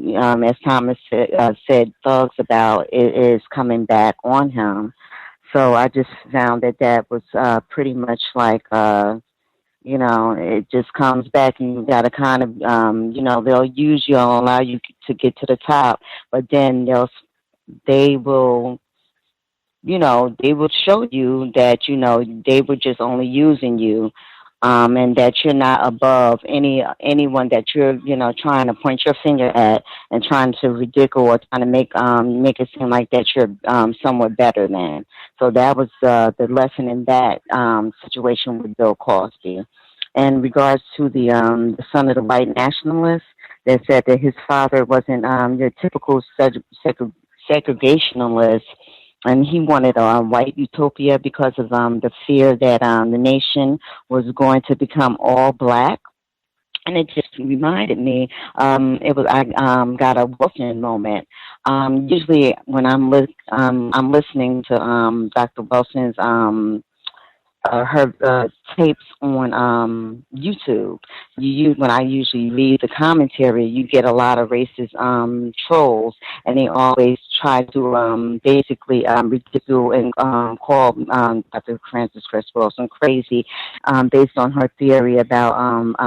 as Thomas said, thugs about, is coming back on him. So I just found that was pretty much like, it just comes back and you got to kind of, they'll use you and allow you to get to the top, but then they will show you that, they were just only using you. And that you're not above anyone that you're, trying to point your finger at and trying to ridicule or trying to make it seem like that you're somewhat better than. So that was the lesson in that situation with Bill Cosby. In regards to the son of the white nationalist, that said that his father wasn't your typical segregationalist. And he wanted a white utopia because of the fear that the nation was going to become all black. And it just reminded me, I got a Wilson moment. Usually when I'm listening to Dr. Wilson's her tapes on YouTube. When I usually read the commentary, you get a lot of racist trolls, and they always try to basically ridicule and call Dr. Frances Cress Wilson crazy based on her theory about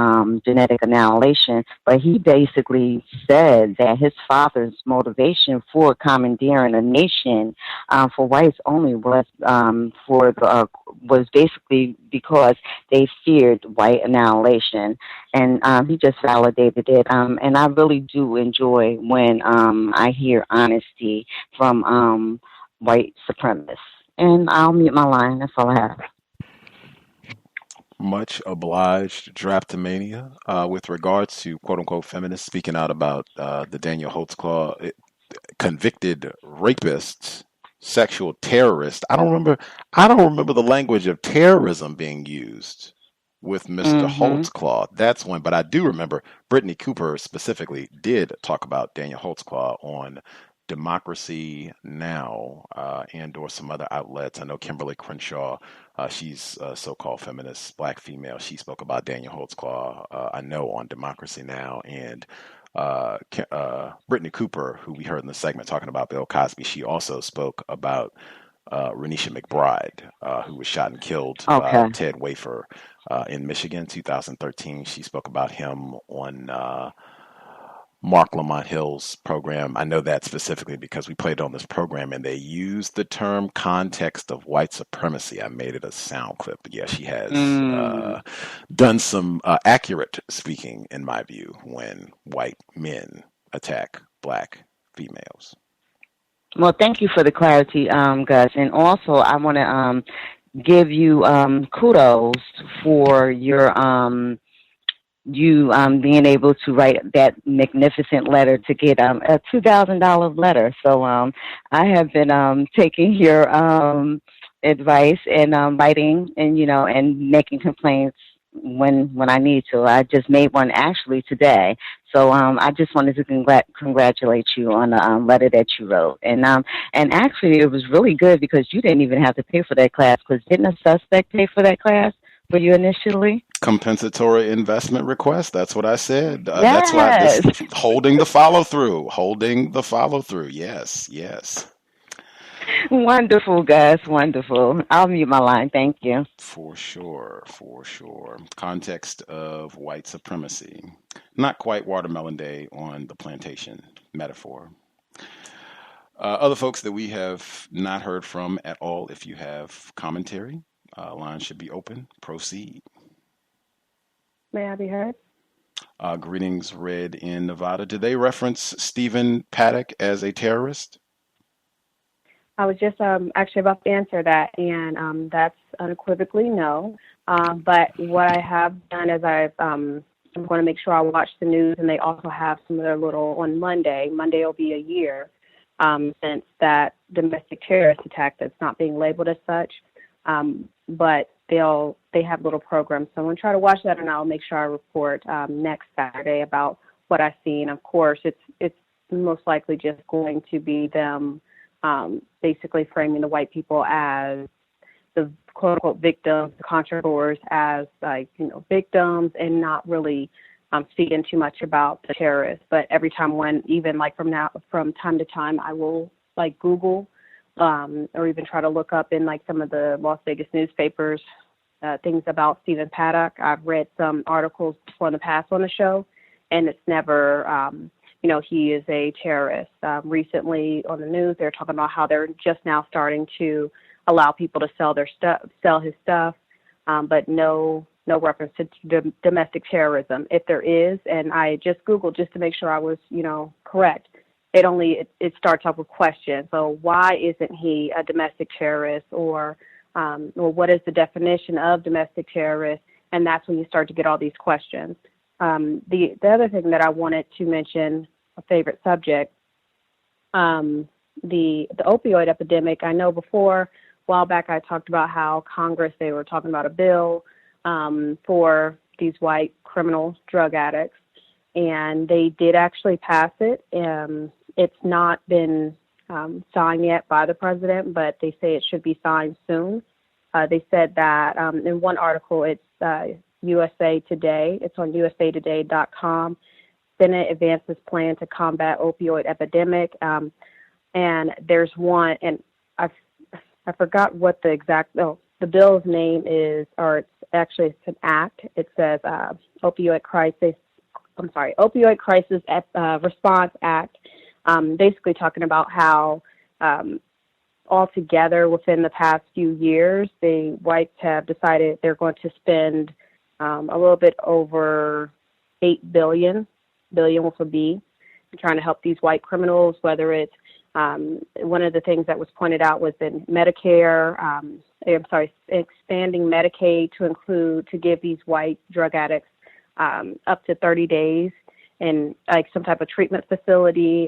genetic annihilation. But he basically said that his father's motivation for commandeering a nation for whites only was was basically because they feared white annihilation, and he just validated it. And I really do enjoy when I hear honesty from white supremacists. And I'll mute my line. That's all I have.
Much obliged, Draftomania. With regards to quote-unquote feminists speaking out about the Daniel Holtzclaw convicted rapists, sexual terrorists. I don't remember the language of terrorism being used with Mr. Holtzclaw. That's one, but I do remember Brittany Cooper specifically did talk about Daniel Holtzclaw on Democracy Now! And or some other outlets. I know Kimberly Crenshaw, she's a so-called feminist black female. She spoke about Daniel Holtzclaw, I know, on Democracy Now! And Brittany Cooper, who we heard in the segment talking about Bill Cosby, she also spoke about Renisha McBride, who was shot and killed by Ted Wafer in Michigan, 2013. She spoke about him on Mark Lamont Hill's program. I know that specifically because we played on this program and they used the term context of white supremacy. I made it a sound clip. But yeah, she has done some accurate speaking, in my view, when white men attack black females.
Well, thank you for the clarity, Gus. And also, I want to give you kudos for your being able to write that magnificent letter to get a $2,000 letter. So I have been taking your advice and writing and and making complaints when I need to. I just made one actually today. So I just wanted to congratulate you on the letter that you wrote. And actually it was really good because you didn't even have to pay for that class, because didn't a suspect pay for that class for you initially?
Compensatory investment request. That's what I said.
Yes.
That's why holding the follow through. Yes.
Wonderful, Gus. Wonderful. I'll mute my line. Thank you.
For sure. Context of white supremacy. Not quite Watermelon Day on the plantation metaphor. Other folks that we have not heard from at all, if you have commentary, line should be open. Proceed.
May I be heard?
Greetings, Red in Nevada. Did they reference Stephen Paddock as a terrorist?
I was just actually about to answer that, and that's unequivocally no. But what I have done is I'm going to make sure I watch the news, and they also have some of their little on Monday. Monday will be a year since that domestic terrorist attack that's not being labeled as such. But they have little programs. So I'm going to try to watch that, and I'll make sure I report next Saturday about what I see. And of course, it's most likely just going to be them basically framing the white people as the quote unquote victims, the contractors as victims, and not really speaking too much about the terrorists. But every time from time to time, I will Google or even try to look up in some of the Las Vegas newspapers things about Stephen Paddock. I've read some articles before in the past on the show, and it's never, he is a terrorist. Recently on the news, they're talking about how they're just now starting to allow people to sell his stuff, but no reference to domestic terrorism. If there is, and I just Googled just to make sure I was, correct. It starts off with questions. So why isn't he a domestic terrorist, or what is the definition of domestic terrorist? And that's when you start to get all these questions. The other thing that I wanted to mention, a favorite subject, the opioid epidemic. I know before, a while back, I talked about how Congress, they were talking about a bill for these white criminal drug addicts, and they did actually pass it. It's not been signed yet by the president, but they say it should be signed soon. they said that in one article, it's USA Today. It's on usatoday.com. Senate advances plan to combat opioid epidemic. And there's one, and I forgot what the exact, the bill's name is, or it's an act. It says Opioid Crisis Response Act, basically talking about how altogether within the past few years, the whites have decided they're going to spend a little bit over $8 billion with a B, trying to help these white criminals, whether it's one of the things that was pointed out was in Medicare, expanding Medicaid to give these white drug addicts up to 30 days in like some type of treatment facility,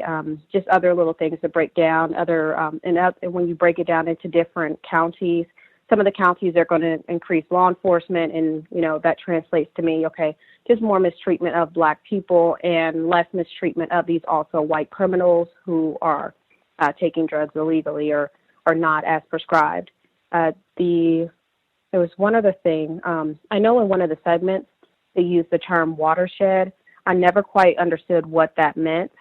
just other little things to break down and when you break it down into different counties, some of the counties are going to increase law enforcement, and that translates to me, okay, just more mistreatment of Black people and less mistreatment of these also white criminals who are taking drugs illegally or not as prescribed. There was one other thing. I know in one of the segments they used the term watershed. I never quite understood what that meant.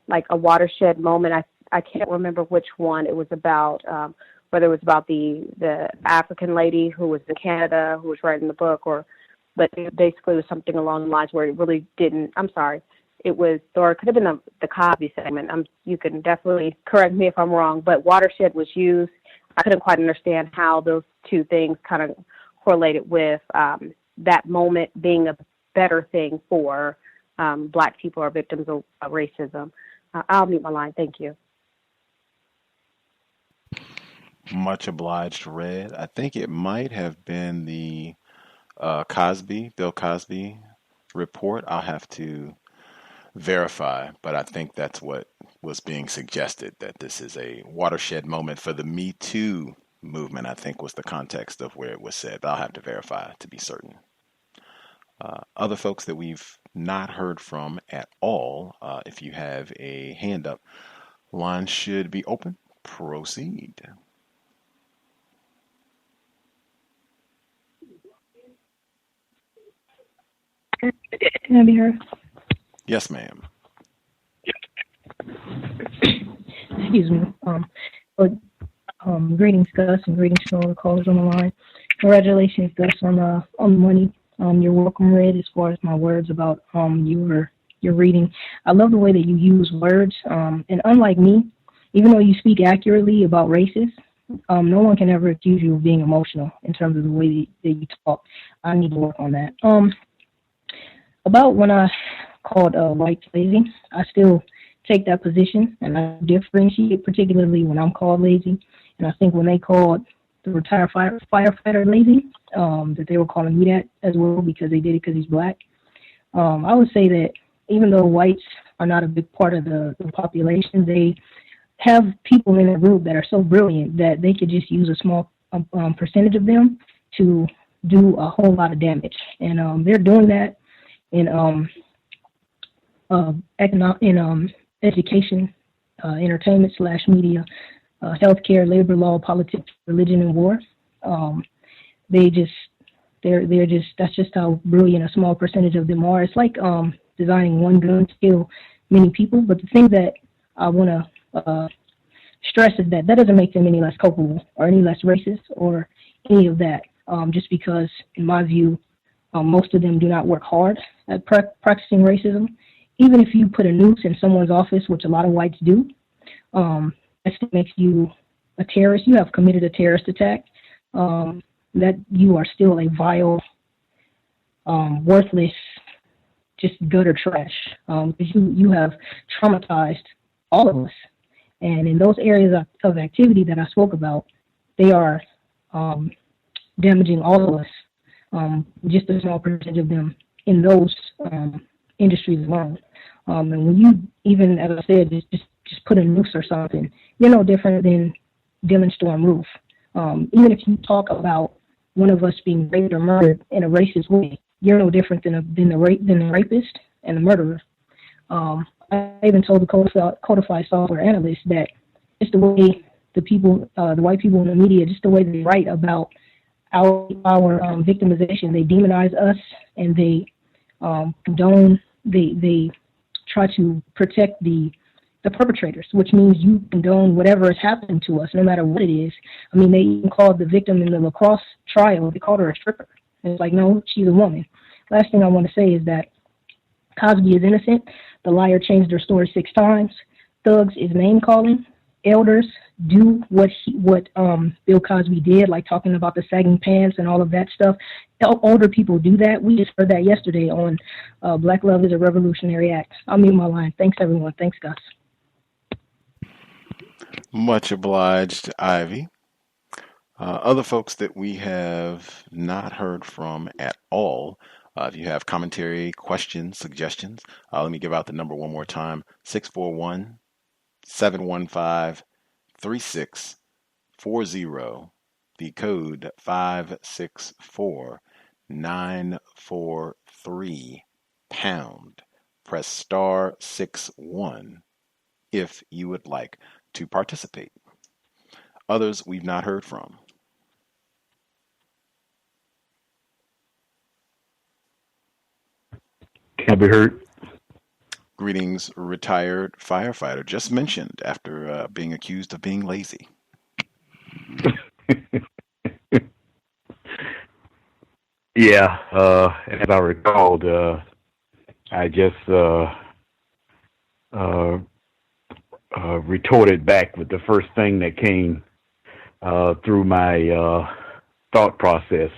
Like a watershed moment. I can't remember which one it was about. Whether it was about the African lady who was in Canada who was writing the book, but it basically was something along the lines where it really didn't. I'm sorry. It was, or it could have been the Cosby segment. You can definitely correct me if I'm wrong, but watershed was used. I couldn't quite understand how those two things kind of correlated with that moment being a better thing for Black people or victims of racism. I'll mute my line. Thank you.
Much obliged, Red. I think it might have been the Bill Cosby report. I'll have to verify, but I think that's what was being suggested, that this is a watershed moment for the Me Too movement, I think was the context of where it was said, but I'll have to verify to be certain. Other folks that we've not heard from at all, if you have a hand up, line should be open. Proceed.
Can I be heard?
Yes, ma'am.
Excuse me. Greetings, Gus, and greetings to all the callers on the line. Congratulations, Gus, on the money. You're welcome, Red, as far as my words about your reading. I love the way that you use words. And unlike me, even though you speak accurately about races, no one can ever accuse you of being emotional in terms of the way that you talk. I need to work on that. About when I called whites lazy, I still take that position, and I differentiate, particularly when I'm called lazy. And I think when they called the retired firefighter lazy, that they were calling me that as well because they did it because he's Black. I would say that even though whites are not a big part of the population, they have people in a group that are so brilliant that they could just use a small percentage of them to do a whole lot of damage. And they're doing that in education, entertainment / media, healthcare, labor law, politics, religion, and war. That's just how brilliant a small percentage of them are. It's like designing one gun to kill many people. But the thing that I want to stress is that doesn't make them any less culpable or any less racist or any of that. Just because, in my view, most of them do not work hard at practicing racism. Even if you put a noose in someone's office, which a lot of whites do, that still makes you a terrorist. You have committed a terrorist attack. That you are still a vile, worthless, just gutter trash. Because you have traumatized all of us. And in those areas of activity that I spoke about, they are damaging all of us. Just a small percentage of them in those industries alone. And when you, even as I said, just put a noose or something, you're no different than Dylan Storm Roof. Even if you talk about one of us being raped or murdered in a racist way, you're no different than the rapist and the murderer. I even told the codified software analyst that it's the way the white people in the media, just the way they write about our victimization. They demonize us, and they condone. They try to protect the perpetrators, which means you condone whatever has happened to us, no matter what it is. I mean, they even called the victim in the lacrosse trial, they called her a stripper. And it's like, no, she's a woman. Last thing I want to say is that Cosby is innocent. The liar changed their story 6 times. Thugs is name calling. Elders do what Bill Cosby did, like talking about the sagging pants and all of that stuff. Older people do that. We just heard that yesterday on Black Love is a Revolutionary Act. I'll mute my line. Thanks, everyone. Thanks, Gus.
Much obliged, Ivy. Other folks that we have not heard from at all, if you have commentary, questions, suggestions, let me give out the number one more time, 641-715-3640, the code 564943 pound. Press star 61 if you would like to participate. Others we've not heard from.
Can I be heard?
Greetings, retired firefighter. Just mentioned after being accused of being lazy.
Yeah, as I recalled, I just retorted back with the first thing that came through my thought process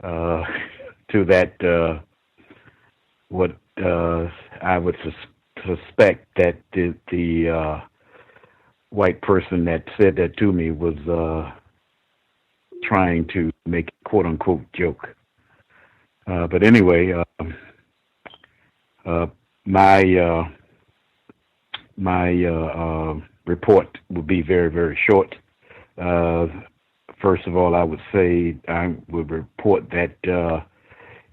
to that what I would suspect that the white person that said that to me was trying to make a quote-unquote joke. But anyway, my report will be very, very short. First of all, I would say I would report that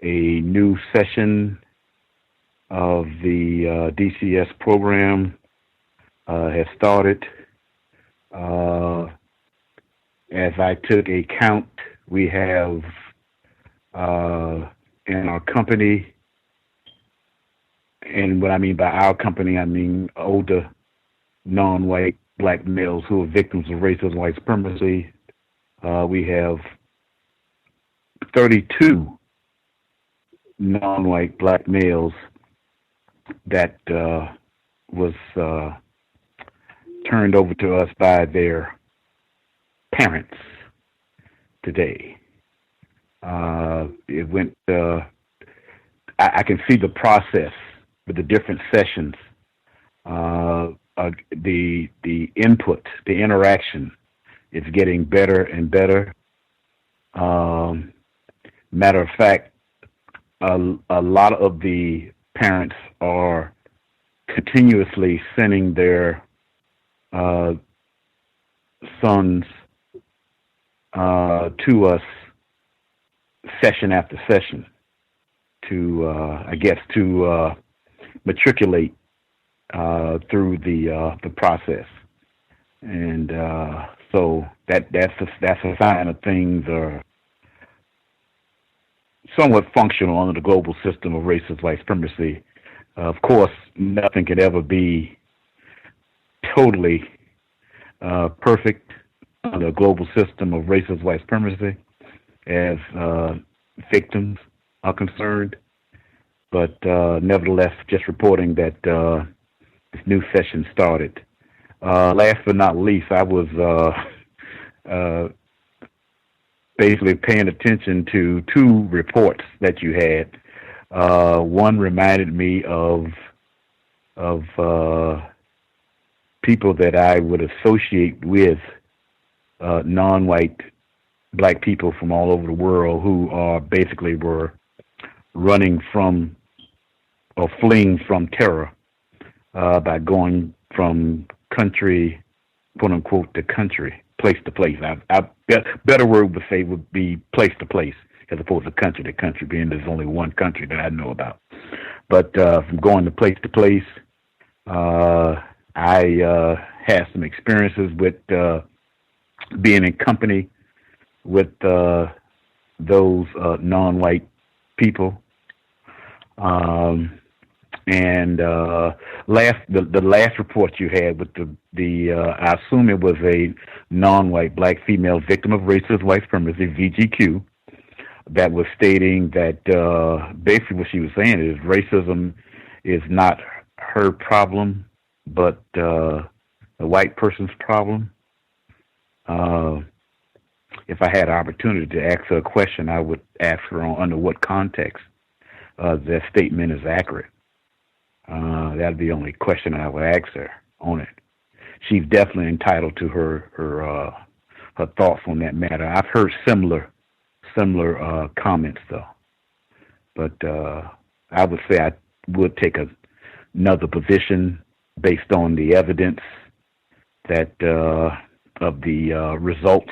a new session of the DCS program has started. As I took a count, we have in our company, and what I mean by our company, I mean older non-white black males who are victims of racism, white supremacy. We have 32 non-white black males that was turned over to us by their parents today. It went. I can see the process with the different sessions. The input, the interaction, is getting better and better. Matter of fact, a lot of the parents are continuously sending their sons to us session after session to, I guess, to matriculate through the process, and so that's a sign of things are somewhat functional under the global system of racist white supremacy. Of course, nothing could ever be totally perfect under a global system of racist white supremacy as victims are concerned. But nevertheless, just reporting that this new session started. Last but not least, I was basically paying attention to 2 reports that you had. One reminded me of people that I would associate with non-white black people from all over the world who are basically were running from or fleeing from terror by going from country, quote unquote, to country, place to place. Better word would be place to place as opposed to country to country, being there's only one country that I know about. But from going to place, I had some experiences with being in company with those non-white people. And the last report you had with the I assume it was a non-white black female victim of racist white supremacy, VGQ, that was stating that basically what she was saying is racism is not her problem, but the white person's problem. If I had an opportunity to ask her a question, I would ask her under what context that statement is accurate. That'd be the only question I would ask her on it. She's definitely entitled to her thoughts on that matter. I've heard similar comments though, but I would say I would take another position based on the evidence that of the results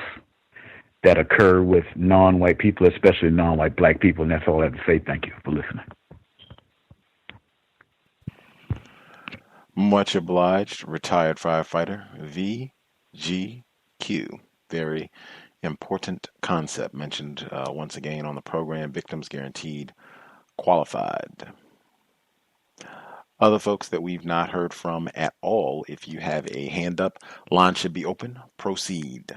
that occur with non-white people, especially non-white black people, and that's all I have to say. Thank you for listening.
Much obliged, retired firefighter, VGQ. Very important concept mentioned once again on the program, Victims Guaranteed Qualified. Other folks that we've not heard from at all, if you have a hand up, line should be open. Proceed.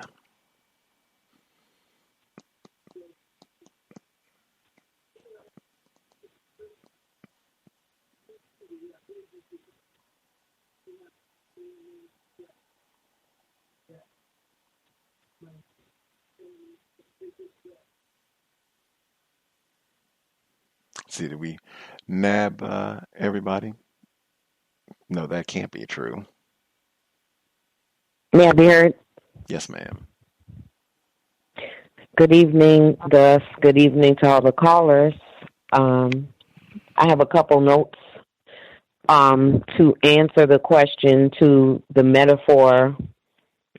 See, did we nab everybody? No, that can't be true.
May I be heard?
Yes, ma'am.
Good evening, Gus. Good evening to all the callers. I have a couple notes to answer the question to the metaphor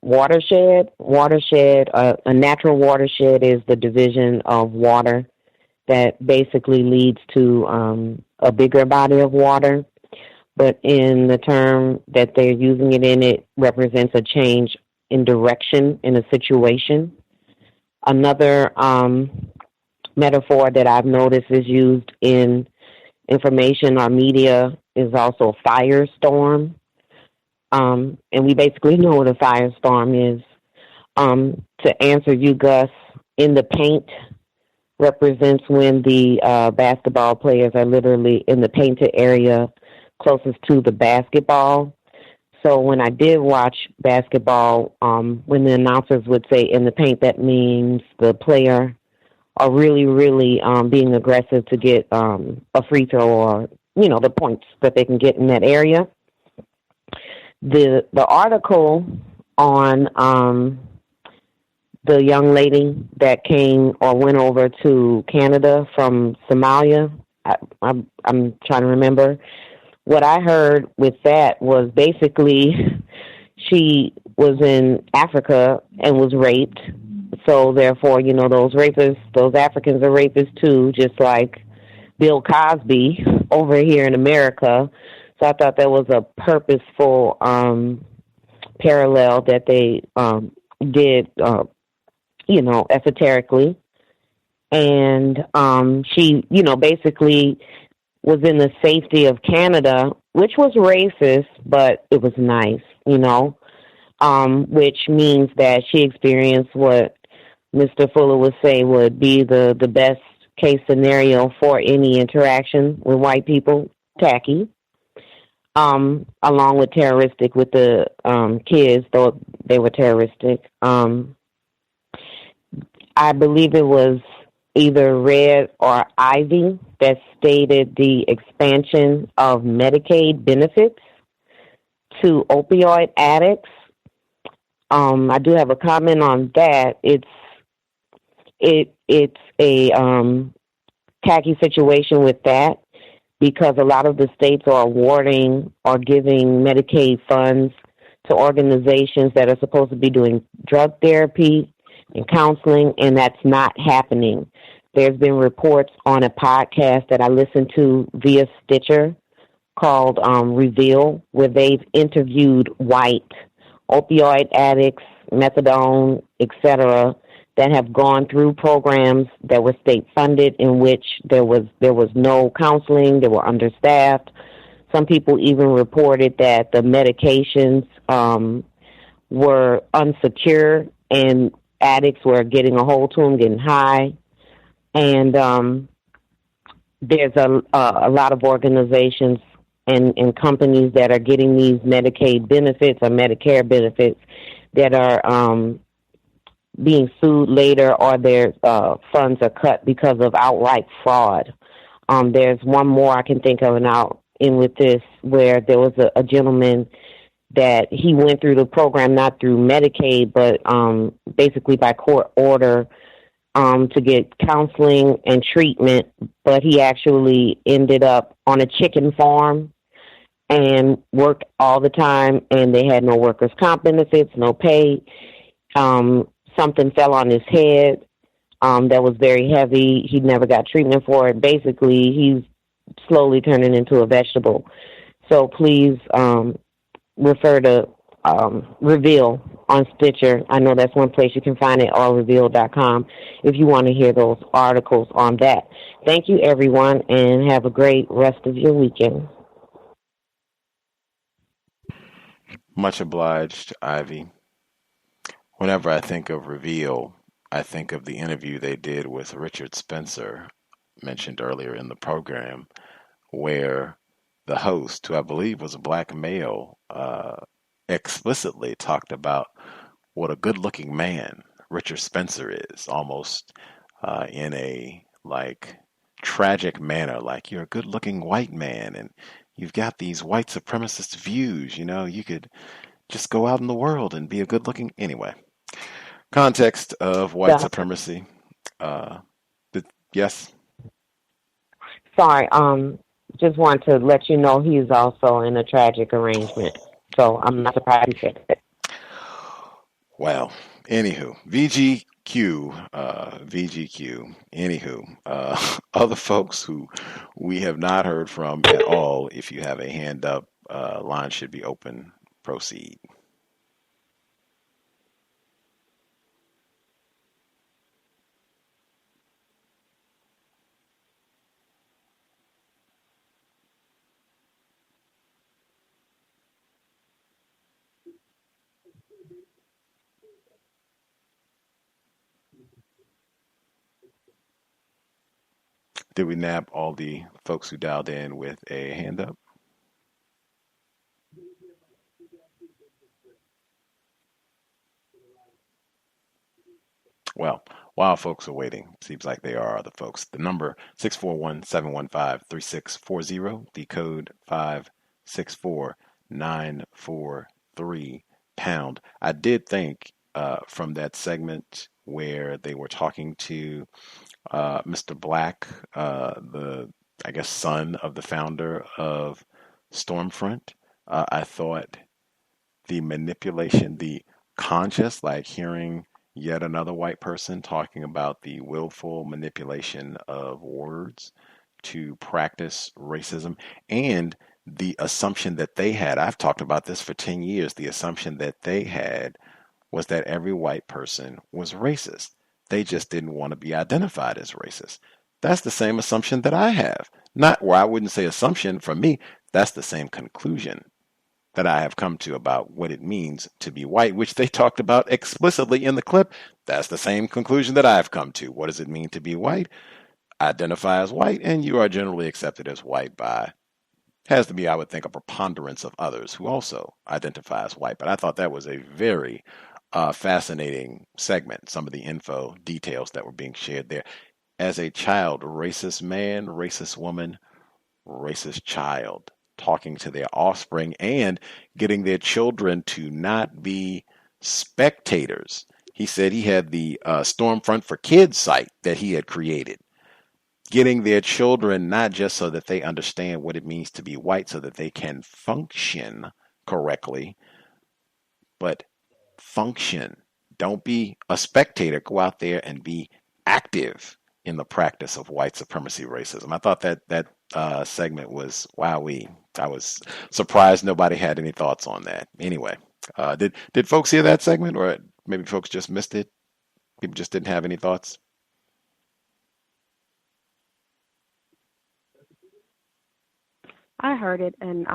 watershed. A natural watershed is the division of water that basically leads to a bigger body of water. But in the term that they're using it in, it represents a change in direction in a situation. Another metaphor that I've noticed is used in information or media is also firestorm. And we basically know what a firestorm is. To answer you, Gus, in the paint represents when the basketball players are literally in the painted area closest to the basketball. So when I did watch basketball, when the announcers would say in the paint, that means the player are really, really being aggressive to get a free throw or, the points that they can get in that area. The article on the young lady that came or went over to Canada from Somalia, I'm trying to remember. What I heard with that was basically she was in Africa and was raped. So therefore, those rapists, those Africans are rapists too, just like Bill Cosby over here in America. So I thought that was a purposeful parallel that they did, esoterically. And she, basically was in the safety of Canada, which was racist, but it was nice, which means that she experienced what Mr. Fuller would say would be the best case scenario for any interaction with white people, tacky, along with terroristic with the kids, though they were terroristic. I believe it was either Red or Ivy that stated the expansion of Medicaid benefits to opioid addicts. I do have a comment on that. It's a tacky situation with that because a lot of the states are awarding or giving Medicaid funds to organizations that are supposed to be doing drug therapy and counseling, and that's not happening. There's been reports on a podcast that I listened to via Stitcher called Reveal, where they've interviewed white opioid addicts, methadone, etc., that have gone through programs that were state funded in which there was no counseling, they were understaffed. Some people even reported that the medications were unsecure and addicts were getting a hold to them, getting high. And there's a lot of organizations and companies that are getting these Medicaid benefits or Medicare benefits that are being sued later, or their funds are cut because of outright fraud. There's one more I can think of, and I'll end with this, where there was a gentleman that he went through the program not through Medicaid, but basically by court order to get counseling and treatment, but he actually ended up on a chicken farm and worked all the time, and they had no workers' comp benefits, no pay. Something fell on his head that was very heavy. He never got treatment for it. Basically, he's slowly turning into a vegetable. So please refer to Reveal on Stitcher. I know that's one place you can find it, or reveal.com, if you want to hear those articles on that. Thank you, everyone, and have a great rest of your weekend.
Much obliged, Ivy. Whenever I think of Reveal, I think of the interview they did with Richard Spencer, mentioned earlier in the program, where the host, who I believe was a black male, explicitly talked about what a good-looking man Richard Spencer is, almost in a tragic manner, like you're a good-looking white man and you've got these white supremacist views, you could just go out in the world and be a good-looking anyway. Context of White Supremacy. Yes?
Sorry, just want to let you know he's also in a tragic arrangement. So I'm not surprised he said it.
Well, anywho, VGQ. Anywho, other folks who we have not heard from at all, if you have a hand up, line should be open. Proceed. Did we nab all the folks who dialed in with a hand up? Well, while folks are waiting, seems like they are other folks. The number 641-715-3640, the code 564943 £. I did think from that segment where they were talking to Mr. Black, the son of the founder of Stormfront, I thought the manipulation, the conscious, like hearing yet another white person talking about the willful manipulation of words to practice racism, and the assumption that they had, I've talked about this for 10 years, the assumption that they had was that every white person was racist. They just didn't want to be identified as racist. That's the same assumption that I have. Not, or I wouldn't say assumption, for me, that's the same conclusion that I have come to about what it means to be white, which they talked about explicitly in the clip. That's the same conclusion that I've come to. What does it mean to be white? Identify as white, and you are generally accepted as white by, has to be, I would think, a preponderance of others who also identify as white. But I thought that was a very fascinating segment, some of the info details that were being shared there. As a child, racist man, racist woman, racist child, talking to their offspring and getting their children to not be spectators. He said he had the Stormfront for Kids site that he had created, getting their children not just so that they understand what it means to be white so that they can function correctly, but function. Don't be a spectator. Go out there and be active in the practice of white supremacy racism. I thought that segment was wowee. I was surprised nobody had any thoughts on that. Anyway, did folks hear that segment, or maybe folks just missed it? People just didn't have any thoughts.
I heard it, and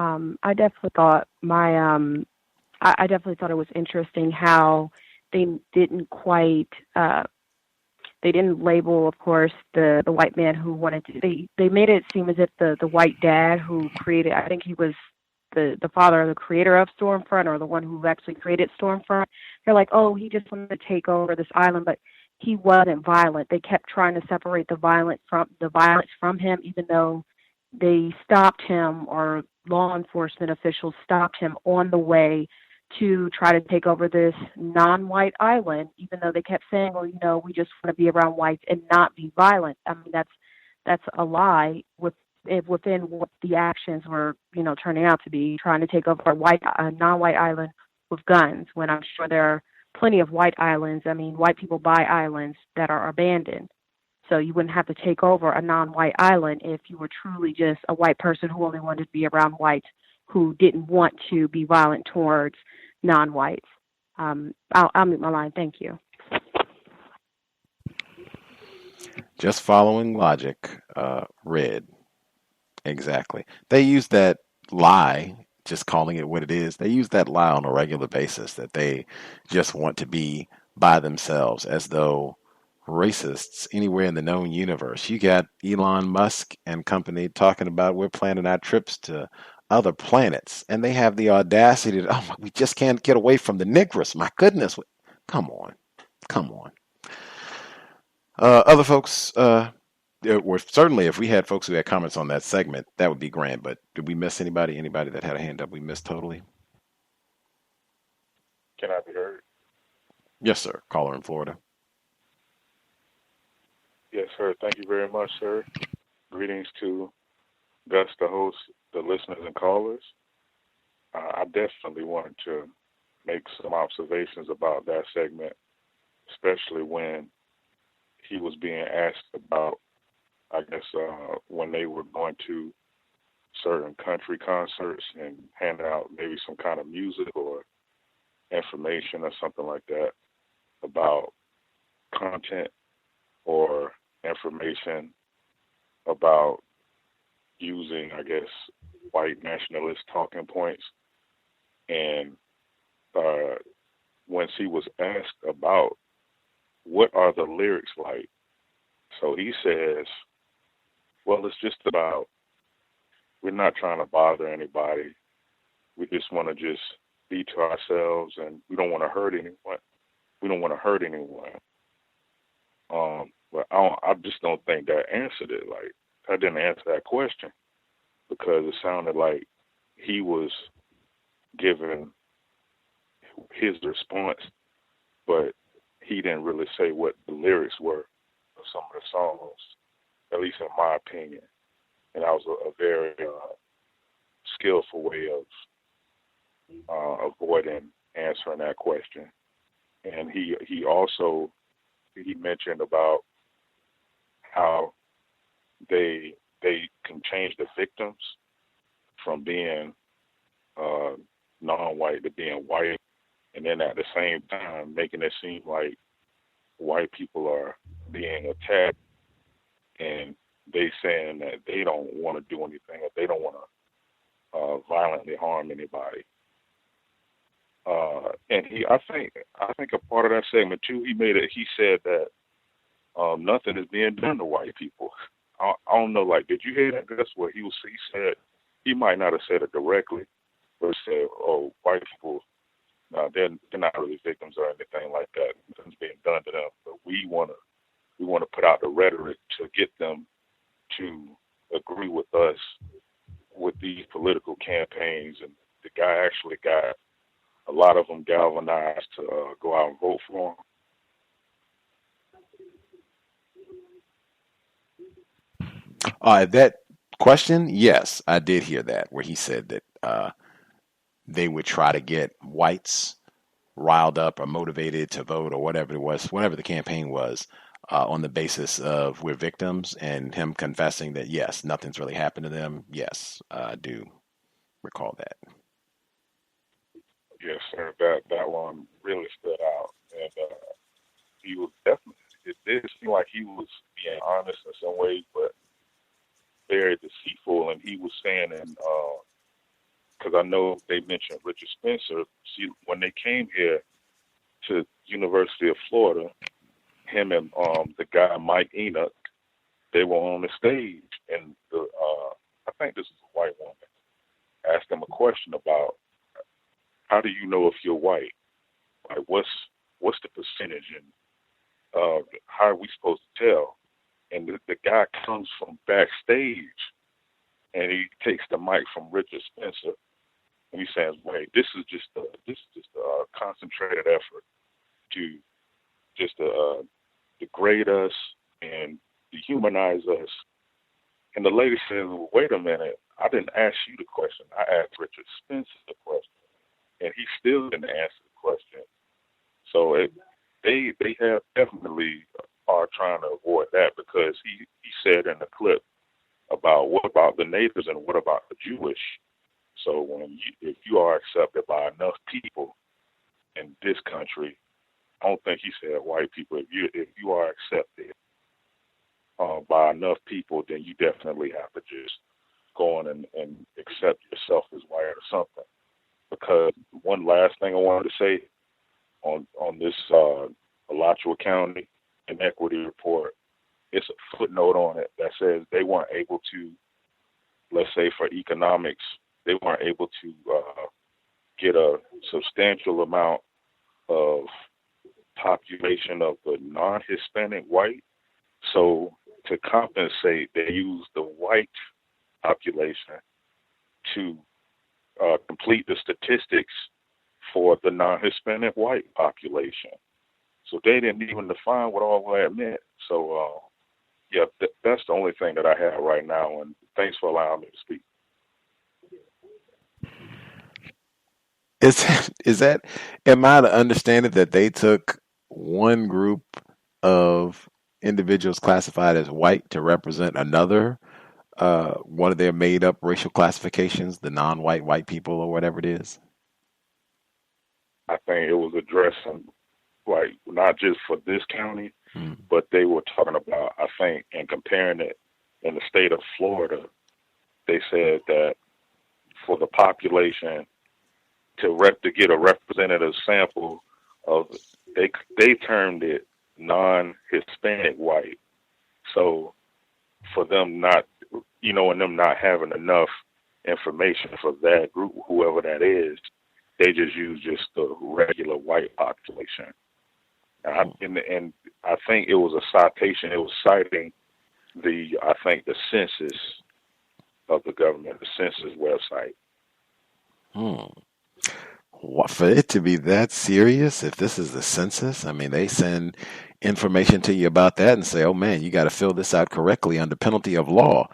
I definitely thought I definitely thought it was interesting how they didn't quite they didn't label, of course, the white man who wanted to. They made it seem as if the white dad who created, I think he was the father or the creator of Stormfront, or the one who actually created Stormfront. They're like, oh, he just wanted to take over this island, but he wasn't violent. They kept trying to separate the violence from him, even though they stopped him, or law enforcement officials stopped him on the way to try to take over this non-white island, even though they kept saying, well, you know, we just want to be around whites and not be violent. I mean, that's a lie within what the actions were, you know, turning out to be, trying to take over a non-white island with guns, when I'm sure there are plenty of white islands. I mean, white people buy islands that are abandoned. So you wouldn't have to take over a non-white island if you were truly just a white person who only wanted to be around whites who didn't want to be violent towards non-whites. I'll mute my line. Thank you.
Just following logic, read. Exactly. They use that lie, just calling it what it is. They use that lie on a regular basis, that they just want to be by themselves, as though racists anywhere in the known universe. You got Elon Musk and company talking about we're planning our trips to other planets, and they have the audacity to, oh, we just can't get away from the Negroes. My goodness. Come on. Other folks, certainly if we had folks who had comments on that segment, that would be grand. But did we miss anybody? Anybody that had a hand up we missed totally?
Can I be heard?
Yes, sir. Caller in Florida.
Yes, sir. Thank you very much, sir. Greetings to Gus, the host, the listeners and callers. I definitely wanted to make some observations about that segment, especially when he was being asked about, I guess, when they were going to certain country concerts and handing out maybe some kind of music or information or something like that about content or information about using, I guess, white nationalist talking points. And when she was asked about what are the lyrics like, so he says, well, it's just about, we're not trying to bother anybody. We just want to just be to ourselves, and we don't want to hurt anyone. But I just don't think that answered it. Like, I didn't answer that question, because it sounded like he was giving his response, but he didn't really say what the lyrics were of some of the songs, at least in my opinion. And that was a very skillful way of avoiding answering that question. And he mentioned about how they can change the victims from being non-white to being white, and then at the same time making it seem like white people are being attacked, and they saying that they don't want to do anything, or they don't want to violently harm anybody. And I think a part of that segment too, he said that nothing is being done to white people. I don't know, like, did you hear that? That's what he said. He might not have said it directly, but he said, oh, white people, they're not really victims or anything like that. Nothing's being done to them. But we want to put out the rhetoric to get them to agree with us with these political campaigns. And the guy actually got a lot of them galvanized to go out and vote for him.
That question, yes, I did hear that, where he said that they would try to get whites riled up or motivated to vote or whatever it was, whatever the campaign was, on the basis of we're victims, and him confessing that, yes, nothing's really happened to them. Yes, I do recall that.
Yes, sir. That one really stood out, and he was definitely and because I know they mentioned Richard Spencer. See, when they came here to University of Florida, him and the guy Mike Enoch, they were on the stage, and the I think this is a white woman asked them a question about how do you know if you're white? Like what's the percentage, and how are we supposed to tell? And the guy comes from backstage, and he takes the mic from Richard Spencer, and he says, "Wait, this is just a concentrated effort to just degrade us and dehumanize us." And the lady says, well, "Wait a minute, I didn't ask you the question. I asked Richard Spencer the question, and he still didn't answer the question." So they have definitely are trying to avoid that, because he said in the clip about what about the natives and what about the Jewish. So if you are accepted by enough people in this country, I don't think he said white people. If you are accepted by enough people, then you definitely have to just go on and accept yourself as white or something. Because one last thing I wanted to say on this Alachua County inequity report, it's a footnote on it that says they weren't able to, let's say for economics, they weren't able to get a substantial amount of population of the non-Hispanic white. So to compensate, they used the white population to complete the statistics for the non-Hispanic white population. So they didn't even define what all that meant. So, yeah, that's the only thing that I have right now. And thanks for allowing me to speak.
Am I to understand it that they took one group of individuals classified as white to represent another, one of their made up racial classifications, the non-white white people or whatever it is?
I think it was addressing, like, not just for this county, but they were talking about, I think, and comparing it in the state of Florida, they said that for the population to get a representative sample of, they termed it non-Hispanic white. So for them not, and them not having enough information for that group, whoever that is, they just use just the regular white population. And I think it was a citation. It was citing the census of the government, the census website.
For it to be that serious, if this is the census, I mean, they send information to you about that and say, oh man, you got to fill this out correctly under penalty of law.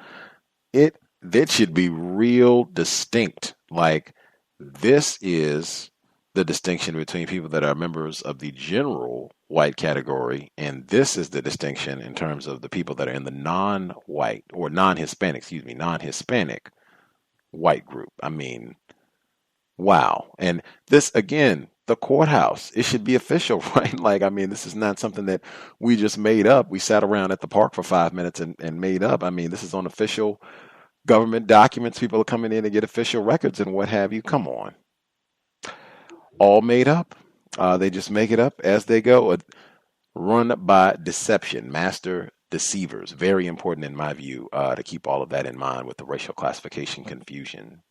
That should be real distinct. Like, this is the distinction between people that are members of the general white category, and this is the distinction in terms of the people that are in the non-white or non-Hispanic white group. I mean, wow. And this, again, the courthouse, it should be official, right? Like, I mean, this is not something that we just made up. We sat around at the park for 5 minutes and made up. I mean, this is on official government documents. People are coming in to get official records and what have you. Come on. All made up. They just make it up as they go. Run by deception, master deceivers. Very important in my view to keep all of that in mind with the racial classification confusion.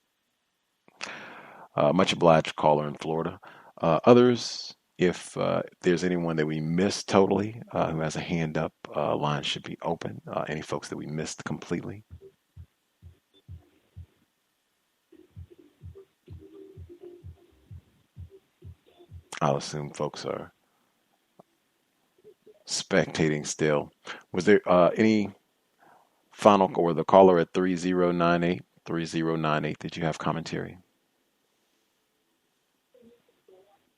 Much obliged, caller in Florida. Others, if there's anyone that we missed totally who has a hand up, line should be open. Any folks that we missed completely? I'll assume folks are spectating still. Was there any final, or the caller at 3098? Did you have commentary?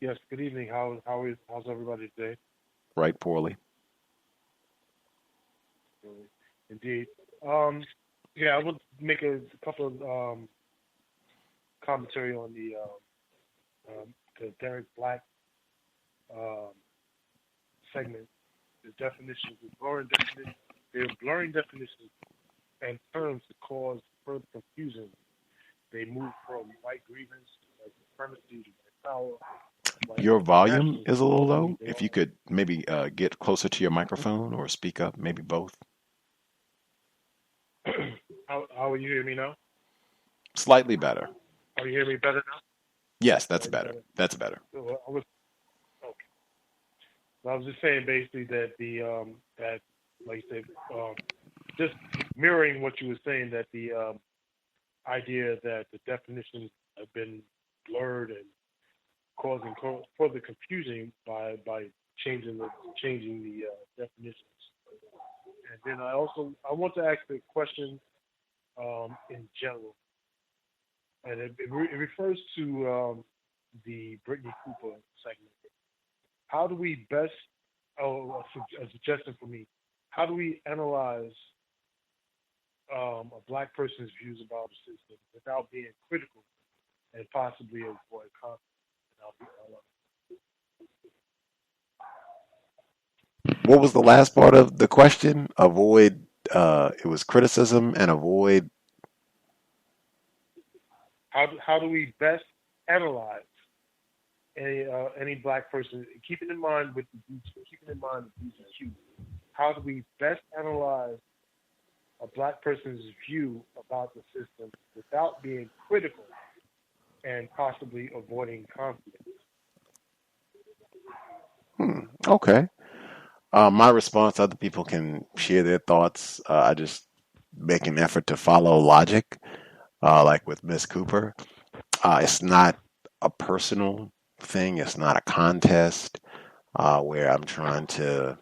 Yes, good evening. How's everybody today?
Right, poorly.
Indeed. Yeah, I would make a couple of commentary on the Derek Black segment. The definitions, they're blurring definitions and terms that cause further confusion they moved from white grievance, white supremacy, to white power.
Your volume is a little low. If you could maybe get closer to your microphone or speak up, maybe both.
How will you hear me now?
Slightly better.
Are you hearing me better now?
Yes, that's better. That's better.
So I was just saying basically that that like I said, just mirroring what you were saying, that the idea that the definitions have been blurred and causing further confusion by changing the definitions. And then I want to ask a question in general, and it refers to the Brittany Cooper segment. How do we best, a suggestion for me, how do we analyze a black person's views about the system without being critical and possibly avoid conflict?
What was the last part of the question? Avoid, it was criticism and avoid.
How do we best analyze any black person, keeping in mind the BGQ? How do we best analyze a black person's view about the system without being critical and possibly avoiding conflict?
Okay. My response, other people can share their thoughts. I just make an effort to follow logic, like with Miss Cooper. It's not a personal thing. It's not a contest where I'm trying to,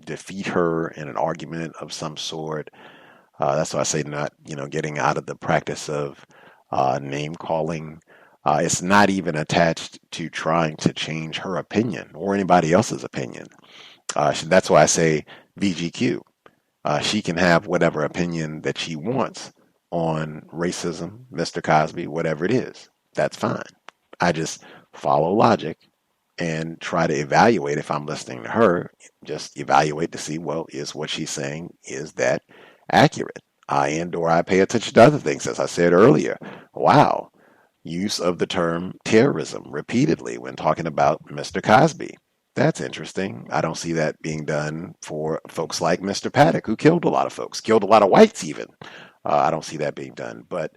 defeat her in an argument of some sort. That's why I say not, getting out of the practice of name calling. It's not even attached to trying to change her opinion or anybody else's opinion. That's why I say VGQ. She can have whatever opinion that she wants on racism, Mr. Cosby, whatever it is. That's fine. I just follow logic and try to evaluate if I'm listening to her. Just evaluate to see, well, is what she's saying, is that accurate? And/or I pay attention to other things, as I said earlier. Wow. Use of the term terrorism repeatedly when talking about Mr. Cosby. That's interesting. I don't see that being done for folks like Mr. Paddock, who killed a lot of folks, killed a lot of whites even. I don't see that being done. But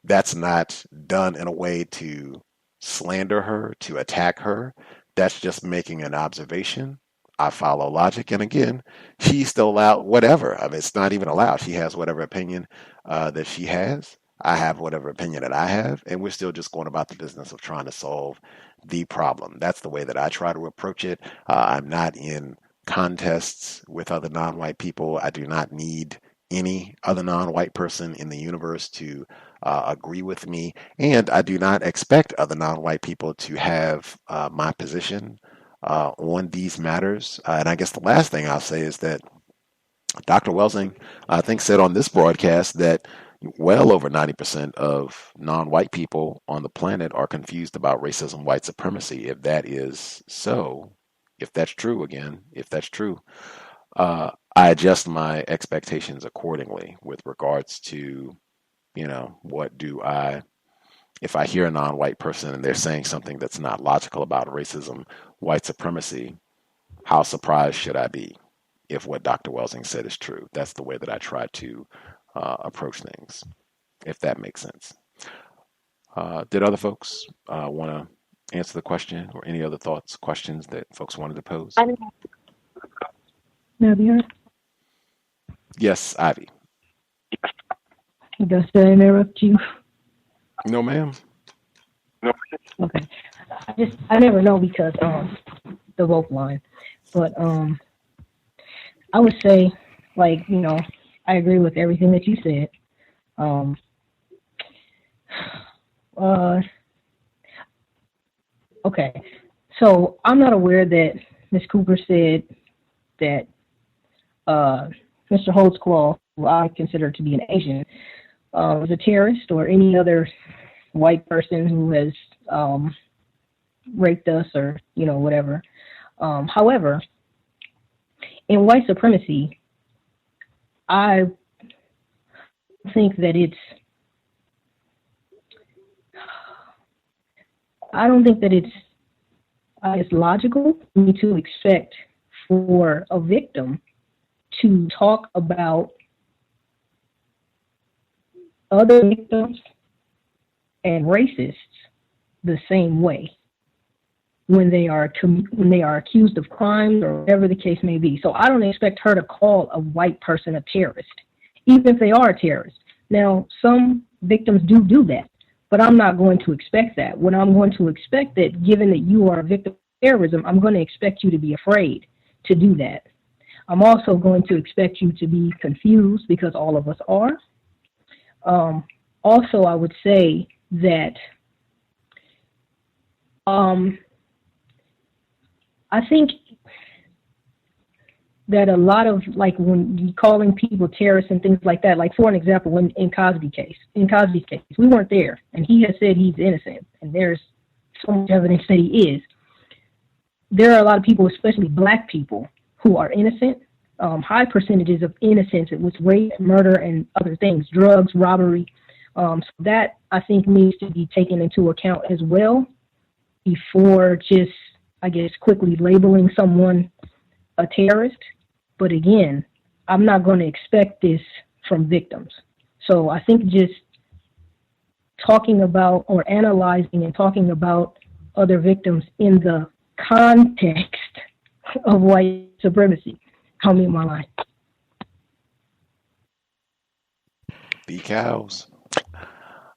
that's not done in a way to slander her, to attack her. That's just making an observation. I follow logic. And again, she's still allowed whatever. I mean, it's not even allowed. She has whatever opinion that she has. I have whatever opinion that I have, and we're still just going about the business of trying to solve the problem. That's the way that I try to approach it. I'm not in contests with other non-white people. I do not need any other non-white person in the universe to agree with me, and I do not expect other non-white people to have my position on these matters. And I guess the last thing I'll say is that Dr. Welsing, I think, said on this broadcast that well over 90% of non-white people on the planet are confused about racism, white supremacy. If that is so, if that's true, I adjust my expectations accordingly with regards to, if I hear a non-white person and they're saying something that's not logical about racism, white supremacy, how surprised should I be if what Dr. Welsing said is true? That's the way that I try to approach things, if that makes sense. Did other folks want to answer the question, or any other thoughts, questions that folks wanted to pose? Yes, Ivy.
Did I interrupt you?
No, ma'am.
No. Okay. I never know because the woke line, but I would say, I agree with everything that you said. Okay, so I'm not aware that Ms. Cooper said that Mr. Holtzclaw, who I consider to be an Asian, was a terrorist, or any other white person who has raped us or whatever. However, in white supremacy, I think that it's I don't think that it's logical for me to expect for a victim to talk about other victims and racists the same way when they are accused of crimes or whatever the case may be. So I don't expect her to call a white person a terrorist, even if they are a terrorist. Now, some victims do that, but I'm not going to expect that. What I'm going to expect that, given that you are a victim of terrorism, I'm going to expect you to be afraid to do that. I'm also going to expect you to be confused, because all of us are. Also, I would say that I think that a lot of, like, when you calling people terrorists and things like that, like, for an example, in Cosby's case, we weren't there, and he has said he's innocent, and there's so much evidence that he is. There are a lot of people, especially black people, who are innocent, high percentages of innocence with rape, murder, and other things, drugs, robbery. So that, I think, needs to be taken into account as well before just, I guess, quickly labeling someone a terrorist. But again, I'm not going to expect this from victims. So I think just talking about or analyzing and talking about other victims in the context of white supremacy. I'll mute my line.
The cows.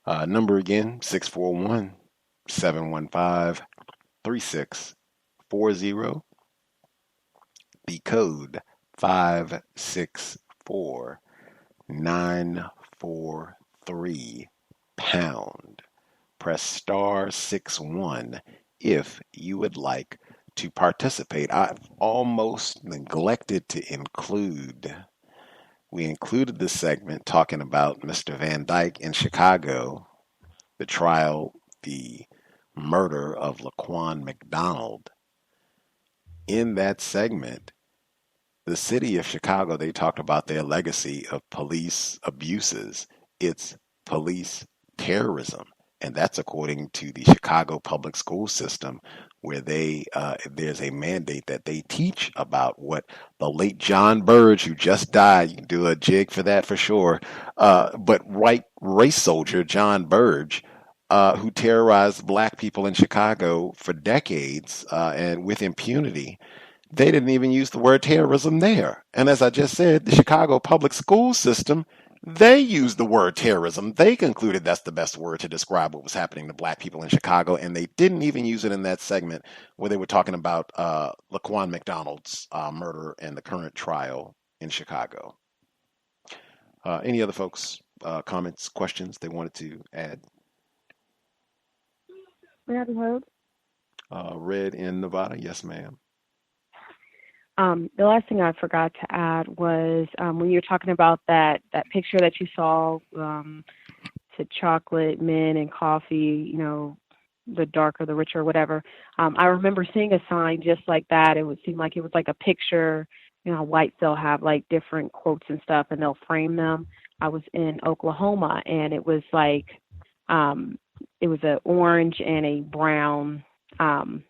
Number again, 641-715-3640. The code 564943 pound. Press star 61 if you would like to participate. I've almost neglected to include. We included this segment talking about Mr. Van Dyke in Chicago, the trial, the murder of Laquan McDonald. In that segment, the city of Chicago, they talked about their legacy of police abuses. It's police terrorism. And that's according to the Chicago public school system, where there's a mandate that they teach about what the late John Burge, who just died, you can do a jig for that for sure, but white race soldier John Burge, who terrorized black people in Chicago for decades and with impunity. They didn't even use the word terrorism there. And as I just said, the Chicago public school system, they used the word terrorism. They concluded that's the best word to describe what was happening to black people in Chicago, and they didn't even use it in that segment where they were talking about Laquan McDonald's murder and the current trial in Chicago. Any other folks, comments, questions they wanted to add? Red in Nevada, yes, ma'am.
The last thing I forgot to add was when you were talking about that picture that you saw, to chocolate, men, and coffee, the darker, the richer, whatever. I remember seeing a sign just like that. It would seem like it was like a picture. Whites, they'll have like different quotes and stuff, and they'll frame them. I was in Oklahoma, and it was like it was an orange and a brown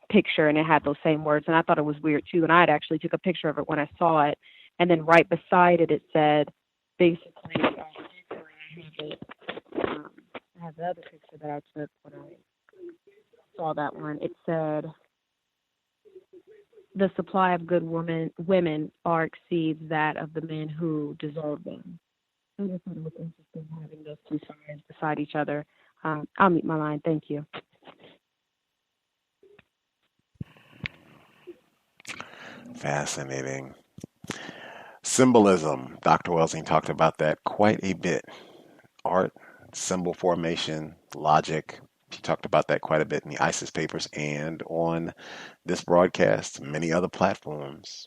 picture, and it had those same words, and I thought it was weird too, and I had actually took a picture of it when I saw it, and then right beside it, it said basically, I have the other picture that I took when I saw that one. It said, the supply of good women far exceeds that of the men who deserve them. I just thought it was interesting having those two signs beside each other. I'll mute my line. Thank you.
Fascinating. Symbolism. Dr. Welsing talked about that quite a bit. Art, symbol formation, logic. He talked about that quite a bit in the ISIS papers and on this broadcast, many other platforms.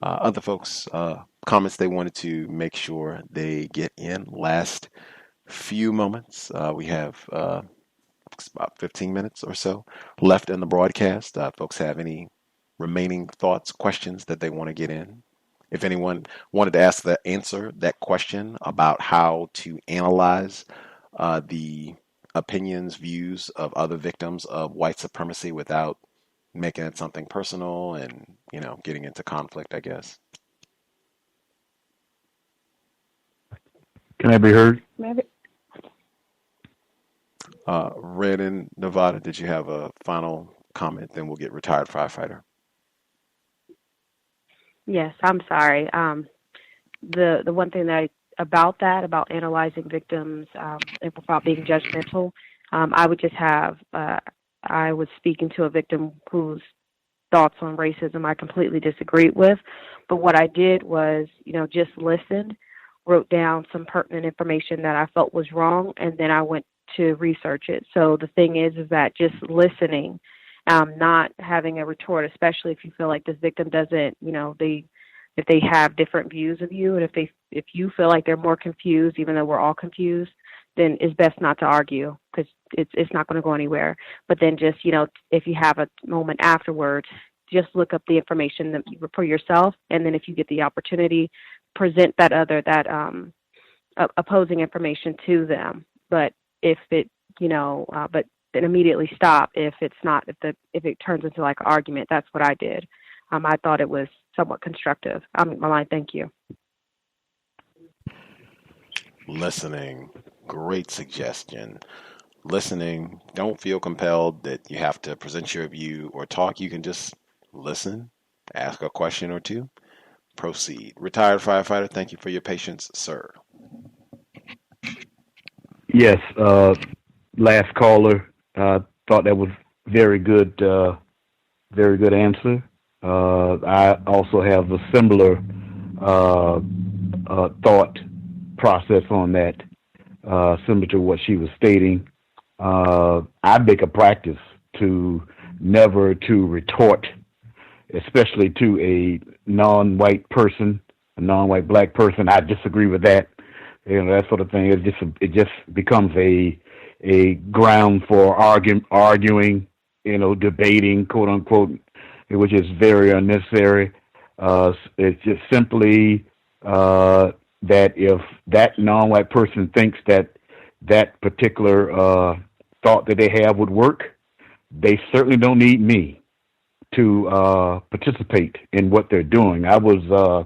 Other folks, comments they wanted to make sure they get in. Last few moments. We have about 15 minutes or so left in the broadcast. Folks have any remaining thoughts, questions that they want to get in? If anyone wanted to answer that question about how to analyze the opinions, views of other victims of white supremacy without making it something personal and, getting into conflict, I guess.
Can I be heard?
Maybe.
Red in Nevada, did you have a final comment? Then we'll get retired firefighter.
Yes, I'm sorry. The one thing about analyzing victims and without being judgmental, I would just have I was speaking to a victim whose thoughts on racism I completely disagreed with, but what I did was, just listened, wrote down some pertinent information that I felt was wrong, and then I went to research it. So the thing is that just listening, not having a retort, especially if you feel like this victim doesn't, if they have different views of you, and if you feel like they're more confused, even though we're all confused, then it's best not to argue because it's not going to go anywhere. But then just, if you have a moment afterwards, just look up the information for yourself, and then if you get the opportunity, present that opposing information to them. But if it, but then immediately stop if it turns into like an argument. That's what I did. I thought it was somewhat constructive. I'm in my line. Thank you.
Listening, great suggestion. Listening, don't feel compelled that you have to present your view or talk. You can just listen, ask a question or two, proceed. Retired firefighter, thank you for your patience, sir.
Yes, last caller, thought that was very good answer. I also have a similar thought process on that, similar to what she was stating. I make a practice to never to retort, especially to a non-white person, a non-white black person. I disagree with that. That sort of thing. It just becomes a ground for arguing, debating, quote unquote, which is very unnecessary. It's just simply that if that non-white person thinks that particular thought that they have would work, they certainly don't need me to participate in what they're doing. I was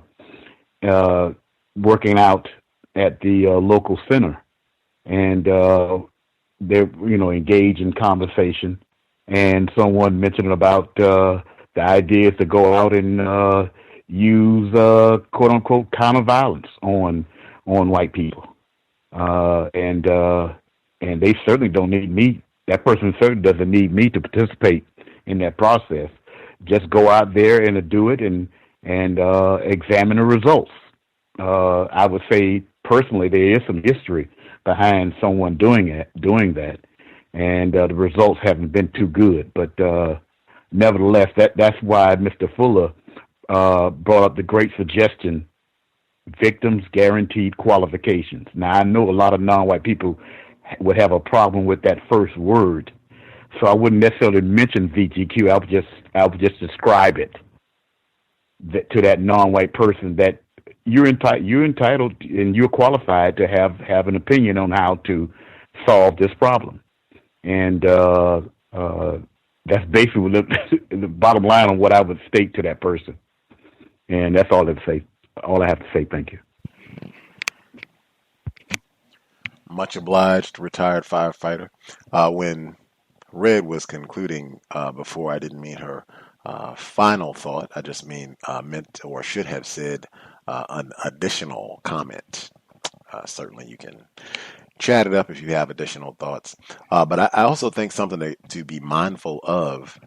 working out at the local center, and they're engaged in conversation, and someone mentioned about the idea is to go out and use quote unquote counter violence on white people, and they certainly don't need me. That person certainly doesn't need me to participate in that process. Just go out there and do it and examine the results. I would say personally there is some history behind someone doing that, and the results haven't been too good. But nevertheless, that's why Mr. Fuller brought up the great suggestion: victims guaranteed qualifications. Now I know a lot of non-white people would have a problem with that first word, so I wouldn't necessarily mention VGQ. I would just describe it to that non-white person that you're entitled and you're qualified to have an opinion on how to solve this problem. And that's basically the bottom line on what I would state to that person. And that's all I have to say. Thank you.
Much obliged, retired firefighter. When Red was concluding before, I didn't mean her final thought. I just meant or should have said an additional comment. Certainly you can chat it up if you have additional thoughts. But I also think something to be mindful of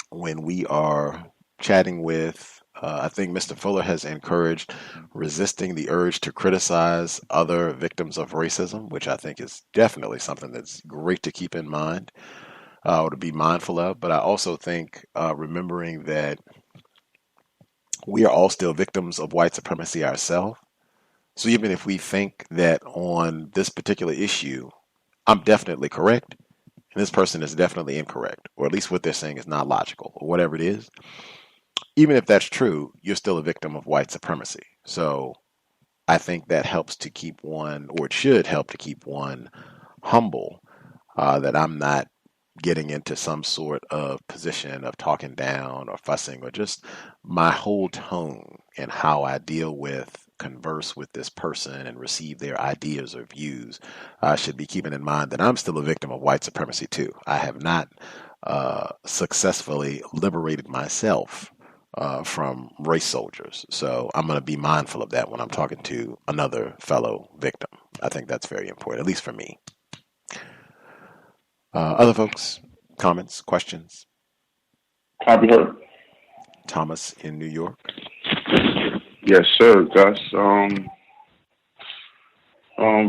when we are chatting with, I think Mr. Fuller has encouraged resisting the urge to criticize other victims of racism, which I think is definitely something that's great to keep in mind or to be mindful of. But I also think remembering that we are all still victims of white supremacy ourselves. So even if we think that on this particular issue, I'm definitely correct, and this person is definitely incorrect, or at least what they're saying is not logical, or whatever it is, even if that's true, you're still a victim of white supremacy. So I think that helps to keep one, or it should help to keep one humble that I'm not getting into some sort of position of talking down or fussing, or just my whole tone and how I deal with, converse with this person and receive their ideas or views. I should be keeping in mind that I'm still a victim of white supremacy too. I have not successfully liberated myself from race soldiers. So I'm going to be mindful of that when I'm talking to another fellow victim. I think that's very important, at least for me. Other folks, comments, questions?
Copy heard.
Thomas in New York.
Yes, sir, Gus.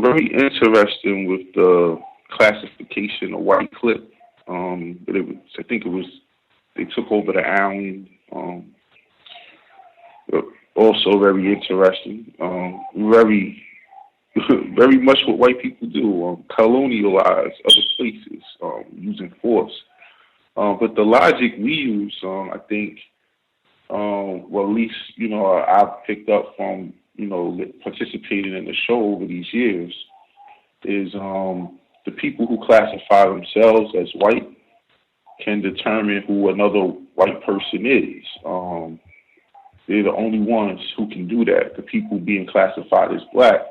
Very interesting with the classification of white clip. But I think they took over the island. Also very interesting. Very much what white people do, colonialize other places using force. But the logic we use, I think, well, at least, I've picked up from, participating in the show over these years, is the people who classify themselves as white can determine who another white person is. They're the only ones who can do that. The people being classified as black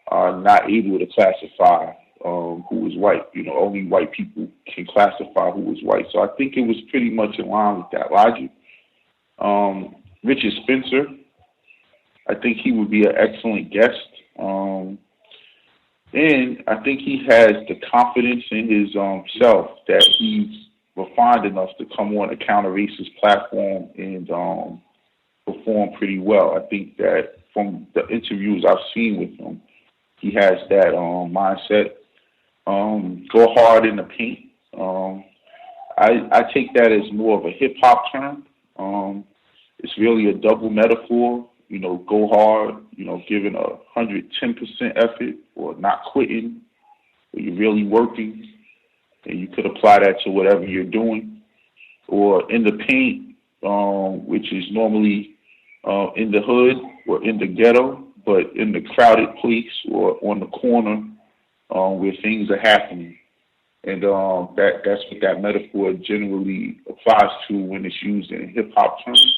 are not able to classify who is white. Only white people can classify who is white. So I think it was pretty much in line with that logic. Richard Spencer, I think he would be an excellent guest. And I think he has the confidence in his self that he's refined enough to come on a counter-racist platform and perform pretty well. I think that from the interviews I've seen with him, he has that mindset. Go hard in the paint. I take that as more of a hip-hop term. It's really a double metaphor. Go hard, giving 110% effort, or not quitting, or you're really working, and you could apply that to whatever you're doing. Or in the paint, which is normally in the hood or in the ghetto, but in the crowded place or on the corner where things are happening. And that's what that metaphor generally applies to when it's used in hip-hop terms.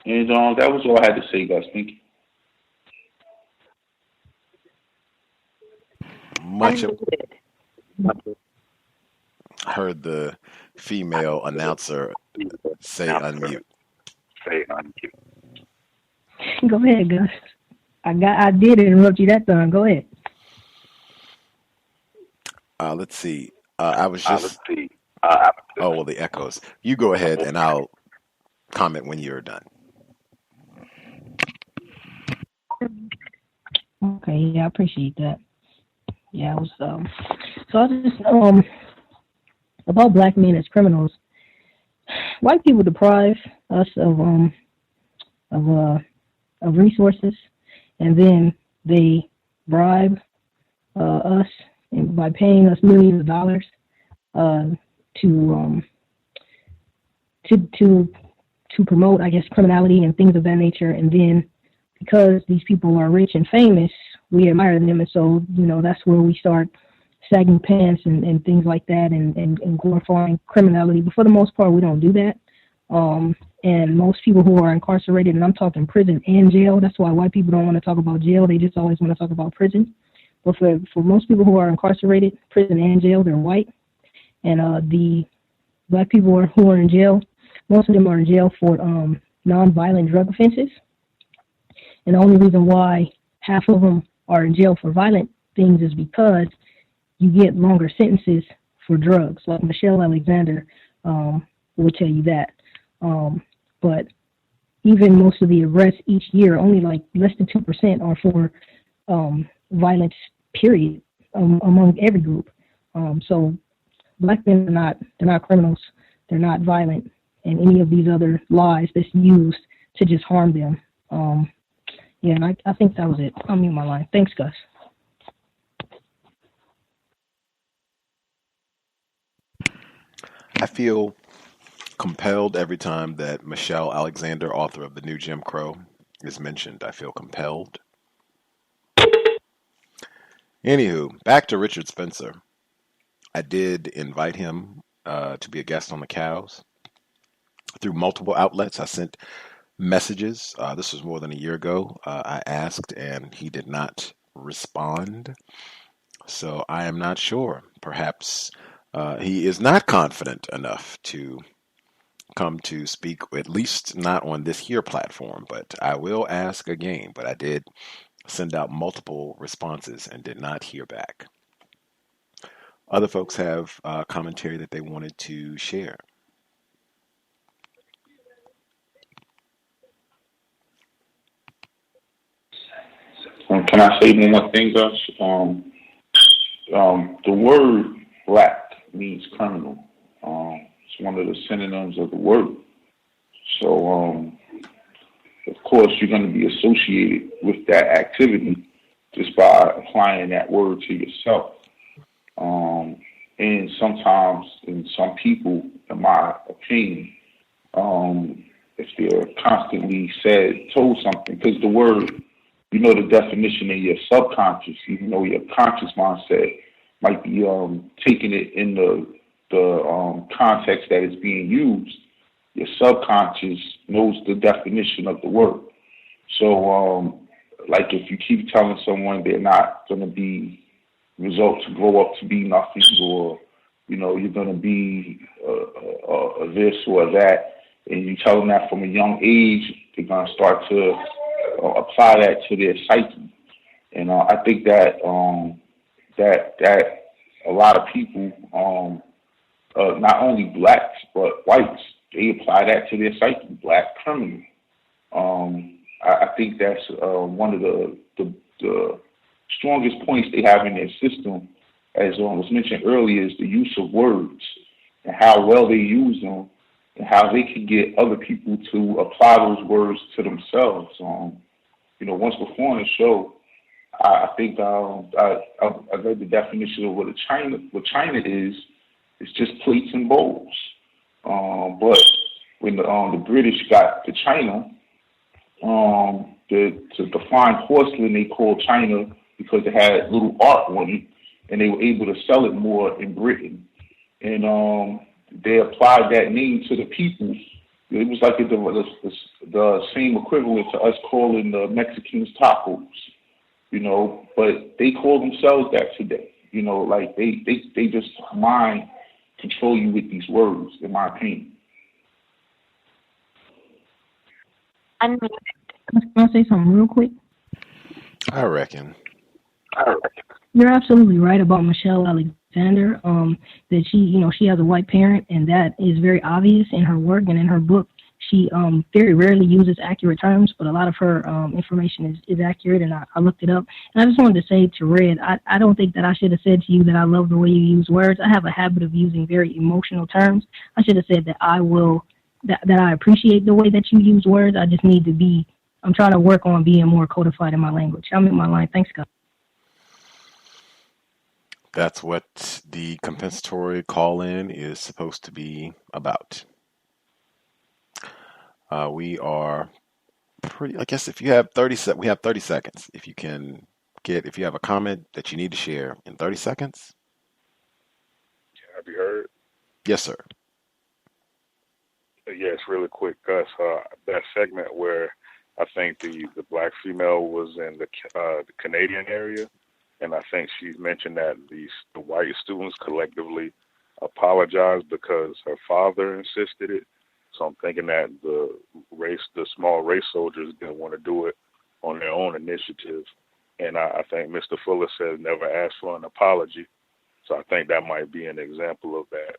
And that was all I had to say, Gus. Thank you.
I heard the female announcer say unmute.
Go ahead, Gus. I did interrupt you that time. Go ahead.
Let's see. I was just. Oh, well, the echoes. You go ahead, and I'll comment when you're done.
Okay, yeah, I appreciate that. Yeah, I was so I just about black men as criminals. White people deprive us of resources, and then they bribe us and by paying us millions of dollars to promote, I guess, criminality and things of that nature. And then because these people are rich and famous, we admire them, and so that's where we start sagging pants and things like that, and glorifying criminality. But for the most part, we don't do that. And most people who are incarcerated, and I'm talking prison and jail, that's why white people don't want to talk about jail. They just always want to talk about prison. But for most people who are incarcerated, prison and jail, they're white. And the black people who are in jail, most of them are in jail for nonviolent drug offenses. And the only reason why half of them are in jail for violent things is because you get longer sentences for drugs. Like Michelle Alexander will tell you that. But even most of the arrests each year, only like less than 2% are for violence, period, among every group. So black men they're not criminals, they're not violent, and any of these other lies that's used to just harm them. Yeah, and I think that was it. I'll mute my line. Thanks, Gus.
I feel compelled every time that Michelle Alexander, author of The New Jim Crow, is mentioned. I feel compelled. Anywho, back to Richard Spencer. I did invite him to be a guest on the cows through multiple outlets. I sent messages. This was more than a year ago. I asked, and he did not respond. So I am not sure. Perhaps he is not confident enough to come to speak, at least not on this here platform. But I will ask again. But I did send out multiple responses and did not hear back. Other folks have commentary that they wanted to share.
Can I say one more thing, Gus? The word black means criminal. It's one of the synonyms of the word. So, of course, you're going to be associated with that activity just by applying that word to yourself. And sometimes, in some people, in my opinion, if they're constantly told something, because the word, you know, the definition in your subconscious, even though your conscious mindset might be taking it in the context that it's being used, your subconscious knows the definition of the word. So, like if you keep telling someone they're not going to be results grow up to be nothing, or you know you're going to be this or that, and you tell them that from a young age, they're going to start to apply that to their psyche. And I think that that a lot of people, not only blacks but whites, they apply that to their psyche. Black criminal. I think that's one of the strongest points they have in their system, as was mentioned earlier, is the use of words and how well they use them and how they can get other people to apply those words to themselves. You know, once before on the show, I think I read the definition of what China is. It's just plates and bowls. But when the British got to China, to define porcelain, they called China because it had little art on it, and they were able to sell it more in Britain. And they applied that name to the people. It was like the same equivalent to us calling the Mexicans tacos, you know, but they call themselves that today. You know, like they just mind control you with these words, in my opinion.
Can I say something real quick?
I reckon.
You're absolutely right about Michelle Alexander, that she has a white parent, and that is very obvious in her work and in her book. She very rarely uses accurate terms, but a lot of her information is accurate, and I looked it up. And I just wanted to say to Red, I don't think that I should have said to you that I love the way you use words. I have a habit of using very emotional terms. I should have said that that I appreciate the way that you use words. I just need to I'm trying to work on being more codified in my language. I'm in my line. Thanks, guys.
That's what the compensatory call-in is supposed to be about. We are pretty, I guess if you have we have 30 seconds. If you have a comment that you need to share in 30 seconds.
Can I be heard?
Yes, sir.
Yes, really quick, Gus. That segment where I think the black female was in the Canadian area, and I think she mentioned that the white students collectively apologized because her father insisted it. So I'm thinking that the small race soldiers didn't want to do it on their own initiative. And I think Mr. Fuller said never asked for an apology. So I think that might be an example of that.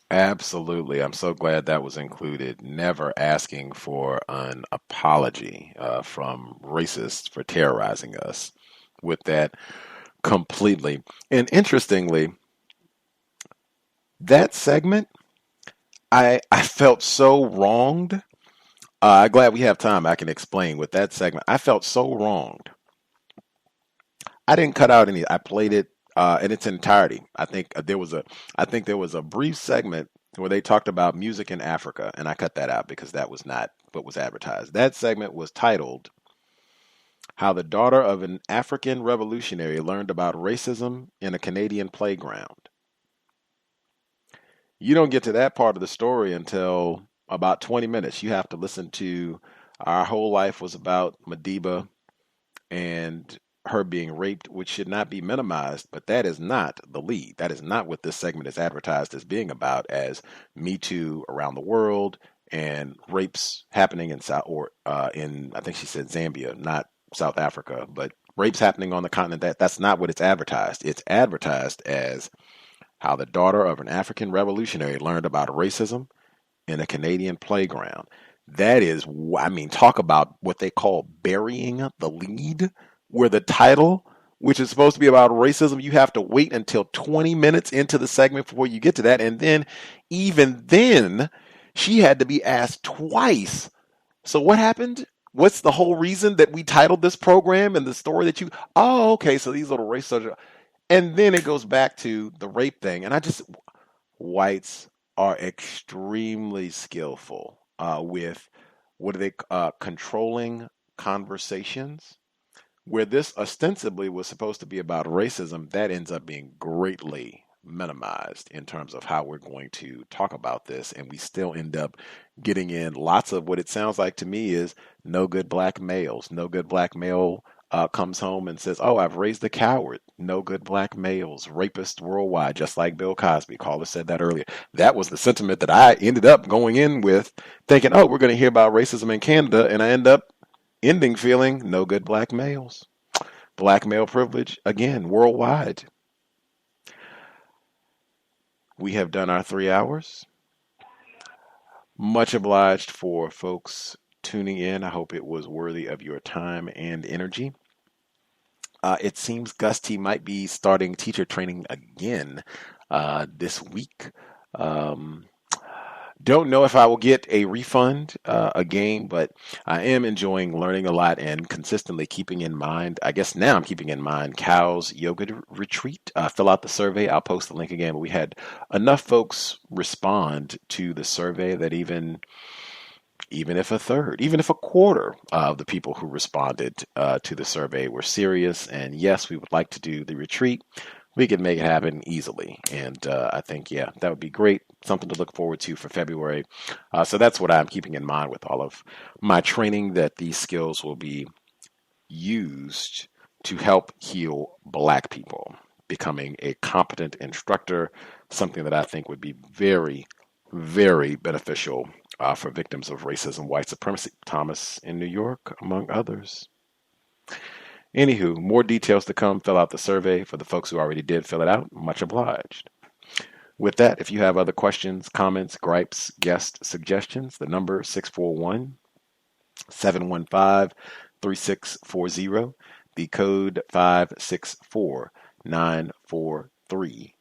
Absolutely. I'm so glad that was included. Never asking for an apology from racists for terrorizing us. With that completely. And interestingly, that segment, I felt so wronged. I'm glad we have time. I can explain with that segment. I felt so wronged. I didn't cut out any. I played it in its entirety. I think there was a brief segment where they talked about music in Africa, and I cut that out because that was not what was advertised. That segment was titled How the daughter of an African revolutionary learned about racism in a Canadian playground. You don't get to that part of the story until about 20 minutes. You have to listen to Our Whole Life Was About Madiba and her being raped, which should not be minimized, but that is not the lead. That is not what this segment is advertised as being about, as Me Too around the world and rapes happening in I think she said Zambia, not South Africa, but rapes happening on the continent. That's not what it's advertised. It's advertised as how the daughter of an African revolutionary learned about racism in a Canadian playground. That is, I mean, talk about what they call burying the lead, where the title, which is supposed to be about racism, you have to wait until 20 minutes into the segment before you get to that. And then, even then, she had to be asked twice. So what happened? What's the whole reason that we titled this program and the story that you, oh, okay, so these little race subjects. And then it goes back to the rape thing. And whites are extremely skillful with, controlling conversations. Where this ostensibly was supposed to be about racism, that ends up being greatly minimized in terms of how we're going to talk about this. And we still end up getting in lots of what it sounds like to me is no good black males. No good black male comes home and says, oh, I've raised a coward. No good black males, rapists worldwide, just like Bill Cosby. Caller said that earlier. That was the sentiment that I ended up going in with, thinking, oh, we're going to hear about racism in Canada. And I end up ending feeling no good black males. Black male privilege, again, worldwide. We have done our 3 hours. Much obliged for folks tuning in. I hope it was worthy of your time and energy. It seems Gus T might be starting teacher training again this week. Don't know if I will get a refund again, but I am enjoying learning a lot and consistently keeping in mind, I guess now I'm keeping in mind Cal's yoga retreat. Fill out the survey. I'll post the link again. But we had enough folks respond to the survey that even if a quarter of the people who responded to the survey were serious and yes, we would like to do the retreat, we can make it happen easily. And I think, yeah, that would be great. Something to look forward to for February. So that's what I'm keeping in mind with all of my training, that these skills will be used to help heal black people. Becoming a competent instructor, something that I think would be very, very beneficial for victims of racism, white supremacy. Thomas in New York, among others. Anywho, more details to come. Fill out the survey. For the folks who already did fill it out, much obliged. With that, if you have other questions, comments, gripes, guest suggestions, the number 641-715-3640, the code 564943,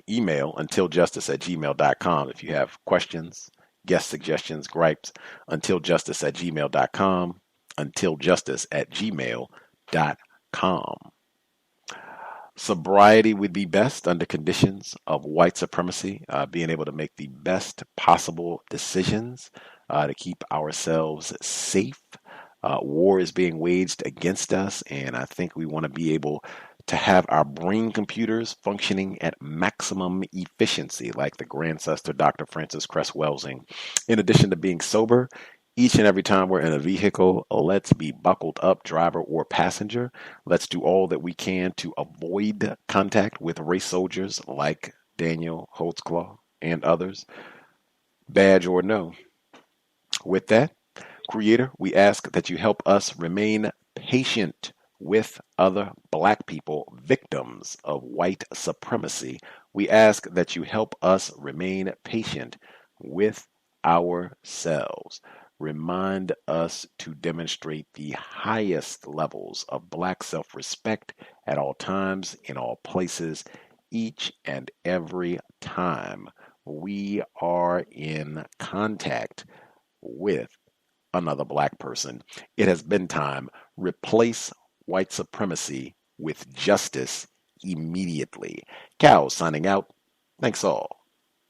email untiljustice@gmail.com if you have questions, guest suggestions, gripes, untiljustice@gmail.com. untiljustice@gmail.com. Sobriety would be best under conditions of white supremacy, being able to make the best possible decisions to keep ourselves safe. War is being waged against us, and I think we want to be able to have our brain computers functioning at maximum efficiency, like the Grandsister Dr. Frances Cress Welsing. In addition to being sober, each and every time we're in a vehicle, let's be buckled up, driver or passenger. Let's do all that we can to avoid contact with race soldiers like Daniel Holtzclaw and others, badge or no. With that, Creator, we ask that you help us remain patient with other black people, victims of white supremacy. We ask that you help us remain patient with ourselves. Remind us to demonstrate the highest levels of black self-respect at all times, in all places, each and every time we are in contact with another black person. It has been time. Replace white supremacy with justice immediately. Cow signing out. Thanks all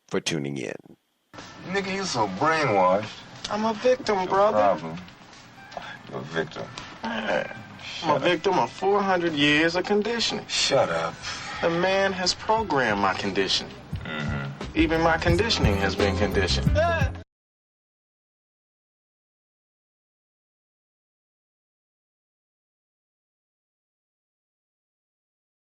for tuning in.
Nigga, you so brainwashed. I'm a victim, brother. Problem. You're a victim. Yeah. I'm a victim of 400 years of conditioning.
Shut up.
The man has programmed my conditioning.
Mm-hmm.
Even my conditioning has been conditioned.